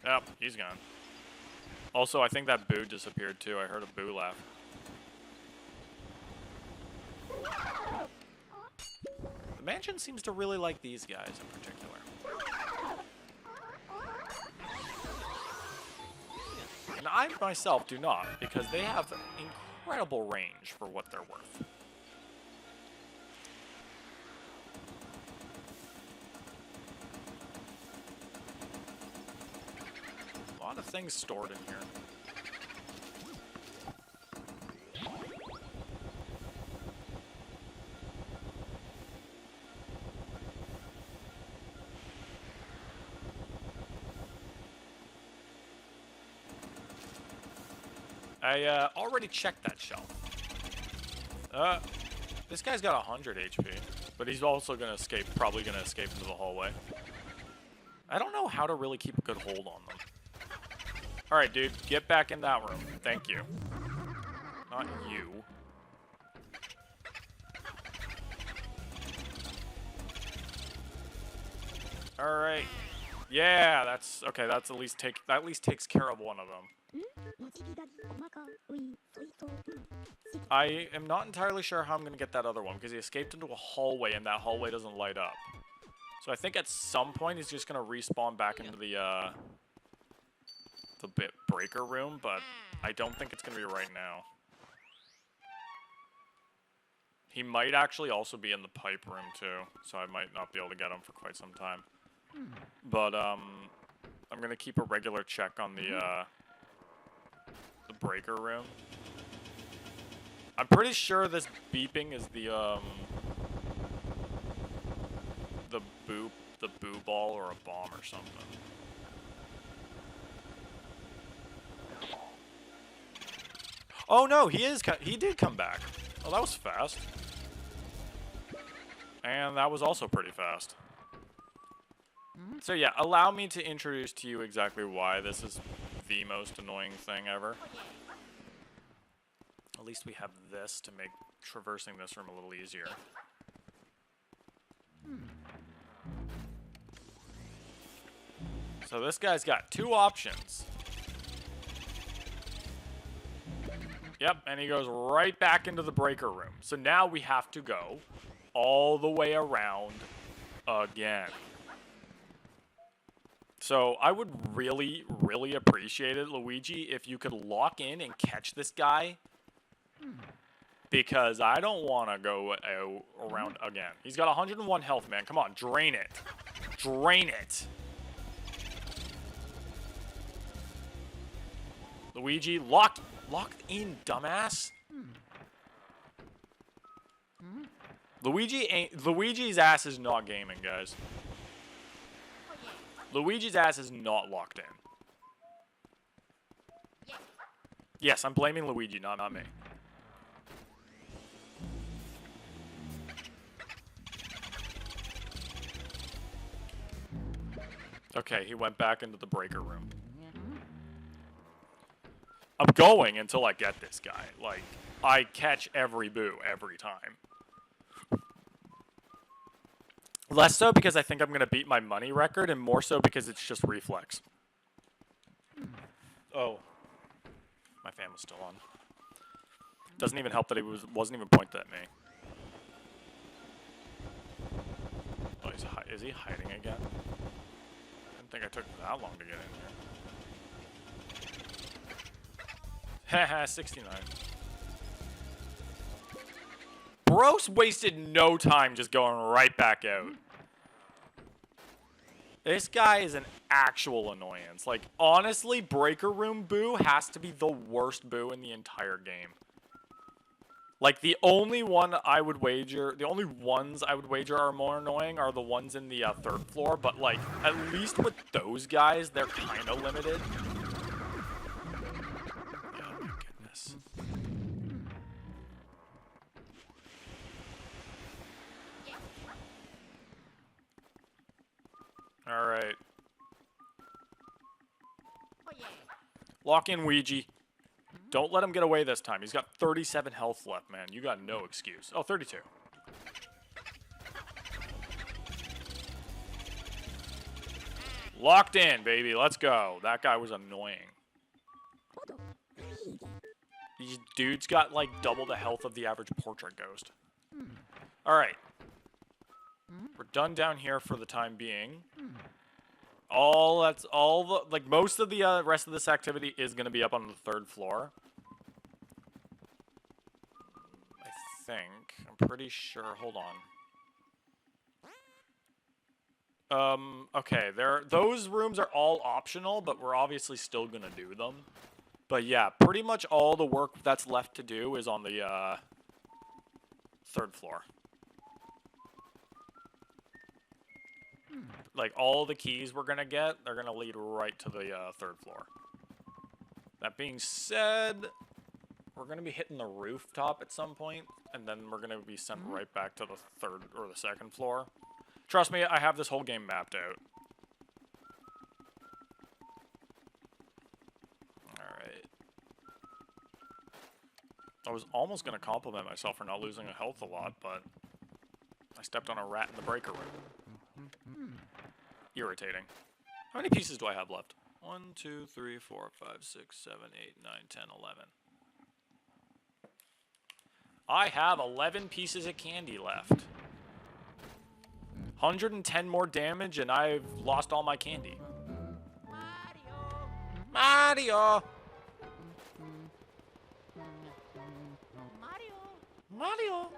Yep, he's gone. Also, I think that boo disappeared too. I heard a boo laugh. The mansion seems to really like these guys in particular. And I myself do not, because they have incredible range for what they're worth. A lot of things stored in here. I already checked that shelf. This guy's got 100 HP, but he's also gonna escape, probably gonna escape into the hallway. I don't know how to really keep a good hold on them. Alright, dude, get back in that room. Thank you. Not you. Alright. Yeah, that's okay, that's at least takes care of one of them. I am not entirely sure how I'm going to get that other one, because he escaped into a hallway, and that hallway doesn't light up. So I think at some point he's just going to respawn back into the breaker room, but I don't think it's going to be right now. He might actually also be in the pipe room, too, so I might not be able to get him for quite some time. But, I'm going to keep a regular check on the breaker room. I'm pretty sure this beeping is the boo ball or a bomb or something. Oh no, he did come back. Oh, that was fast. And that was also pretty fast. So yeah, allow me to introduce to you exactly why this is the most annoying thing ever. At least we have this to make traversing this room a little easier. So this guy's got two options. Yep, and he goes right back into the breaker room. So now we have to go all the way around again. So I would really, really appreciate it, Luigi, if you could lock in and catch this guy. Because I don't want to go around again. He's got 101 health, man. Come on, drain it. Drain it. Luigi, locked in, dumbass. Luigi's ass is not gaming, guys. Luigi's ass is not locked in. Yes, I'm blaming Luigi, not me. Okay, he went back into the breaker room. I'm going until I get this guy. Like, I catch every boo every time. Less so because I think I'm going to beat my money record, and more so because it's just reflex. Oh. My fan was still on. Doesn't even help that he wasn't even pointed at me. Oh, is he hiding again? I didn't think I took that long to get in here. Haha, 69. Bros wasted no time just going right back out. This guy is an actual annoyance. Like, honestly, Breaker Room Boo has to be the worst Boo in the entire game. Like, the only ones I would wager are more annoying are the ones in the third floor, but, like, at least with those guys, they're kind of limited. Oh my goodness. Alright. Lock in, Ouija. Don't let him get away this time. He's got 37 health left, man. You got no excuse. Oh, 32. Locked in, baby. Let's go. That guy was annoying. These dudes got like double the health of the average portrait ghost. Alright. We're done down here for the time being. Most of the rest of this activity is going to be up on the 3rd floor. I think. I'm pretty sure. Hold on. Okay, those rooms are all optional, but we're obviously still going to do them. But yeah, pretty much all the work that's left to do is on the 3rd floor. Like, all the keys we're going to get, they're going to lead right to the 3rd floor. That being said, we're going to be hitting the rooftop at some point, and then we're going to be sent right back to the 3rd or the 2nd floor. Trust me, I have this whole game mapped out. Alright. I was almost going to compliment myself for not losing health a lot, but I stepped on a rat in the breaker room. Irritating. How many pieces do I have left? 1, 2, 3, 4, 5, 6, 7, 8, 9, 10, 11. I have 11 pieces of candy left. 110 more damage, and I've lost all my candy. Mario! Mario!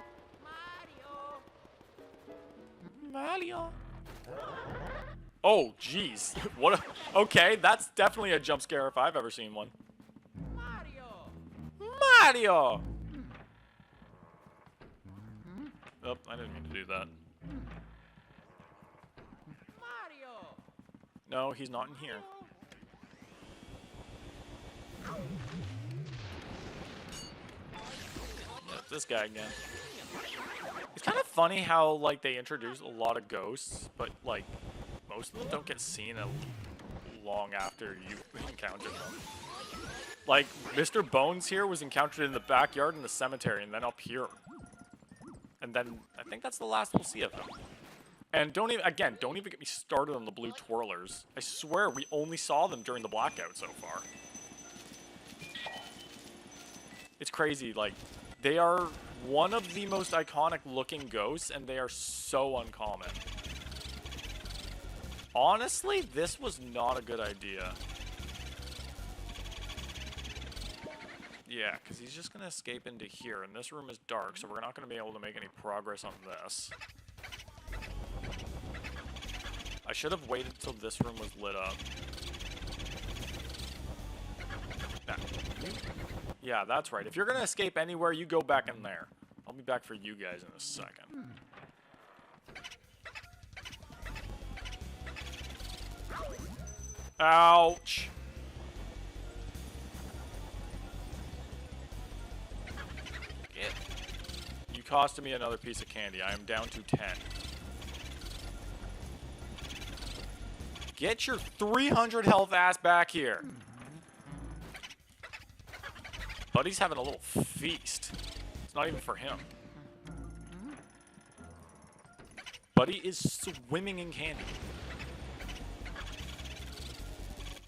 Mario! Oh, jeez. What a... Okay, that's definitely a jump scare if I've ever seen one. Mario! Oh, I didn't mean to do that. No, he's not in here. Yeah, this guy again. It's kind of funny how, like, they introduce a lot of ghosts, but, like, most of them don't get seen long after you encounter them. Like, Mr. Bones here was encountered in the backyard in the cemetery, and then up here. And then, I think that's the last we'll see of him. And don't even get me started on the blue twirlers. I swear, we only saw them during the blackout so far. It's crazy, like, they are one of the most iconic looking ghosts, and they are so uncommon. Honestly, this was not a good idea. Yeah, because he's just going to escape into here, and this room is dark, so we're not going to be able to make any progress on this. I should have waited till this room was lit up. Yeah, that's right. If you're going to escape anywhere, you go back in there. I'll be back for you guys in a second. Ouch! You costed me another piece of candy. I am down to 10. Get your 300 health ass back here. Buddy's having a little feast. It's not even for him. Buddy is swimming in candy.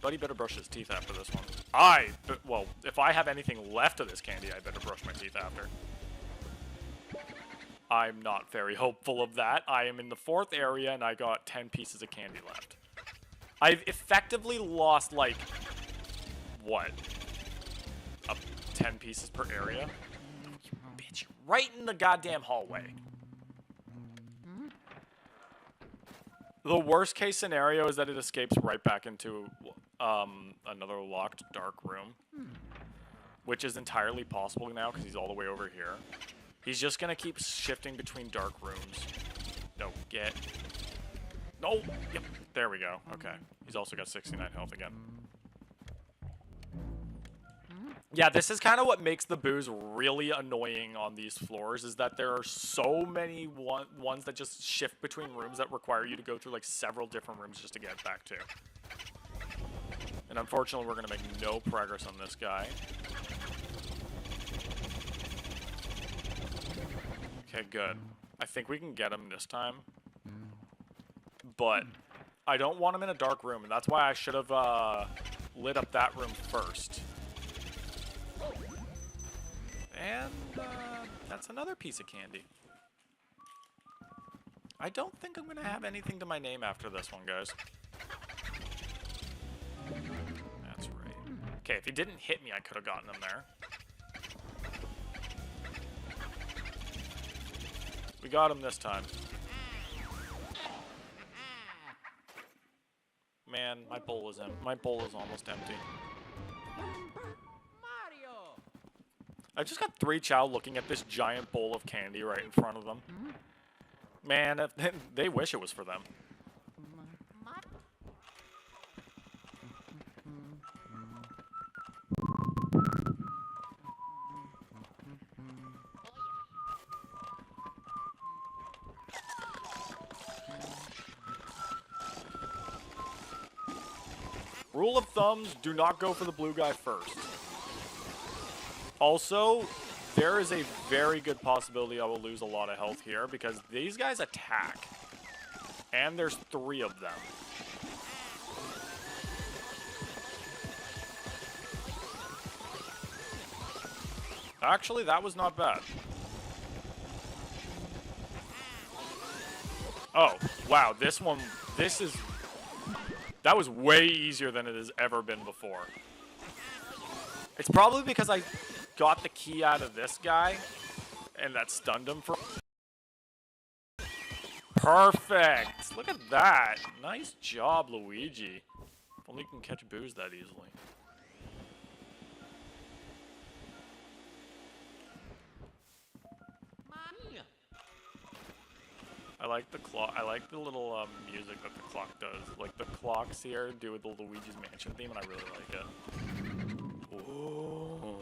Buddy better brush his teeth after this one. Well, if I have anything left of this candy, I better brush my teeth after. I'm not very hopeful of that. I am in the 4th area, and I got 10 pieces of candy left. I've effectively lost, like, what? 10 pieces per area? Oh, you bitch. Right in the goddamn hallway. The worst case scenario is that it escapes right back into another locked dark room. Which is entirely possible now because he's all the way over here. He's just going to keep shifting between dark rooms. No, get... No! Yep, there we go. Okay. He's also got 69 health again. Yeah, this is kind of what makes the boos really annoying on these floors, is that there are so many ones that just shift between rooms that require you to go through, like, several different rooms just to get back to. And unfortunately, we're going to make no progress on this guy. Okay, good. I think we can get him this time. But I don't want him in a dark room, and that's why I should have lit up that room first. And that's another piece of candy. I don't think I'm going to have anything to my name after this one, guys. That's right. Okay, if he didn't hit me, I could have gotten him there. We got him this time. Man, my bowl is almost empty. Mario! I just got 3 Chow looking at this giant bowl of candy right in front of them. Man, they wish it was for them. Rule of thumbs, do not go for the blue guy first. Also, there is a very good possibility I will lose a lot of health here because these guys attack. And there's 3 of them. Actually, that was not bad. Oh, wow, that was way easier than it has ever been before. It's probably because I got the key out of this guy, and that stunned him for... Perfect! Look at that! Nice job, Luigi. If only you can catch Booze that easily. I like the clock. I like the little music that the clock does. Like the clocks here do with the Luigi's Mansion theme, and I really like it. Ooh.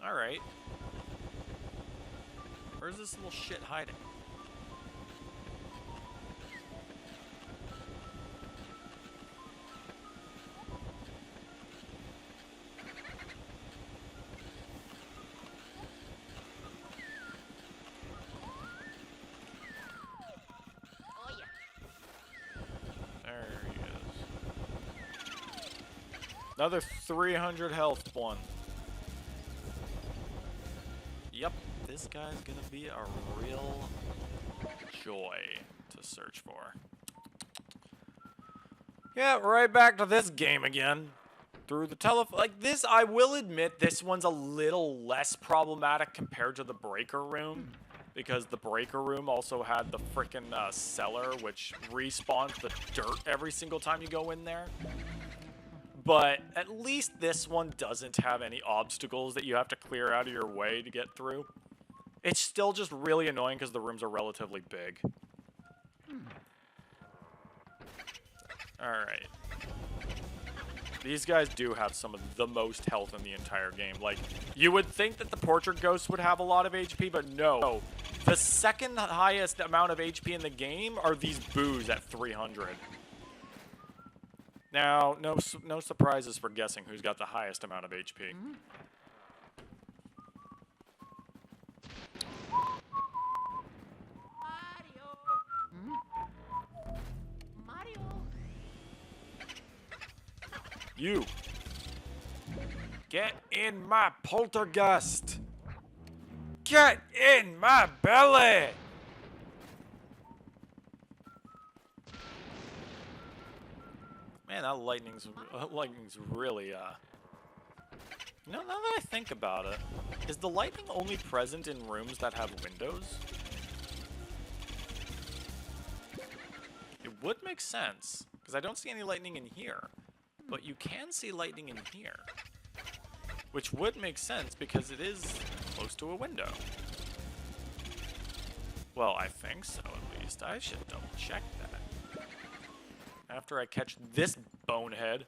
All right. Where's this little shit hiding? Another 300 health one. Yep, this guy's gonna be a real joy to search for. Yeah, right back to this game again. Through the telephone. Like this, I will admit, this one's a little less problematic compared to the breaker room. Because the breaker room also had the frickin' cellar, which respawns the dirt every single time you go in there. But at least this one doesn't have any obstacles that you have to clear out of your way to get through. It's still just really annoying because the rooms are relatively big. Alright. These guys do have some of the most health in the entire game. Like, you would think that the portrait ghosts would have a lot of HP, but no. The second highest amount of HP in the game are these boos at 300. Now, no surprises for guessing who's got the highest amount of HP. Mario! You! Get in my poltergust! Get in my belly! Man, that lightning's really, now that I think about it, is the lightning only present in rooms that have windows? It would make sense, because I don't see any lightning in here, but you can see lightning in here. Which would make sense, because it is close to a window. Well, I think so, at least. I should double check that. After I catch this bonehead.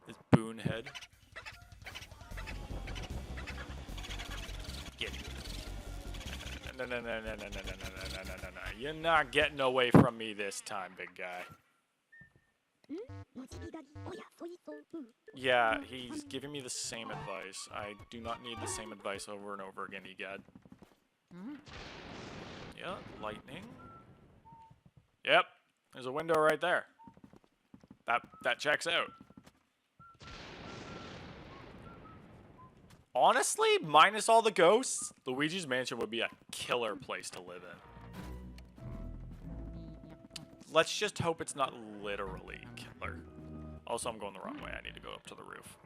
This boonhead. Get it. No. You're not getting away from me this time, big guy. Yeah, he's giving me the same advice. I do not need the same advice over and over again, egad. Yeah, lightning. Yep, there's a window right there. That checks out. Honestly, minus all the ghosts, Luigi's Mansion would be a killer place to live in. Let's just hope it's not literally killer. Also, I'm going the wrong way. I need to go up to the roof.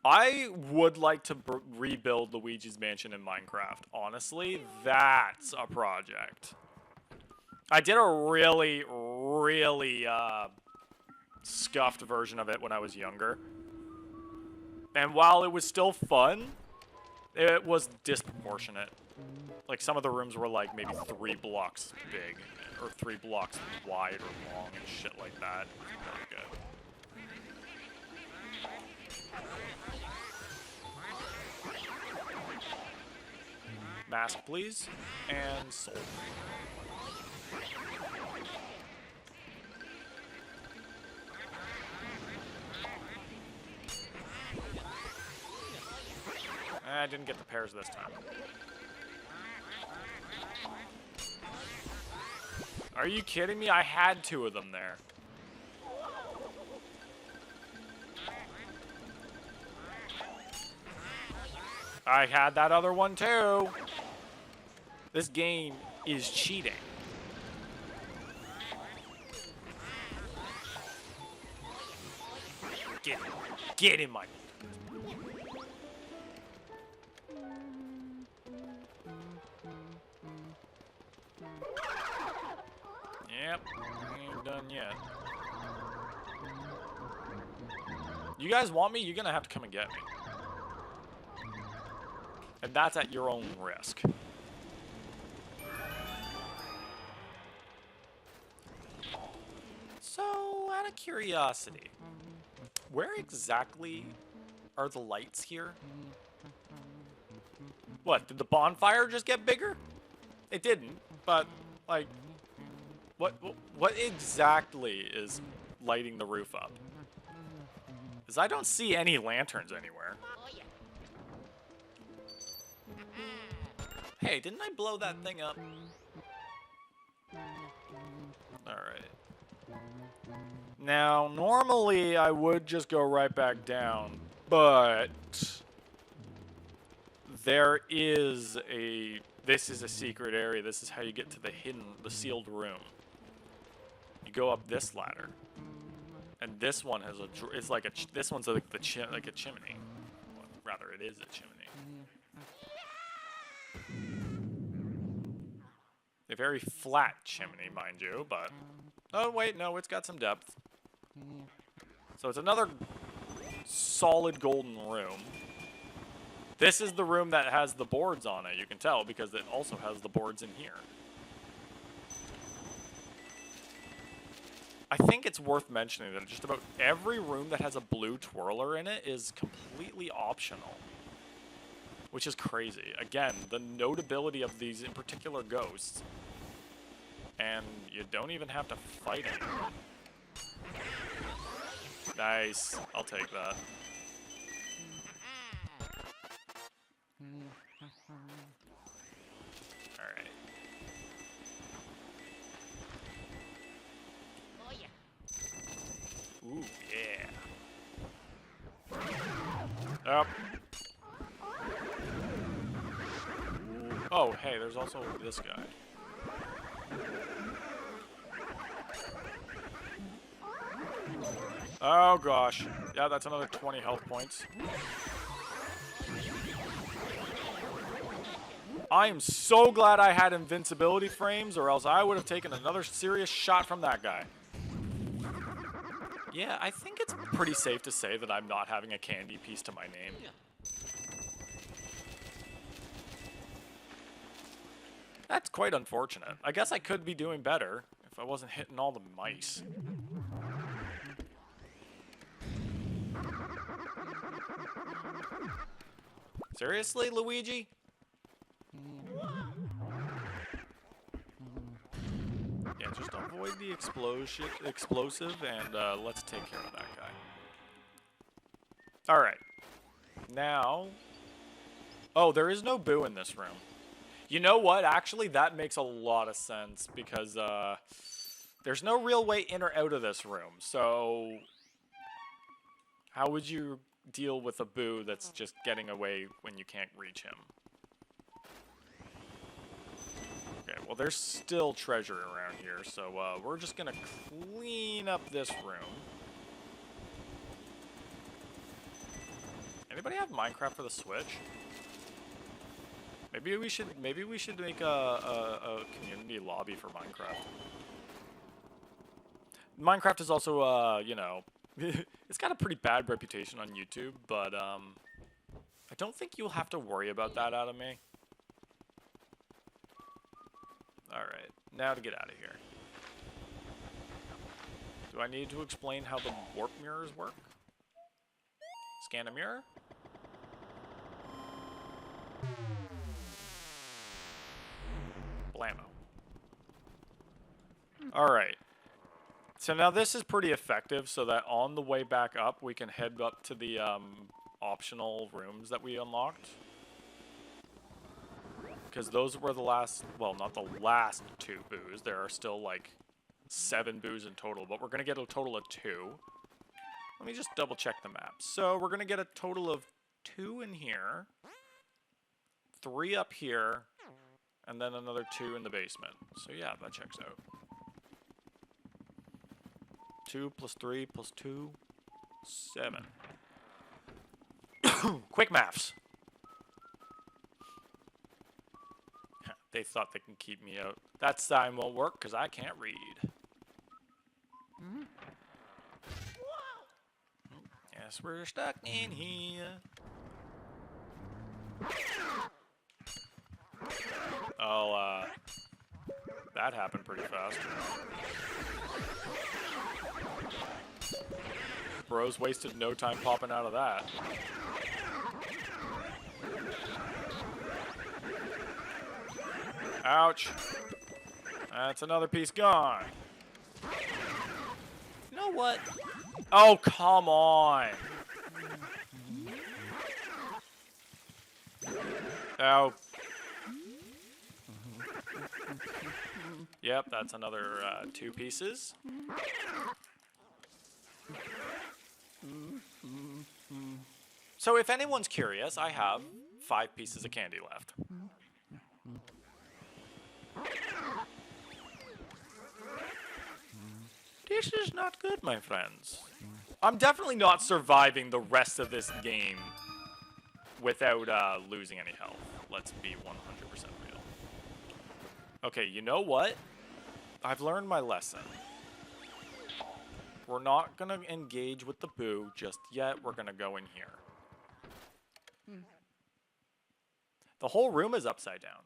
I would like to rebuild Luigi's Mansion in Minecraft. Honestly, that's a project. I did a really, really scuffed version of it when I was younger. And while it was still fun, it was disproportionate. Like, some of the rooms were like maybe 3 blocks big, or 3 blocks wide or long and shit like that. Very good. Mask, please. And soul. I didn't get the pairs this time. Are you kidding me? I had 2 of them there. I had that other one too. This game is cheating. Get in my... Yep, ain't done yet. You guys want me? You're gonna have to come and get me. And that's at your own risk. So, out of curiosity, where exactly are the lights here? What, did the bonfire just get bigger? It didn't, but, like, what exactly is lighting the roof up? Because I don't see any lanterns anywhere. Hey, didn't I blow that thing up? Alright. Now, normally I would just go right back down, but there is a... This is a secret area. This is how you get to the sealed room. You go up this ladder, and this one has it's like this one's like like a chimney. Well, rather, it is a chimney. A very flat chimney, mind you, but oh wait, no, it's got some depth. So it's another solid golden room. This is the room that has the boards on it, you can tell, because it also has the boards in here. I think it's worth mentioning that just about every room that has a blue twirler in it is completely optional. Which is crazy. Again, the notability of these in particular ghosts. And you don't even have to fight them. Nice. I'll take that. Alright. Ooh, yeah. Up. Oh, hey, there's also this guy. Oh, gosh. Yeah, that's another 20 health points. I am so glad I had invincibility frames, or else I would have taken another serious shot from that guy. Yeah, I think it's pretty safe to say that I'm not having a candy piece to my name. That's quite unfortunate. I guess I could be doing better if I wasn't hitting all the mice. Seriously, Luigi? Yeah, just avoid the explosive, and let's take care of that guy. All right. Now, oh, there is no Boo in this room. You know what? Actually, that makes a lot of sense because there's no real way in or out of this room. So, how would you deal with a Boo that's just getting away when you can't reach him? Okay, well, there's still treasure around here, so we're just gonna clean up this room. Anybody have Minecraft for the Switch? Maybe we should make a community lobby for Minecraft. Minecraft is also you know, it's got a pretty bad reputation on YouTube, but I don't think you'll have to worry about that out of me. Alright, now to get out of here. Do I need to explain how the warp mirrors work? Scan a mirror? Blammo. Alright. So now this is pretty effective so that on the way back up we can head up to the optional rooms that we unlocked. Because those were the last, well, not the last 2 boos. There are still like 7 boos in total, but we're going to get a total of 2. Let me just double check the map. So we're going to get a total of 2 in here, 3 up here, and then another 2 in the basement. So yeah, that checks out. 2 plus 3 plus 2, 7. Quick maths. They thought they can keep me out. That sign won't work because I can't read. Yes, we're stuck in here. Oh, that happened pretty fast. Bros wasted no time popping out of that. Ouch. That's another piece gone. You know what? Oh, come on. Oh. Yep, that's another 2 pieces. So if anyone's curious, I have 5 pieces of candy left. This is not good, my friends. I'm definitely not surviving the rest of this game without losing any health. Let's be 100% real. Okay, you know what? I've learned my lesson. We're not gonna engage with the Boo just yet. We're gonna go in here. The whole room is upside down.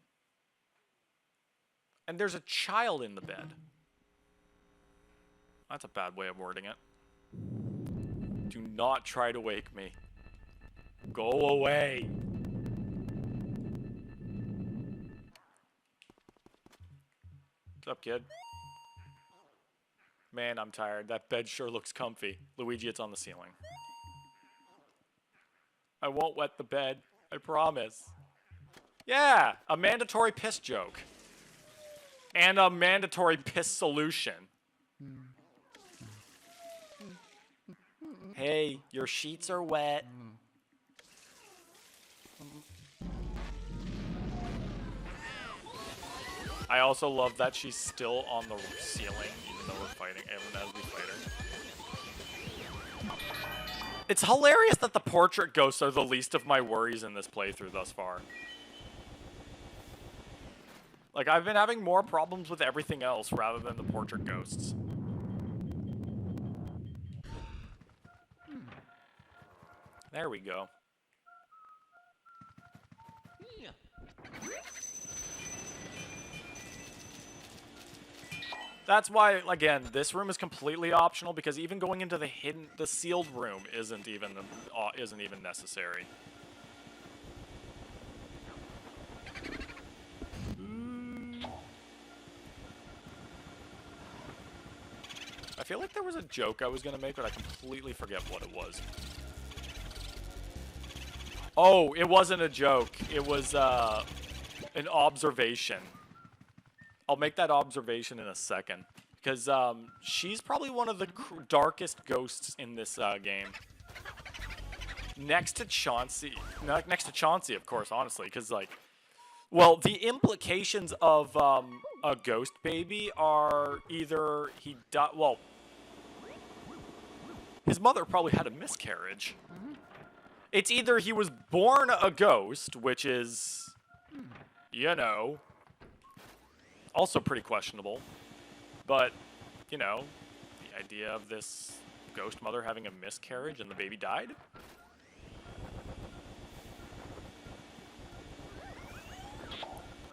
And there's a child in the bed. That's a bad way of wording it. Do not try to wake me. Go away. What's up, kid? Man, I'm tired. That bed sure looks comfy. Luigi, it's on the ceiling. I won't wet the bed. I promise. Yeah, a mandatory piss joke. And a mandatory piss solution. Hey, your sheets are wet. I also love that she's still on the ceiling, even though we're fighting, even as we fight her. It's hilarious that the portrait ghosts are the least of my worries in this playthrough thus far. Like, I've been having more problems with everything else rather than the portrait ghosts. There we go. That's why, again, this room is completely optional because even going into the sealed room isn't even necessary. feel like there was a joke I was gonna make, but I completely forget what it was. Oh, it wasn't a joke. It was an observation. I'll make that observation in a second. Because she's probably one of the darkest ghosts in this game. Next to Chauncey. Next to Chauncey, of course, honestly. Because, like, well, the implications of a ghost baby are either he died. Well, his mother probably had a miscarriage. It's either he was born a ghost, which is, you know, also pretty questionable. But, you know, the idea of this ghost mother having a miscarriage and the baby died?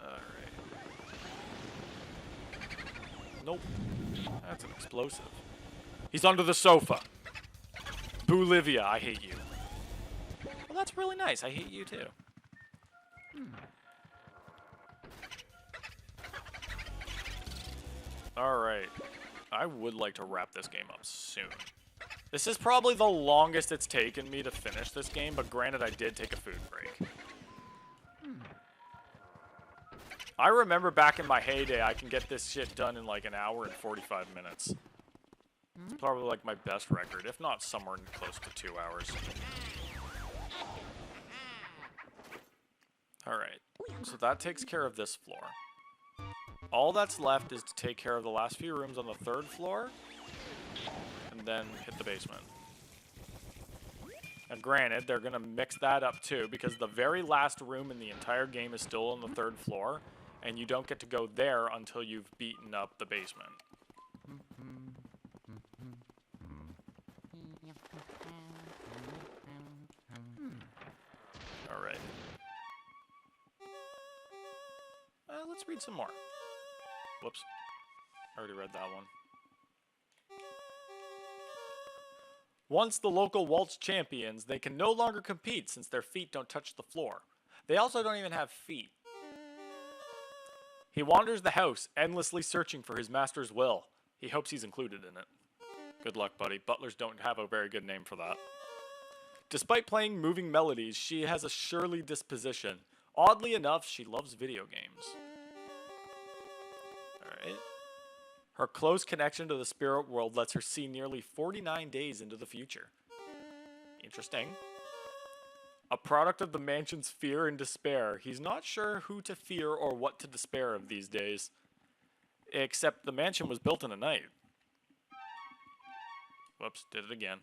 Alright. Nope. That's an explosive. He's under the sofa. Bolivia, I hate you. Well, that's really nice. I hate you too. Alright. I would like to wrap this game up soon. This is probably the longest it's taken me to finish this game, but granted I did take a food break. I remember back in my heyday, I can get this shit done in like an hour and 45 minutes. It's probably like my best record, if not somewhere close to 2 hours. Alright, so that takes care of this floor. All that's left is to take care of the last few rooms on the 3rd floor, and then hit the basement. And granted, they're gonna mix that up too, because the very last room in the entire game is still on the 3rd floor, and you don't get to go there until you've beaten up the basement. Alright. Let's read some more. Whoops. I already read that one. Once the local waltz champions, they can no longer compete since their feet don't touch the floor. They also don't even have feet. He wanders the house, endlessly searching for his master's will. He hopes he's included in it. Good luck, buddy. Butlers don't have a very good name for that. Despite playing moving melodies, she has a surly disposition. Oddly enough, she loves video games. Alright. Her close connection to the spirit world lets her see nearly 49 days into the future. Interesting. A product of the mansion's fear and despair, he's not sure who to fear or what to despair of these days. Except the mansion was built in a night. Whoops, did it again.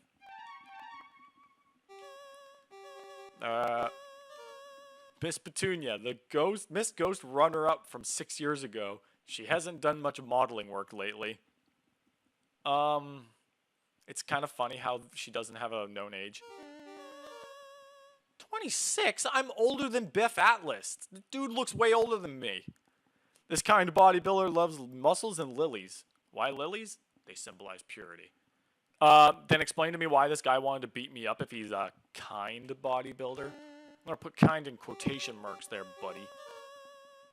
Miss Petunia, the Miss Ghost runner-up from 6 years ago. She hasn't done much modeling work lately. It's kind of funny how she doesn't have a known age. 26? I'm older than Biff Atlas. The dude looks way older than me. This kind of bodybuilder loves muscles and lilies. Why lilies? They symbolize purity. Then explain to me why this guy wanted to beat me up if he's a kind bodybuilder. I'm gonna put kind in quotation marks there, buddy.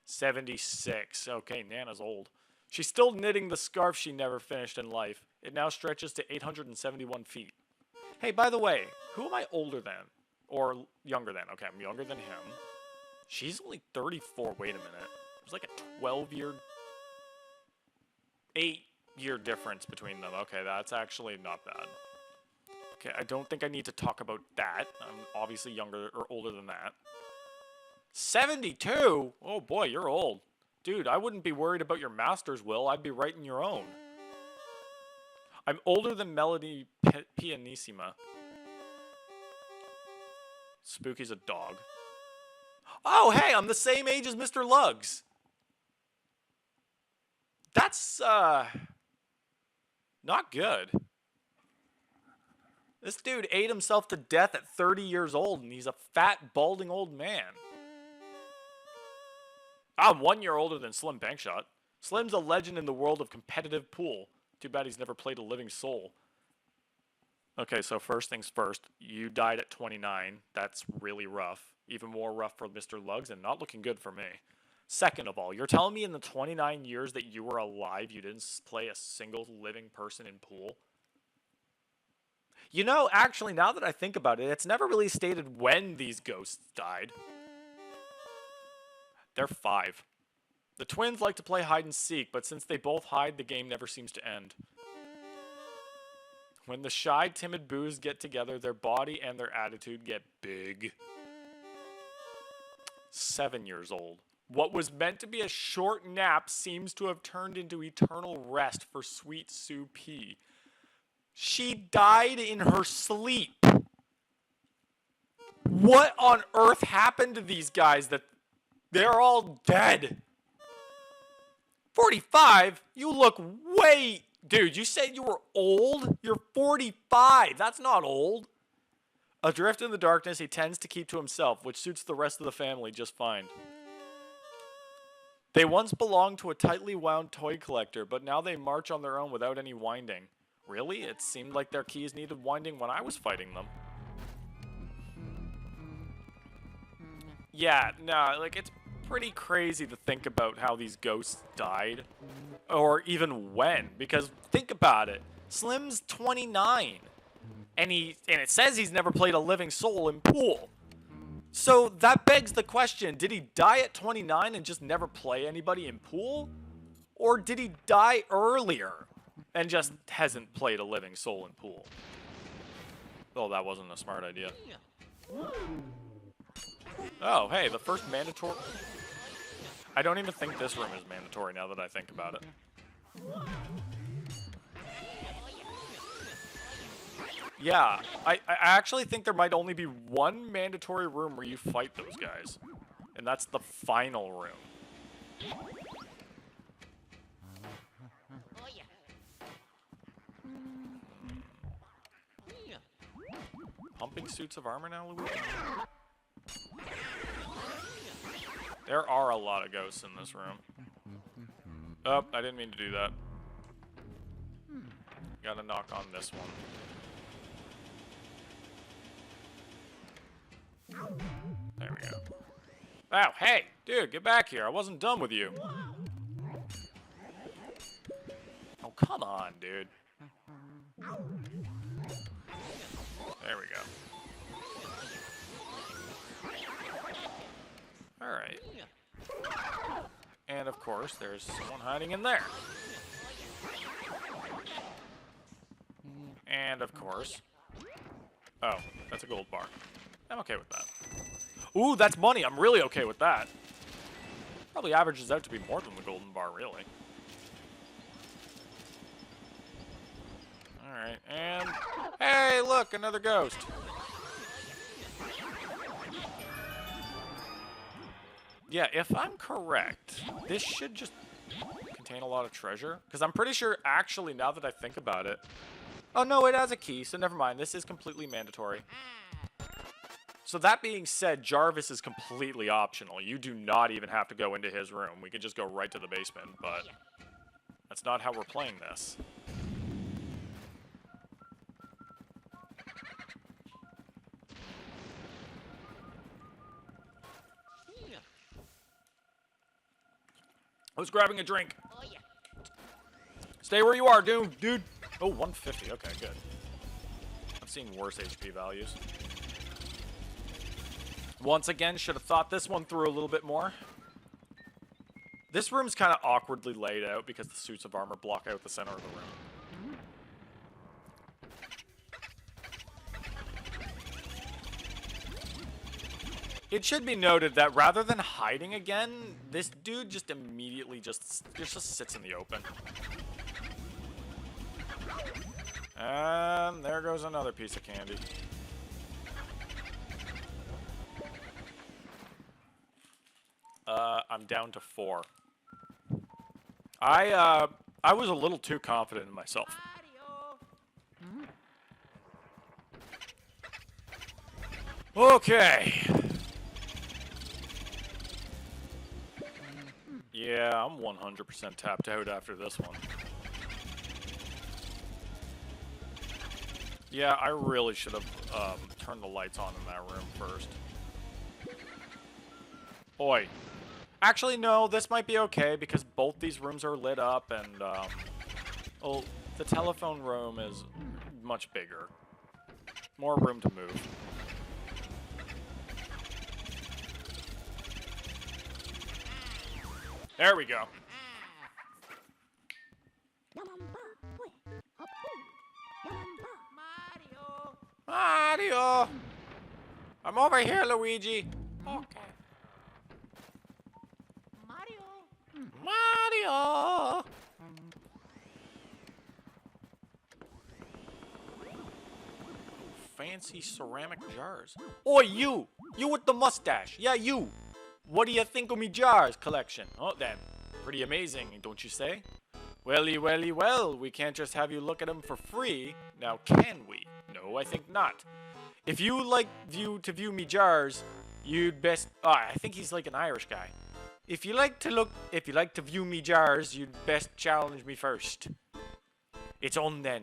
76. Okay, Nana's old. She's still knitting the scarf she never finished in life. It now stretches to 871 feet. Hey, by the way, who am I older than? Or younger than? Okay, I'm younger than him. She's only 34. Wait a minute. There's like a 12-year... 8-year difference between them. Okay, that's actually not bad. Okay, I don't think I need to talk about that. I'm obviously younger or older than that. 72? Oh boy, you're old. Dude, I wouldn't be worried about your master's will. I'd be writing your own. I'm older than Melody Pianissima. Spooky's a dog. Oh, hey, I'm the same age as Mr. Lugs. That's, not good. This dude ate himself to death at 30 years old, and he's a fat, balding old man. I'm 1 year older than Slim Bankshot. Slim's a legend in the world of competitive pool. Too bad he's never played a living soul. Okay, so first things first. You died at 29. That's really rough. Even more rough for Mr. Lugs, and not looking good for me. Second of all, you're telling me in the 29 years that you were alive, you didn't play a single living person in pool? You know, actually, now that I think about it, it's never really stated when these ghosts died. They're 5. The twins like to play hide and seek, but since they both hide, the game never seems to end. When the shy, timid boos get together, their body and their attitude get big. 7 years old. What was meant to be a short nap seems to have turned into eternal rest for sweet Sue P. She died in her sleep. What on earth happened to these guys that they're all dead? 45? You look way... Dude, you said you were old? You're 45. That's not old. Adrift in the darkness, he tends to keep to himself, which suits the rest of the family just fine. They once belonged to a tightly wound toy collector, but now they march on their own without any winding. Really? It seemed like their keys needed winding when I was fighting them. Yeah, no, like, it's pretty crazy to think about how these ghosts died. Or even when. Because, think about it. Slim's 29. And it says he's never played a living soul in pool. So, that begs the question, did he die at 29 and just never play anybody in pool? Or did he die earlier and just hasn't played a living soul in pool? Oh, that wasn't a smart idea. Oh, hey, the first mandatory... I don't even think this room is mandatory now that I think about it. Yeah, I actually think there might only be one mandatory room where you fight those guys. And that's the final room. Pumping suits of armor now, Luigi? There are a lot of ghosts in this room. Oh, I didn't mean to do that. Gotta knock on this one. There we go. Oh, hey! Dude, get back here. I wasn't done with you. Oh, come on, dude. There we go. Alright. And of course, there's someone hiding in there. And of course... Oh, that's a gold bar. I'm okay with that. Ooh, that's money. I'm really okay with that. Probably averages out to be more than the golden bar, really. Alright, and... Hey, look! Another ghost! Yeah, if I'm correct, this should just contain a lot of treasure. Because I'm pretty sure, actually, now that I think about it... Oh, no, it has a key, so never mind. This is completely mandatory. So that being said, Jarvis is completely optional. You do not even have to go into his room. We can just go right to the basement, but that's not how we're playing this. Who's grabbing a drink? Stay where you are, dude. Oh, 150. Okay, good. I've seen worse HP values. Once again, should have thought this one through a little bit more. This room's kind of awkwardly laid out because the suits of armor block out the center of the room. It should be noted that rather than hiding again, this dude just immediately just sits in the open. And there goes another piece of candy. I'm down to 4. I was a little too confident in myself. Okay. Yeah, I'm 100% tapped out after this one. Yeah, I really should have turned the lights on in that room first. Oi. Actually, no, this might be okay because both these rooms are lit up and, well, the telephone room is much bigger. More room to move. There we go. Mario. Mario! I'm over here, Luigi. Okay. Mario. Mario! Fancy ceramic jars. Oi, you! You with the mustache. Yeah, you. What do you think of me jars collection? Oh, then. Pretty amazing, don't you say? Welly, welly, well, we can't just have you look at them for free. Now, can we? No, I think not. If you like to view me jars, you'd best... I think he's like an Irish guy. If you like to view me jars, you'd best challenge me first. It's on then.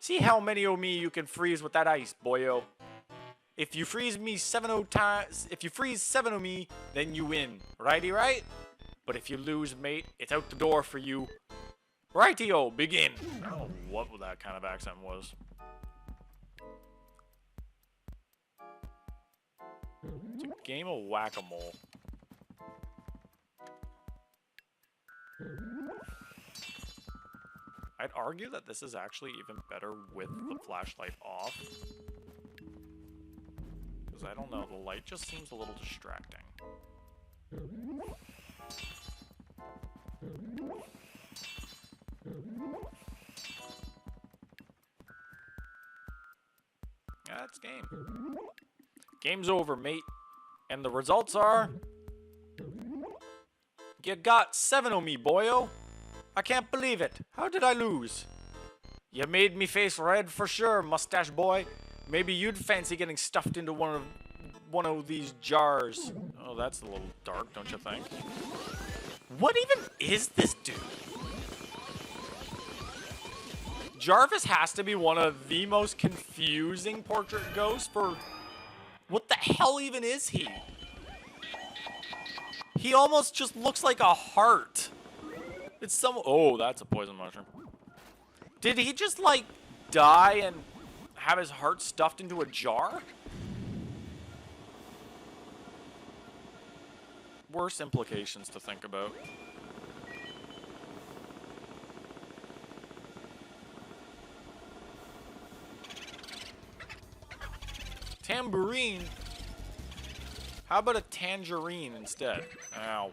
See how many of me you can freeze with that ice, boyo. If you freeze me 7 times, if you freeze 7 of me, then you win. Righty, right? But if you lose, mate, it's out the door for you. Righty-o, begin. I don't know what that kind of accent was. It's a game of whack-a-mole. I'd argue that this is actually even better with the flashlight off. Because I don't know, the light just seems a little distracting. Yeah, that's game. Game's over, mate. And the results are... You got 7 of me, boyo. I can't believe it. How did I lose? You made me face red for sure, mustache boy. Maybe you'd fancy getting stuffed into one of these jars. Oh, that's a little dark, don't you think? What even is this dude? Jarvis has to be one of the most confusing portrait ghosts for... What the hell even is he? He almost just looks like a heart. It's some... Oh, that's a poison mushroom. Did he just, like, die and have his heart stuffed into a jar? Worse implications to think about. Tambourine? How about a tangerine instead? Ow.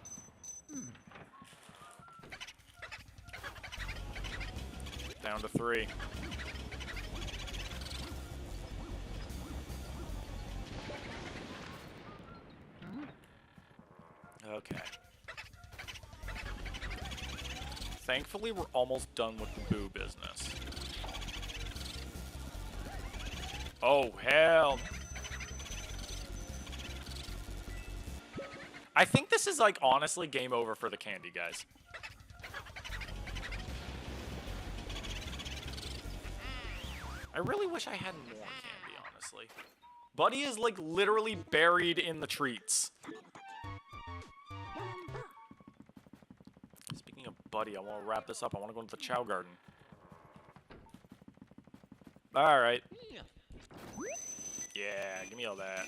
Down to 3. Okay. Thankfully, we're almost done with the boo business. Oh, hell. I think this is, like, honestly game over for the candy, guys. I really wish I had more candy, honestly. Buddy is, like, literally buried in the treats. Speaking of Buddy, I want to wrap this up. I want to go into the Chow Garden. Alright. Yeah, give me all that.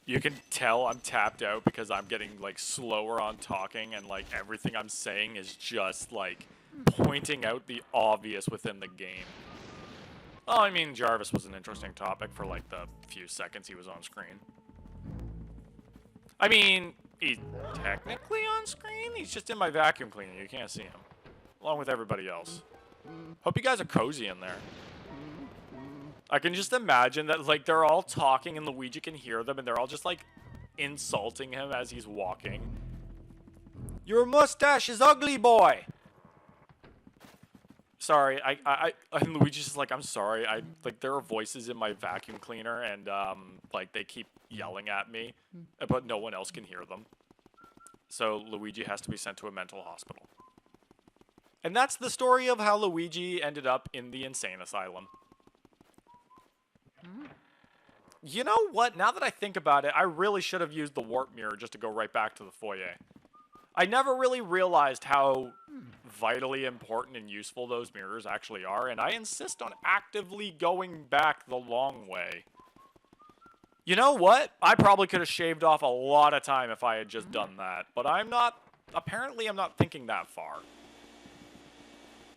You can tell I'm tapped out because I'm getting, like, slower on talking and, like, everything I'm saying is just, like, pointing out the obvious within the game. Oh, I mean, Jarvis was an interesting topic for, like, the few seconds he was on screen. I mean, he's technically on screen. He's just in my vacuum cleaner. You can't see him. Along with everybody else. Hope you guys are cozy in there. I can just imagine that, like, they're all talking and Luigi can hear them and they're all just, like, insulting him as he's walking. Your mustache is ugly, boy! Sorry, and Luigi's just like, I'm sorry. Like, there are voices in my vacuum cleaner and, like, they keep yelling at me, but no one else can hear them. So Luigi has to be sent to a mental hospital. And that's the story of how Luigi ended up in the insane asylum. You know what? Now that I think about it, I really should have used the warp mirror just to go right back to the foyer. I never really realized how vitally important and useful those mirrors actually are, and I insist on actively going back the long way. You know what? I probably could have shaved off a lot of time if I had just done that, but I'm not... Apparently, I'm not thinking that far.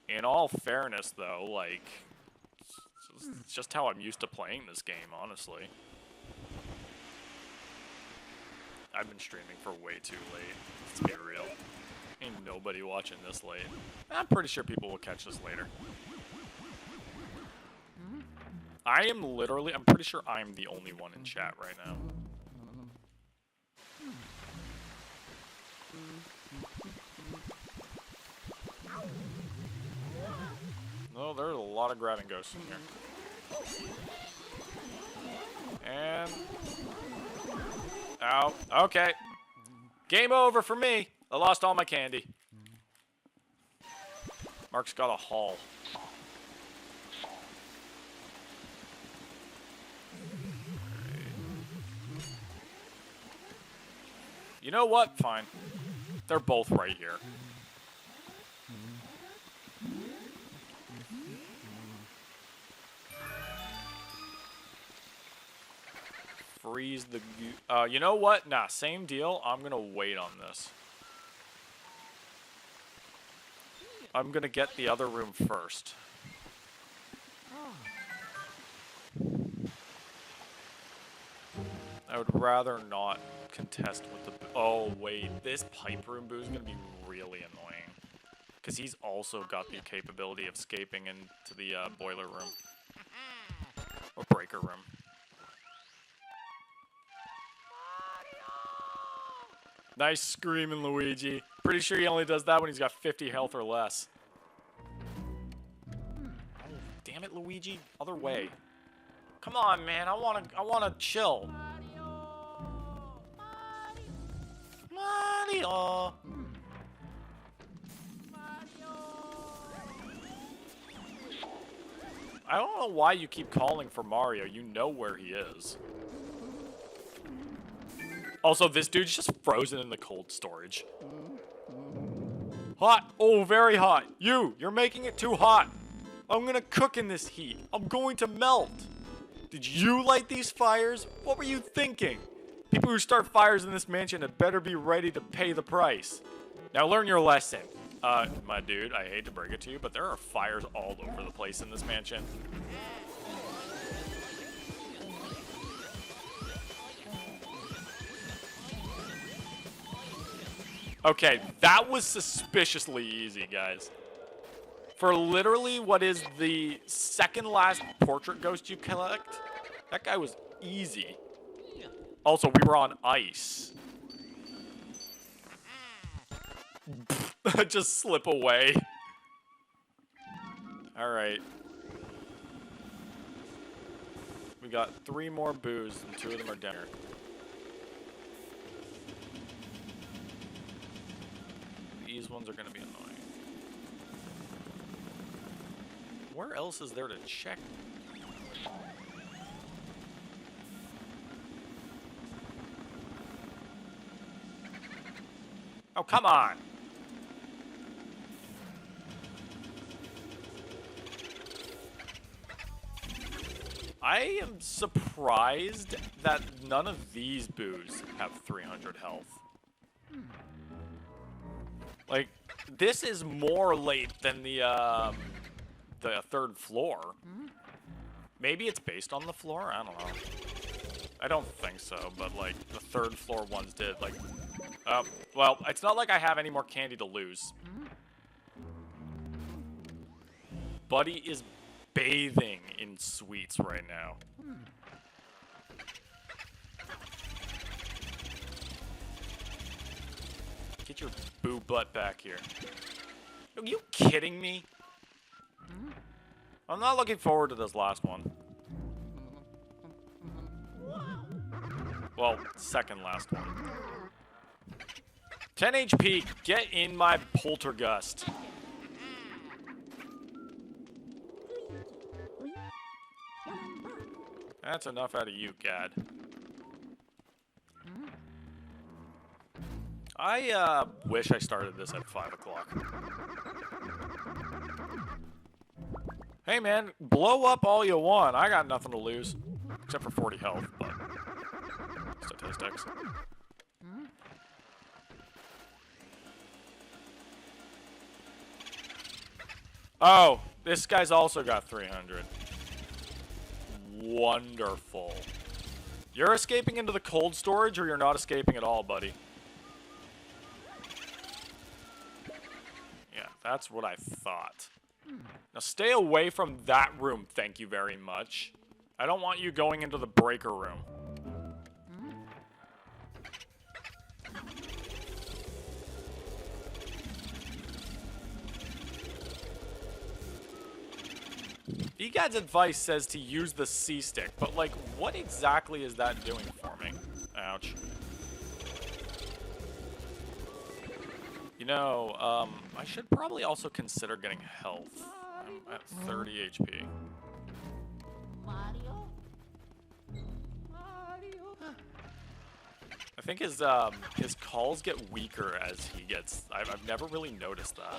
In all fairness, though, like... It's just how I'm used to playing this game, honestly. I've been streaming for way too late. Let's be real. Ain't nobody watching this late. I'm pretty sure people will catch this later. I am literally... I'm pretty sure I'm the only one in chat right now. Oh, there's a lot of grabbing ghosts in here. And... Ow. Okay. Game over for me. I lost all my candy. Mark's got a haul. You know what? Fine. They're both right here. Freeze the... you know what? Nah, same deal. I'm gonna wait on this. I'm gonna get the other room first. I would rather not contest with the... Oh, wait. This pipe room boo is gonna be really annoying. Because he's also got the capability of escaping into the boiler room. Or breaker room. Nice screaming, Luigi. Pretty sure he only does that when he's got 50 health or less. Damn it, Luigi. Other way. Come on, man. I wanna chill. Mario. I don't know why you keep calling for Mario. You know where he is. Also, this dude's just frozen in the cold storage. Hot. Oh, very hot. You're making it too hot. I'm gonna cook in this heat. I'm going to melt. Did you light these fires? What were you thinking? People who start fires in this mansion had better be ready to pay the price. Now learn your lesson. My dude, I hate to break it to you, but there are fires all over the place in this mansion. Okay, that was suspiciously easy, guys. For literally what is the second last portrait ghost you collect, that guy was easy. Also, we were on ice. Just slip away. Alright. We got 3 more boos, and 2 of them are down here. These ones are going to be annoying. Where else is there to check? Oh, come on! I am surprised that none of these boos have 300 health. Like, this is more late than the third floor. Maybe it's based on the floor? I don't know. I don't think so, but, like, the third floor ones did, like... well, it's not like I have any more candy to lose. Buddy is bathing in sweets right now. Get your boo butt back here. Are you kidding me? I'm not looking forward to this last one. Well, second last one. 10 HP, get in my poltergust. That's enough out of you, Gad. I wish I started this at 5 o'clock. Hey man, blow up all you want. I got nothing to lose. Except for 40 health, but statistics. Oh, this guy's also got 300. Wonderful. You're escaping into the cold storage, or you're not escaping at all, buddy? Yeah, that's what I thought. Now stay away from that room, thank you very much. I don't want you going into the breaker room. Egad's advice says to use the C-stick, but like, what exactly is that doing for me? Ouch. You know, I should probably also consider getting health. I'm at 30 HP. Mario? Mario? I think his calls get weaker as he gets... I've never really noticed that.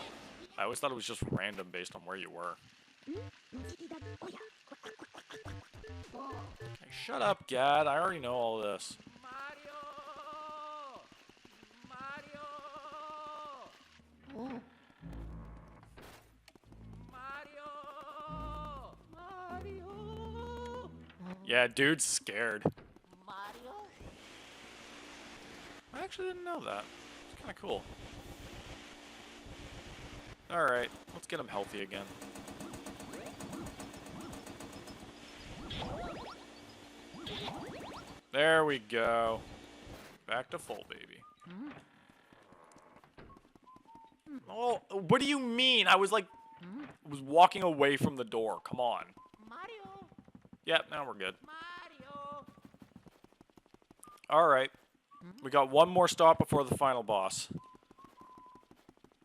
I always thought it was just random based on where you were. Okay, shut up, Gad. I already know all this. Mario! Mario! Mario! Mario! Yeah, dude's scared. Mario? I actually didn't know that. It's kind of cool. Alright, let's get him healthy again. There we go. Back to full, baby. Oh, what do you mean? I was like, was walking away from the door. Come on. Mario! Yep, now we're good. Mario! All right. We got one more stop before the final boss.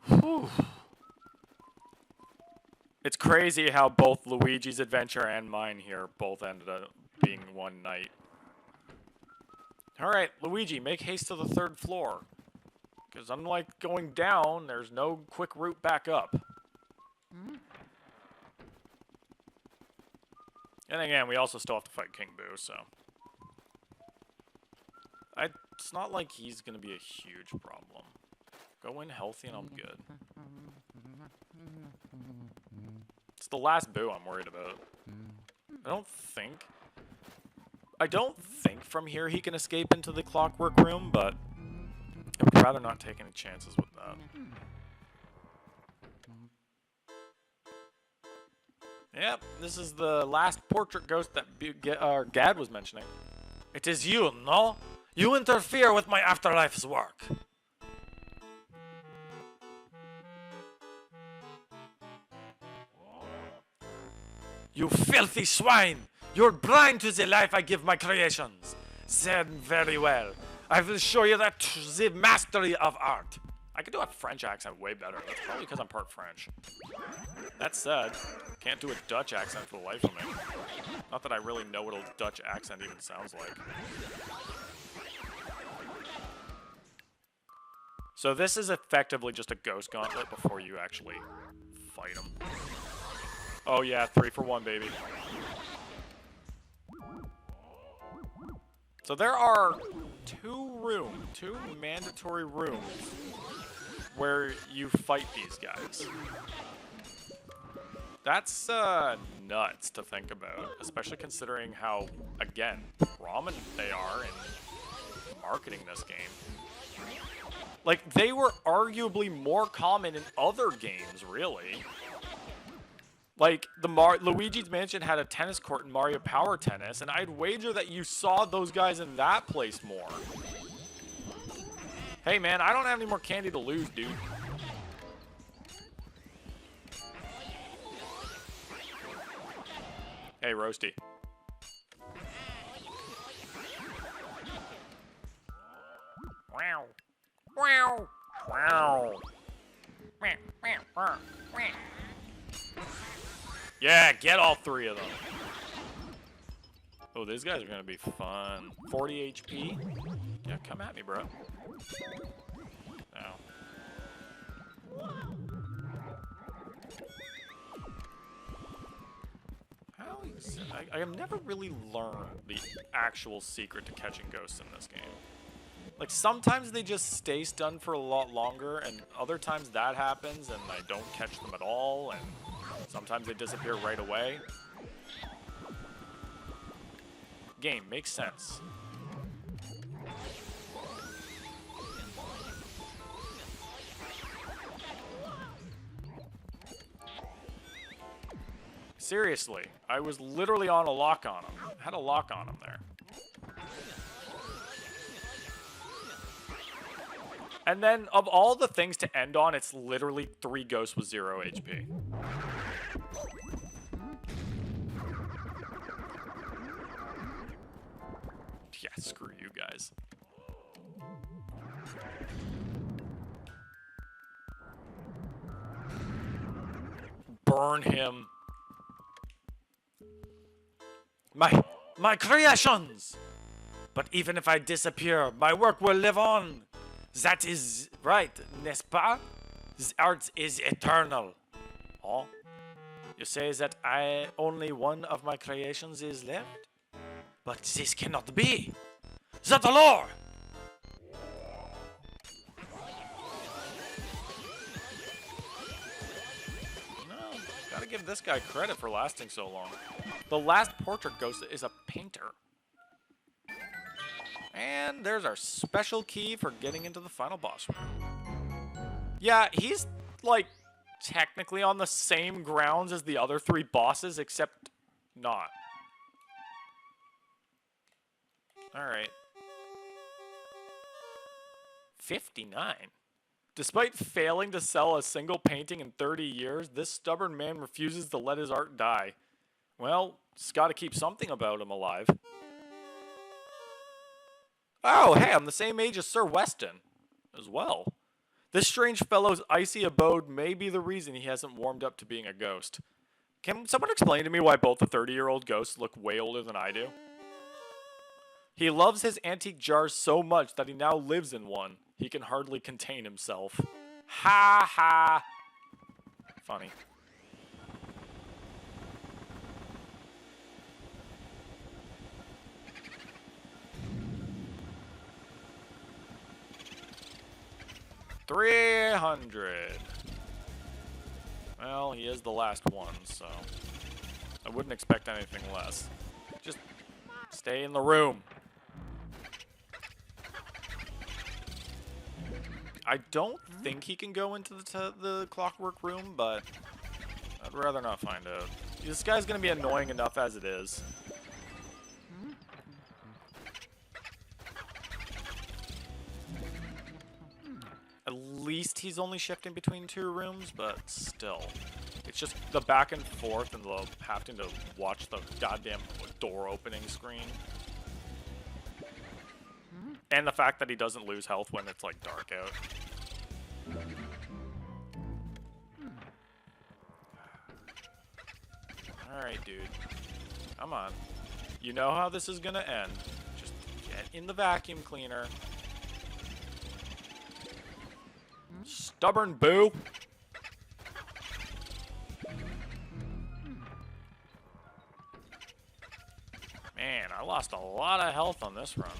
Whew. It's crazy how both Luigi's adventure and mine here both ended up being one night. All right, Luigi, make haste to the 3rd floor. Because unlike going down, there's no quick route back up. And again, we also still have to fight King Boo, so... It's not like he's going to be a huge problem. Go in healthy and I'm good. It's the last Boo I'm worried about. I don't think from here he can escape into the clockwork room, but I would rather not take any chances with that. Yep, this is the last portrait ghost that Gad was mentioning. It is you, no? You interfere with my afterlife's work. You filthy swine! You're blind to the life I give my creations. Then very well. I will show you the mastery of art. I can do a French accent way better. That's probably because I'm part French. That said, can't do a Dutch accent for the life of me. Not that I really know what a Dutch accent even sounds like. So this is effectively just a ghost gauntlet before you actually fight him. Oh yeah, 3 for 1, baby. So there are two mandatory rooms where you fight these guys. That's nuts to think about, especially considering how, again, prominent they are in marketing this game. Like, they were arguably more common in other games, really. Like, Luigi's Mansion had a tennis court in Mario Power Tennis, and I'd wager that you saw those guys in that place more. Hey, man, I don't have any more candy to lose, dude. Hey, Roasty. Wow. Wow. Wow. Yeah, get all 3 of them. Oh, these guys are gonna be fun. 40 HP? Yeah, come at me, bro. Now. I have never really learned the actual secret to catching ghosts in this game. Like, sometimes they just stay stunned for a lot longer, and other times that happens, and I don't catch them at all, and sometimes they disappear right away. Game, makes sense. Seriously, I was literally on a lock on him. Had a lock on him there. And then, of all the things to end on, it's literally 3 ghosts with 0 HP. Yeah, screw you guys. Burn him. My creations! But even if I disappear, my work will live on. That is right, n'est-ce pas? The art is eternal. Oh? You say that only one of my creations is left? But this cannot be. The lore! No, gotta give this guy credit for lasting so long. The last portrait ghost is a painter. And there's our special key for getting into the final boss room. Yeah, he's, like, technically on the same grounds as the other 3 bosses, except not. Alright. 59. Despite failing to sell a single painting in 30 years, this stubborn man refuses to let his art die. Well, it's gotta keep something about him alive. Oh, hey, I'm the same age as Sir Weston, as well. This strange fellow's icy abode may be the reason he hasn't warmed up to being a ghost. Can someone explain to me why both the 30-year-old ghosts look way older than I do? He loves his antique jars so much that he now lives in one. He can hardly contain himself. Ha ha! Funny. $300. Well, he is the last one, so I wouldn't expect anything less. Just stay in the room. I don't think he can go into the clockwork room, but I'd rather not find out. This guy's gonna be annoying enough as it is. At least he's only shifting between 2 rooms, but still. It's just the back and forth and the having to watch the goddamn door opening screen. And the fact that he doesn't lose health when it's, like, dark out. Alright, dude. Come on. You know how this is gonna end. Just get in the vacuum cleaner. Stubborn boo! Man, I lost a lot of health on this run.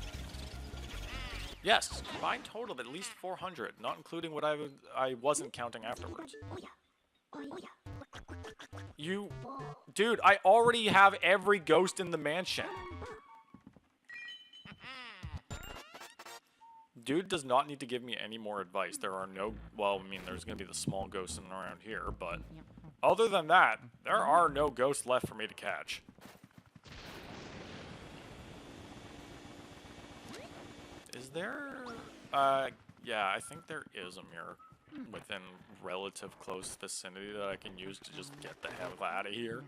Yes, combined total of at least 400, not including what I wasn't counting afterwards. You... Dude, I already have every ghost in the mansion. Dude does not need to give me any more advice. There are no... Well, I mean, there's going to be the small ghosts in and around here, but... Other than that, there are no ghosts left for me to catch. Is there... yeah, I think there is a mirror within relative close vicinity that I can use to just get the hell out of here.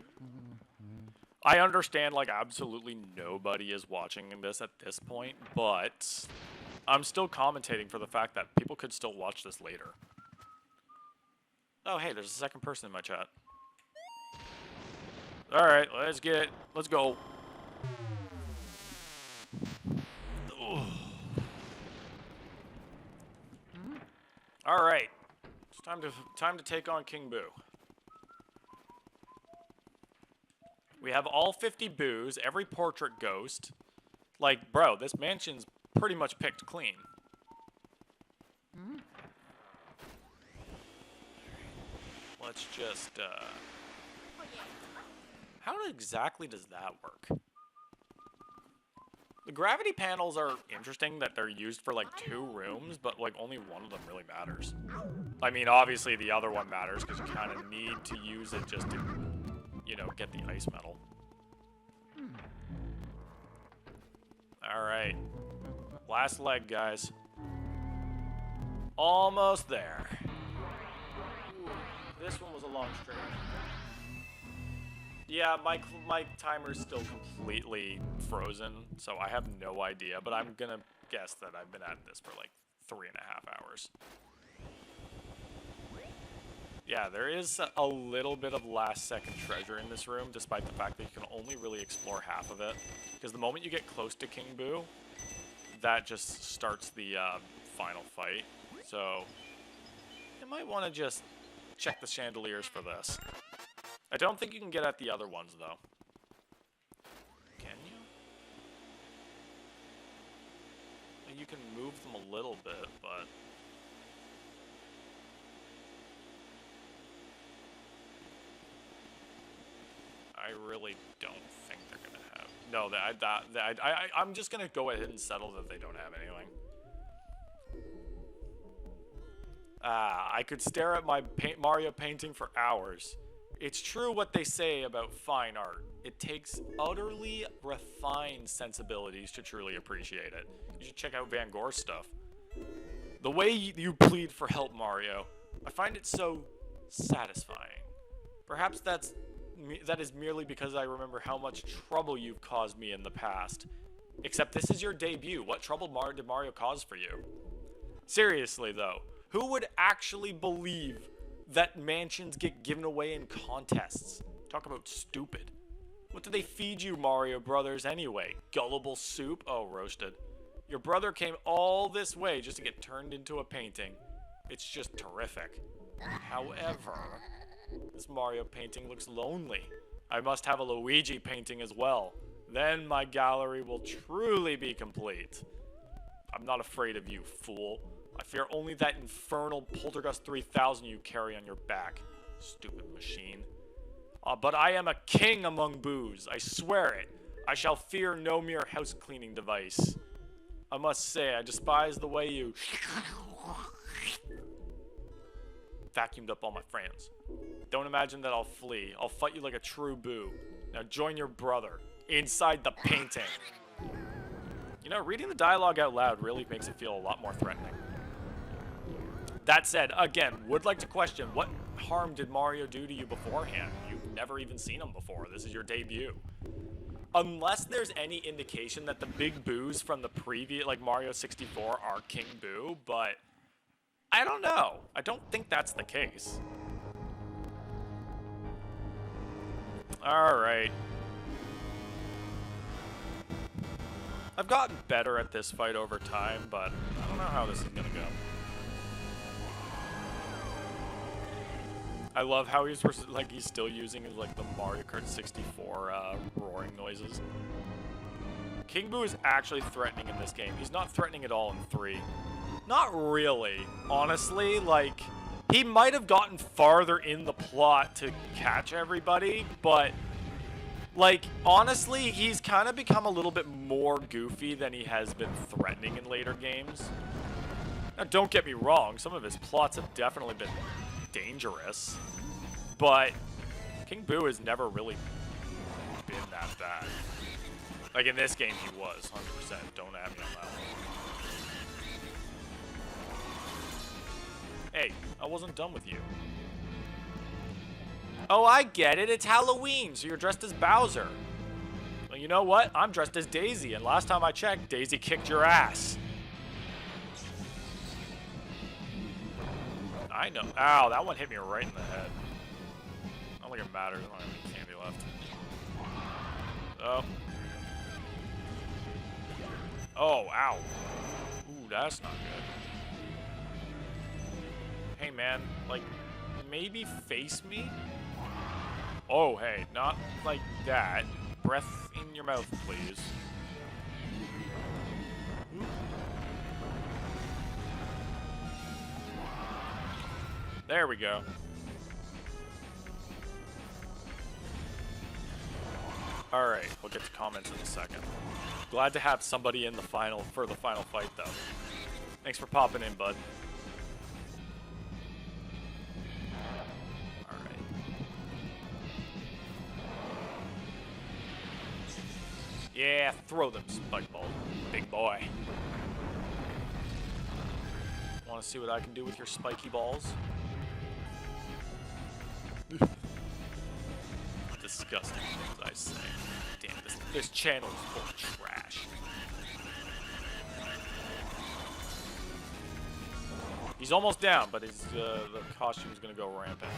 I understand, like, absolutely nobody is watching this at this point, but I'm still commentating for the fact that people could still watch this later. Oh, hey, there's a second person in my chat. Alright, let's go. All right, it's time to take on King Boo. We have all 50 boos, every portrait ghost. Like, bro, this mansion's pretty much picked clean. Let's just, how exactly does that work? The gravity panels are interesting that they're used for, like, 2 rooms, but, like, only one of them really matters. I mean, obviously the other one matters because you kind of need to use it just to, you know, get the ice metal. Alright. Last leg, guys. Almost there. This one was a long stream. Yeah, my timer's still completely frozen, so I have no idea, but I'm gonna guess that I've been at this for like 3.5 hours. Yeah, there is a little bit of last-second treasure in this room, despite the fact that you can only really explore half of it. Because the moment you get close to King Boo, that just starts the final fight. So, you might want to just check the chandeliers for this. I don't think you can get at the other ones, though. Can you? You can move them a little bit, but... I really don't think they're gonna have... No, I'm just gonna go ahead and settle that they don't have anything. I could stare at my Mario painting for hours. It's true what they say about fine art. It takes utterly refined sensibilities to truly appreciate it. You should check out Van Gogh's stuff. The way you plead for help, Mario, I find it so satisfying. Perhaps that is merely because I remember how much trouble you've caused me in the past. Except this is your debut. What trouble did Mario cause for you? Seriously, though, who would actually believe that mansions get given away in contests? Talk about stupid. What do they feed you, Mario Brothers, anyway? Gullible soup? Oh, roasted. Your brother came all this way just to get turned into a painting. It's just terrific. However, this Mario painting looks lonely. I must have a Luigi painting as well. Then my gallery will truly be complete. I'm not afraid of you, fool. I fear only that infernal Poltergust 3000 you carry on your back. Stupid machine. But I am a king among boos. I swear it. I shall fear no mere house cleaning device. I must say, I despise the way you vacuumed up all my friends. Don't imagine that I'll flee. I'll fight you like a true boo. Now join your brother inside the painting. You know, reading the dialogue out loud really makes it feel a lot more threatening. That said, again, would like to question, what harm did Mario do to you beforehand? You've never even seen him before. This is your debut. Unless there's any indication that the big boos from the previous, like Mario 64, are King Boo, but I don't know. I don't think that's the case. Alright. I've gotten better at this fight over time, but I don't know how this is gonna go. I love how he's still using like the Mario Kart 64 roaring noises. King Boo is actually threatening in this game. He's not threatening at all in 3. Not really. Honestly, like, he might have gotten farther in the plot to catch everybody, but, like, honestly, he's kind of become a little bit more goofy than he has been threatening in later games. Now, don't get me wrong, some of his plots have definitely been dangerous, but King Boo has never really been that bad. Like, in this game, he was, 100%. Don't at me on that one. Hey, I wasn't done with you. Oh, I get it. It's Halloween, so you're dressed as Bowser. Well, you know what? I'm dressed as Daisy, and last time I checked, Daisy kicked your ass. I know. Ow, that one hit me right in the head. I don't think it matters. I don't have any candy left. Oh. Oh, ow. Ooh, that's not good. Hey, man, like, maybe face me? Oh, hey, not like that. Breath in your mouth, please. There we go. Alright, we'll get to comments in a second. Glad to have somebody in the final fight, though. Thanks for popping in, bud. Alright. Yeah, throw them spike balls, big boy. Want to see what I can do with your spiky balls? Disgusting things I say. Damn, this channel is full of trash. He's almost down, but his the costume is gonna go rampant.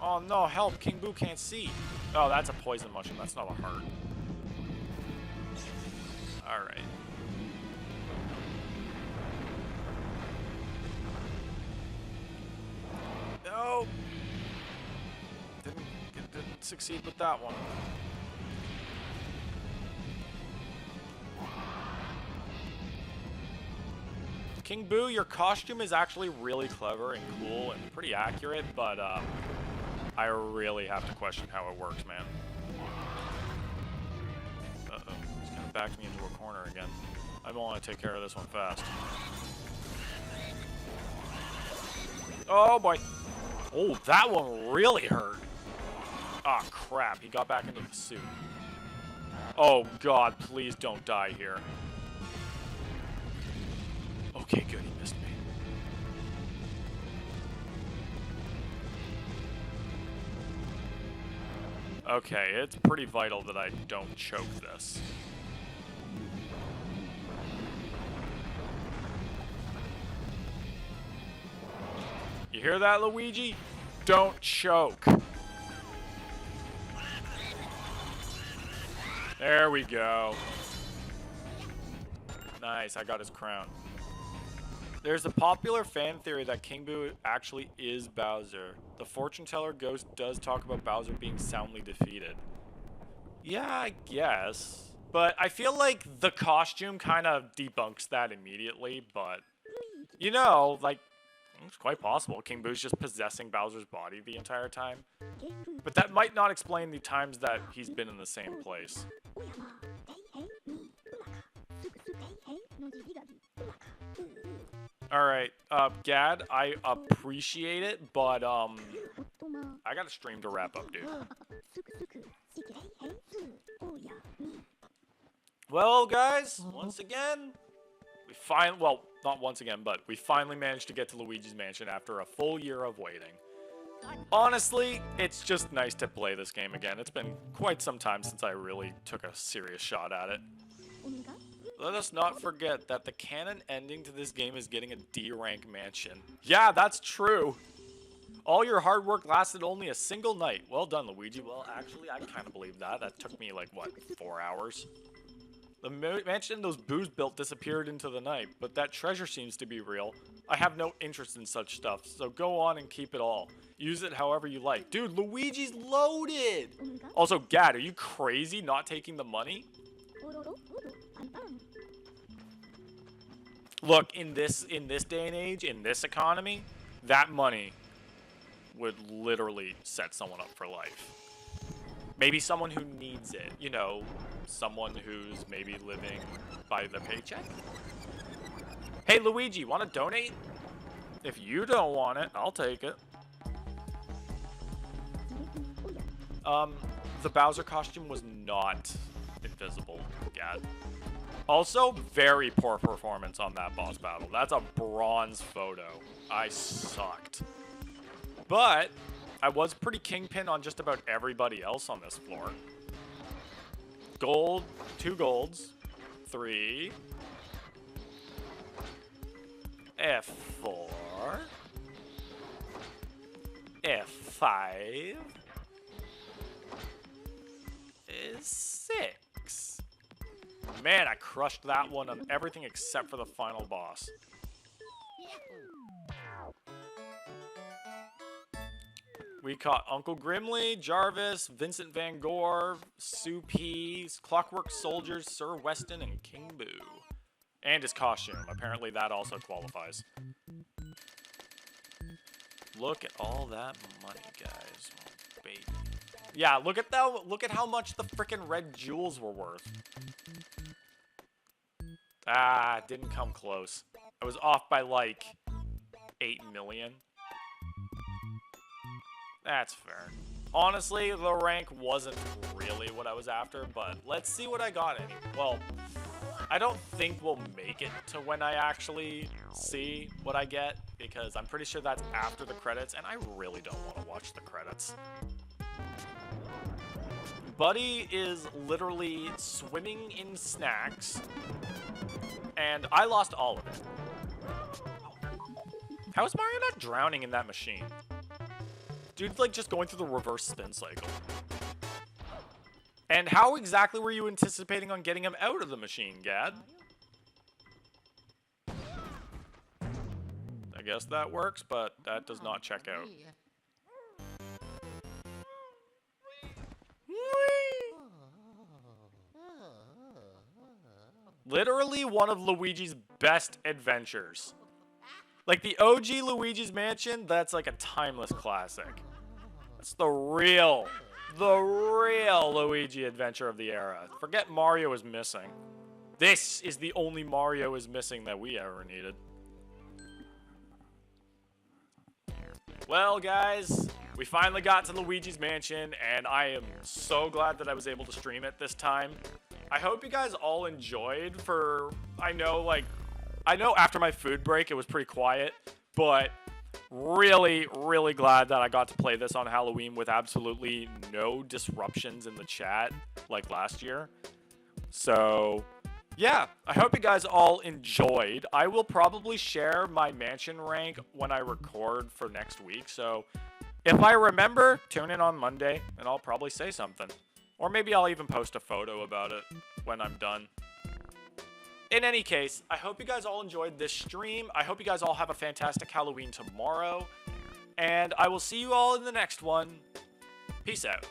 Oh no, help! King Boo can't see. Oh, that's a poison mushroom. That's not a heart. All right. No. Didn't succeed with that one. King Boo, your costume is actually really clever and cool and pretty accurate, but I really have to question how it works, man. Uh-oh, he's gonna back me into a corner again. I want to take care of this one fast. Oh boy. Oh, that one really hurt. Ah, oh, crap. He got back into the suit. Oh, God. Please don't die here. Okay, good. He missed me. Okay, it's pretty vital that I don't choke this. You hear that, Luigi? Don't choke. There we go. Nice, I got his crown. There's a popular fan theory that King Boo actually is Bowser. The fortune teller ghost does talk about Bowser being soundly defeated. Yeah, I guess. But I feel like the costume kind of debunks that immediately, but... You know, like... It's quite possible. King Boo's just possessing Bowser's body the entire time. But that might not explain the times that he's been in the same place. Alright, Gad, I appreciate it, but, I got a stream to wrap up, dude. Well, guys, once again, well, not once again, but we finally managed to get to Luigi's Mansion after a full year of waiting. Honestly, it's just nice to play this game again. It's been quite some time since I really took a serious shot at it. Let us not forget that the canon ending to this game is getting a D-rank mansion. Yeah, that's true. All your hard work lasted only a single night. Well done, Luigi. Well, actually, I kind of believe that. That took me, like, what, 4 hours? The mansion those boos built disappeared into the night, but that treasure seems to be real. I have no interest in such stuff, so go on and keep it all. Use it however you like. Dude, Luigi's loaded! Also, Gad, are you crazy not taking the money? Look, in this day and age, in this economy, that money would literally set someone up for life. Maybe someone who needs it, you know, someone who's maybe living by the paycheck. Hey, Luigi, want to donate? If you don't want it, I'll take it. The Bowser costume was not invisible, Gad. Also, very poor performance on that boss battle. That's a bronze photo. I sucked. But I was pretty kingpin on just about everybody else on this floor. Gold, 2 golds, 3, F4, F5, 6. Man, I crushed that one on everything except for the final boss. We caught Uncle Grimly, Jarvis, Vincent Van Gogh, Sue P, Clockwork Soldiers, Sir Weston, and King Boo. And his costume. Apparently that also qualifies. Look at all that money, guys. Oh, baby. Yeah, look at how much the frickin' red jewels were worth. Ah, didn't come close. I was off by like 8 million. That's fair. Honestly, the rank wasn't really what I was after, but let's see what I got anyway. Well, I don't think we'll make it to when I actually see what I get, because I'm pretty sure that's after the credits, and I really don't want to watch the credits. Buddy is literally swimming in snacks, and I lost all of it. How is Mario not drowning in that machine? Dude's like just going through the reverse spin cycle. And how exactly were you anticipating on getting him out of the machine, Gad? I guess that works, but that does not check out. Literally one of Luigi's best adventures. Like the OG Luigi's Mansion, that's like a timeless classic. That's the real Luigi adventure of the era. Forget Mario is missing. This is the only Mario is missing that we ever needed. Well, guys, we finally got to Luigi's Mansion, and I am so glad that I was able to stream it this time. I hope you guys all enjoyed I know after my food break it was pretty quiet, but really, really glad that I got to play this on Halloween with absolutely no disruptions in the chat like last year. So, yeah, I hope you guys all enjoyed. I will probably share my mansion rank when I record for next week, so if I remember, tune in on Monday, and I'll probably say something. Or maybe I'll even post a photo about it when I'm done. In any case, I hope you guys all enjoyed this stream. I hope you guys all have a fantastic Halloween tomorrow. And I will see you all in the next one. Peace out.